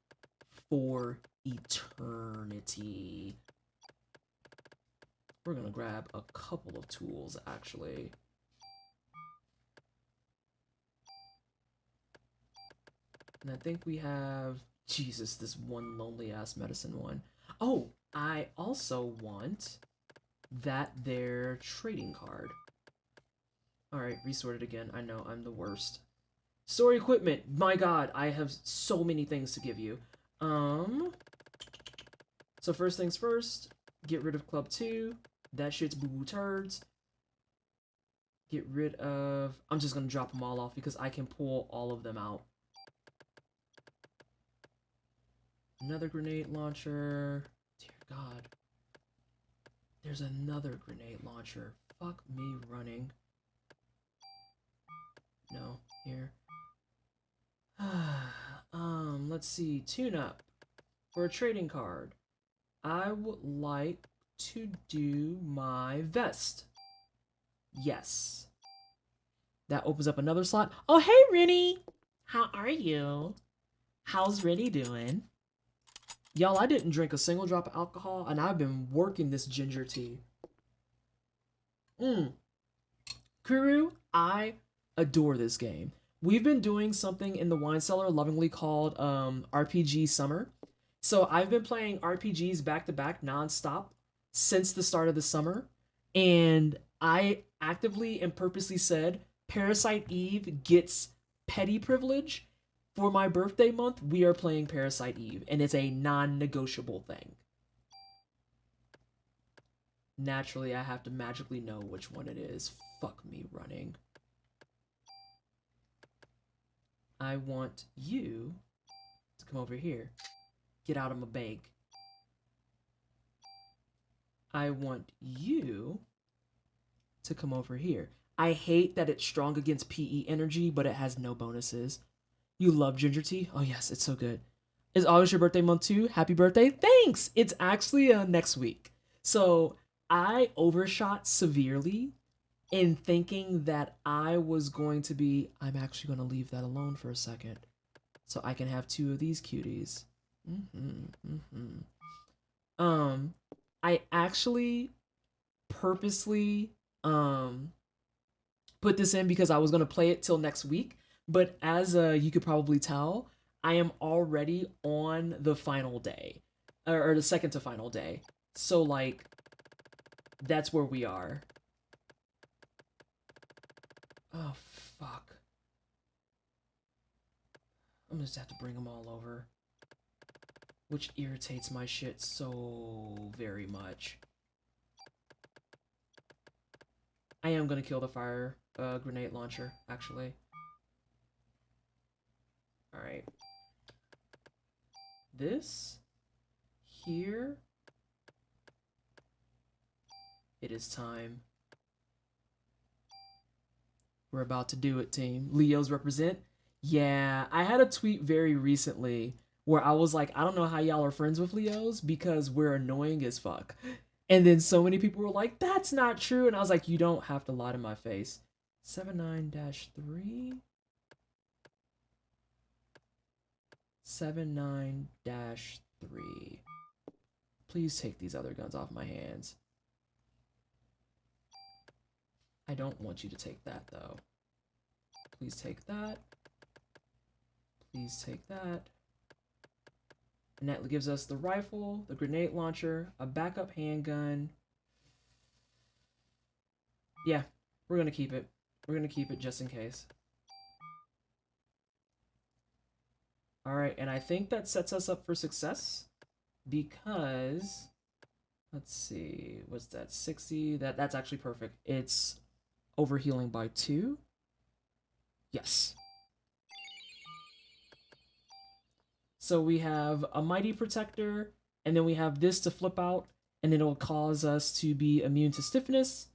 for eternity. We're gonna grab a couple of tools, actually. And I think we have... Jesus, this one lonely-ass medicine one. Oh, I also want that there trading card. Alright, resorted again. I know, I'm the worst. Story equipment. My god, I have so many things to give you. So first things first, get rid of Club 2. That shit's boo-boo turds. Get rid of... I'm just gonna drop them all off because I can pull all of them out. Another grenade launcher. Dear god. There's another grenade launcher. Fuck me running. No, here. Let's see. Tune up for a trading card. I would like to do my vest. Yes. That opens up another slot. Oh, hey, Rennie. How are you? How's Rennie doing? Y'all, I didn't drink a single drop of alcohol, and I've been working this ginger tea. Kuru, I adore this game. We've been doing something in the wine cellar lovingly called RPG Summer. So I've been playing RPGs back-to-back nonstop since the start of the summer. And I actively and purposely said, Parasite Eve gets petty privilege. For my birthday month, we are playing Parasite Eve, and it's a non-negotiable thing. Naturally, I have to magically know which one it is. Fuck me running. I want you to come over here. Get out of my bank. I want you to come over here. I hate that it's strong against PE energy, but it has no bonuses. You love ginger tea? Oh yes, it's so good. Is August your birthday month too? Happy birthday. Thanks! It's actually next week. So I overshot severely in thinking that I was going to be... I'm actually going to leave that alone for a second. So I can have 2 of these cuties. I actually purposely put this in because I was going to play it till next week. But as you could probably tell, I am already on the final day. Or the second to final day. So, like, that's where we are. Oh, fuck. I'm gonna just have to bring them all over. Which irritates my shit so very much. I am gonna kill the fire grenade launcher, actually. Alright. This here. It is time. We're about to do it, team. Leos represent. Yeah, I had a tweet very recently where I was like, I don't know how y'all are friends with Leos because we're annoying as fuck. And then so many people were like, that's not true. And I was like, you don't have to lie to my face. 79-3. 79-3. Please take these other guns off my hands. I don't want you to take that, though. Please take that. Please take that. And that gives us the rifle, the grenade launcher, a backup handgun. Yeah, we're gonna keep it. We're gonna keep it just in case. Alright, and I think that sets us up for success. Because... let's see, what's that? 60? That's actually perfect. It's overhealing by 2. Yes. So we have a Mighty Protector, and then we have this to flip out, and it'll cause us to be immune to stiffness.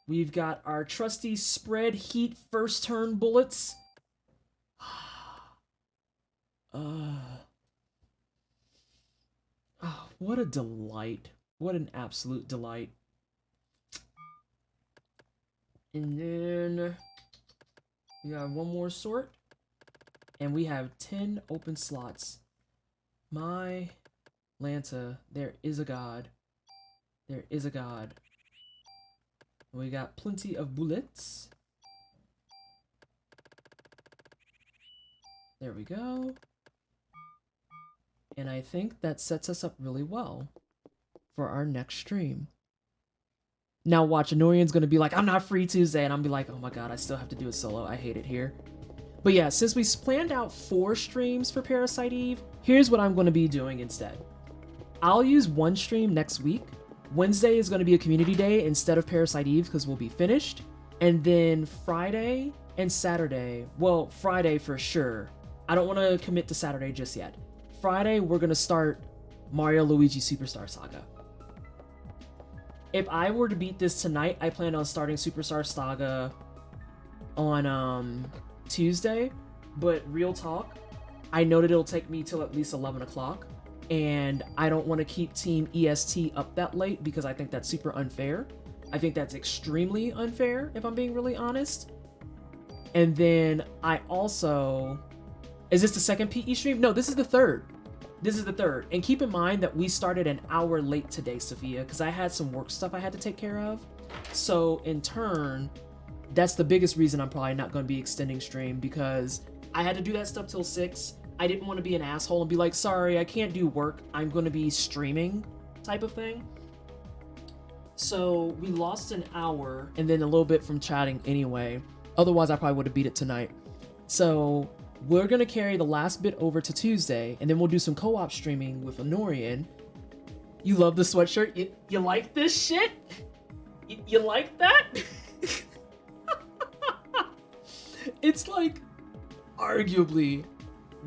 We've got our trusty spread heat first turn bullets. Oh, what a delight. What an absolute delight. And then we got one more sort. And we have 10 open slots. My Lanta, there is a god. There is a god. We got plenty of bullets. There we go. And I think that sets us up really well for our next stream. Now watch, Anorian's gonna be like, I'm not free Tuesday, and I'm be like, oh my god, I still have to do it solo. I hate it here. But yeah, since we planned out 4 streams for Parasite Eve, here's what I'm gonna be doing instead. I'll use 1 stream next week. Wednesday is gonna be a community day instead of Parasite Eve because we'll be finished. And then Friday and Saturday, well, Friday for sure. I don't wanna commit to Saturday just yet. Friday, we're gonna start Mario Luigi Superstar Saga. if I were to beat this tonight, I plan on starting Superstar Saga on Tuesday. But real talk, I know that it'll take me till at least 11 o'clock. And I don't want to keep Team EST up that late because I think that's super unfair. I think that's extremely unfair, if I'm being really honest. And then I also... Is this the second PE stream? No, this is the third. This is the third. And keep in mind that we started an hour late today, Sophia, because I had some work stuff I had to take care of. So in turn, that's the biggest reason I'm probably not going to be extending stream, because I had to do that stuff till 6. I didn't want to be an asshole and be like, sorry, I can't do work. I'm going to be streaming type of thing. So we lost an hour and then a little bit from chatting anyway. Otherwise, I probably would have beat it tonight. So we're going to carry the last bit over to Tuesday, and then we'll do some co-op streaming with Honorian. You love the sweatshirt? You like this shit? You like that? It's like arguably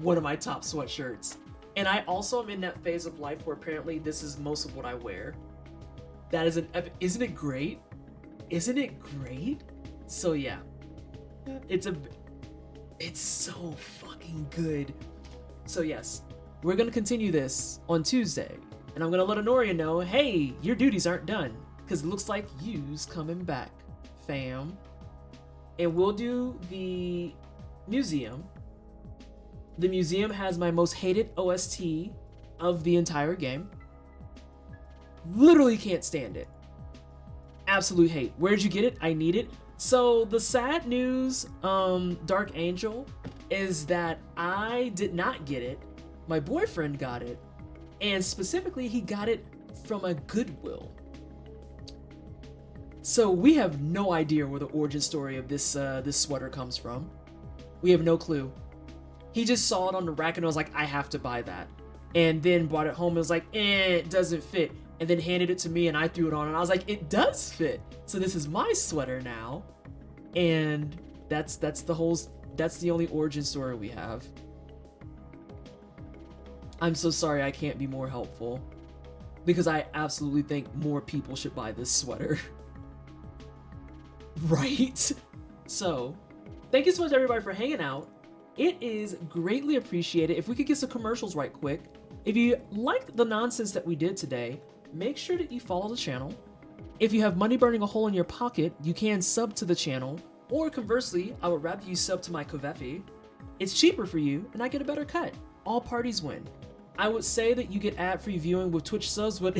one of my top sweatshirts. And I also am in that phase of life where apparently this is most of what I wear. That is isn't it great? Isn't it great? So yeah, it's so fucking good. So yes, we're gonna continue this on Tuesday, and I'm gonna let Honoria know, hey, your duties aren't done, because it looks like you's coming back, fam. And we'll do the museum. The museum has my most hated OST of the entire game. Literally can't stand it. Absolute hate. Where'd you get it? I need it. So the sad news, Dark Angel, is that I did not get it. My boyfriend got it. And specifically, he got it from a Goodwill. So we have no idea where the origin story of this sweater comes from. We have no clue. He just saw it on the rack and was like, I have to buy that. And then brought it home and was like, it doesn't fit. And then handed it to me and I threw it on and I was like, it does fit. So this is my sweater now. And that's the only origin story we have. I'm so sorry I can't be more helpful, because I absolutely think more people should buy this sweater. Right? So, thank you so much everybody for hanging out. It is greatly appreciated. If we could get some commercials right quick. If you liked the nonsense that we did today, make sure that you follow the channel. If you have money burning a hole in your pocket, you can sub to the channel. Or conversely, I would rather you sub to my Kovefi. It's cheaper for you, and I get a better cut. All parties win. I would say that you get ad-free viewing with Twitch subs, but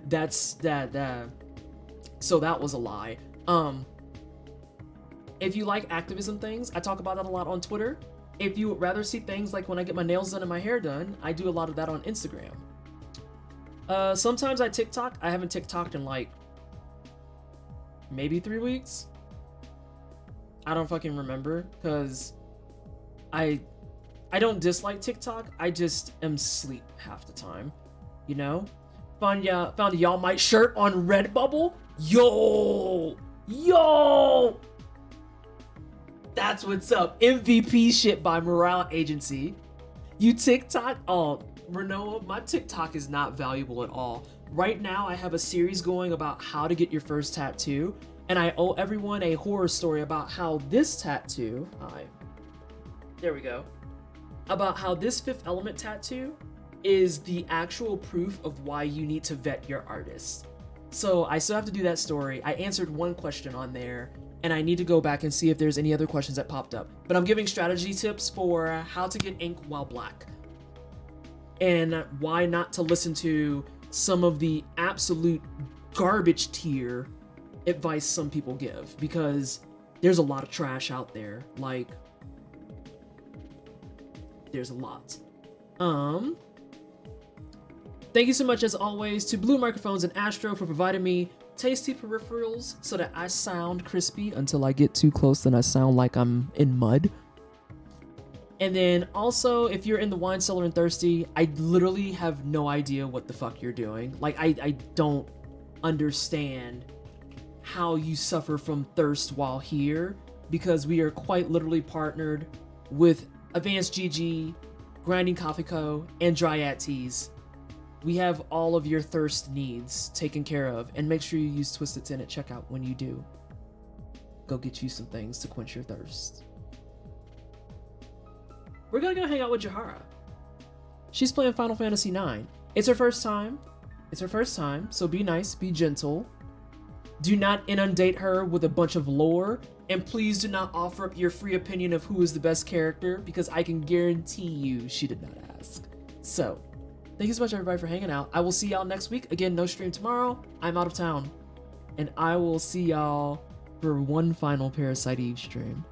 that's that. So that was a lie. If you like activism things, I talk about that a lot on Twitter. If you would rather see things like when I get my nails done and my hair done, I do a lot of that on Instagram. Sometimes I TikTok. I haven't TikToked in like maybe 3 weeks. I don't fucking remember, because I don't dislike TikTok. I just am asleep half the time, you know? Found a Y'all Might shirt on Redbubble. Yo! That's what's up. MVP shit by Morale Agency. You TikTok? Oh, Renoa, my TikTok is not valuable at all. Right now, I have a series going about how to get your first tattoo, and I owe everyone a horror story about how this tattoo... There we go. About how this Fifth Element tattoo is the actual proof of why you need to vet your artist. So I still have to do that story. I answered one question on there, and I need to go back and see if there's any other questions that popped up. But I'm giving strategy tips for how to get ink while black, and why not to listen to some of the absolute garbage tier advice some people give, because there's a lot of trash out there. Like, there's a lot. Thank you so much, as always, to Blue Microphones and Astro for providing me tasty peripherals so that I sound crispy until I get too close, then I sound like I'm in mud. And then also, if you're in the wine cellar and thirsty, I literally have no idea what the fuck you're doing. Like, I don't understand how you suffer from thirst while here, because we are quite literally partnered with Advanced GG, Grinding Coffee Co., and Dryad Teas. we have all of your thirst needs taken care of, and make sure you use Twisted Tin at checkout when you do. Go get you some things to quench your thirst. We're gonna go hang out with Jahara. She's playing Final Fantasy IX. It's her first time. So be nice, be gentle. Do not inundate her with a bunch of lore, and please do not offer up your free opinion of who is the best character, because I can guarantee you she did not ask. So, thank you so much everybody for hanging out. I will see y'all next week. Again, no stream tomorrow. I'm out of town. And I will see y'all for one final Parasite Eve stream.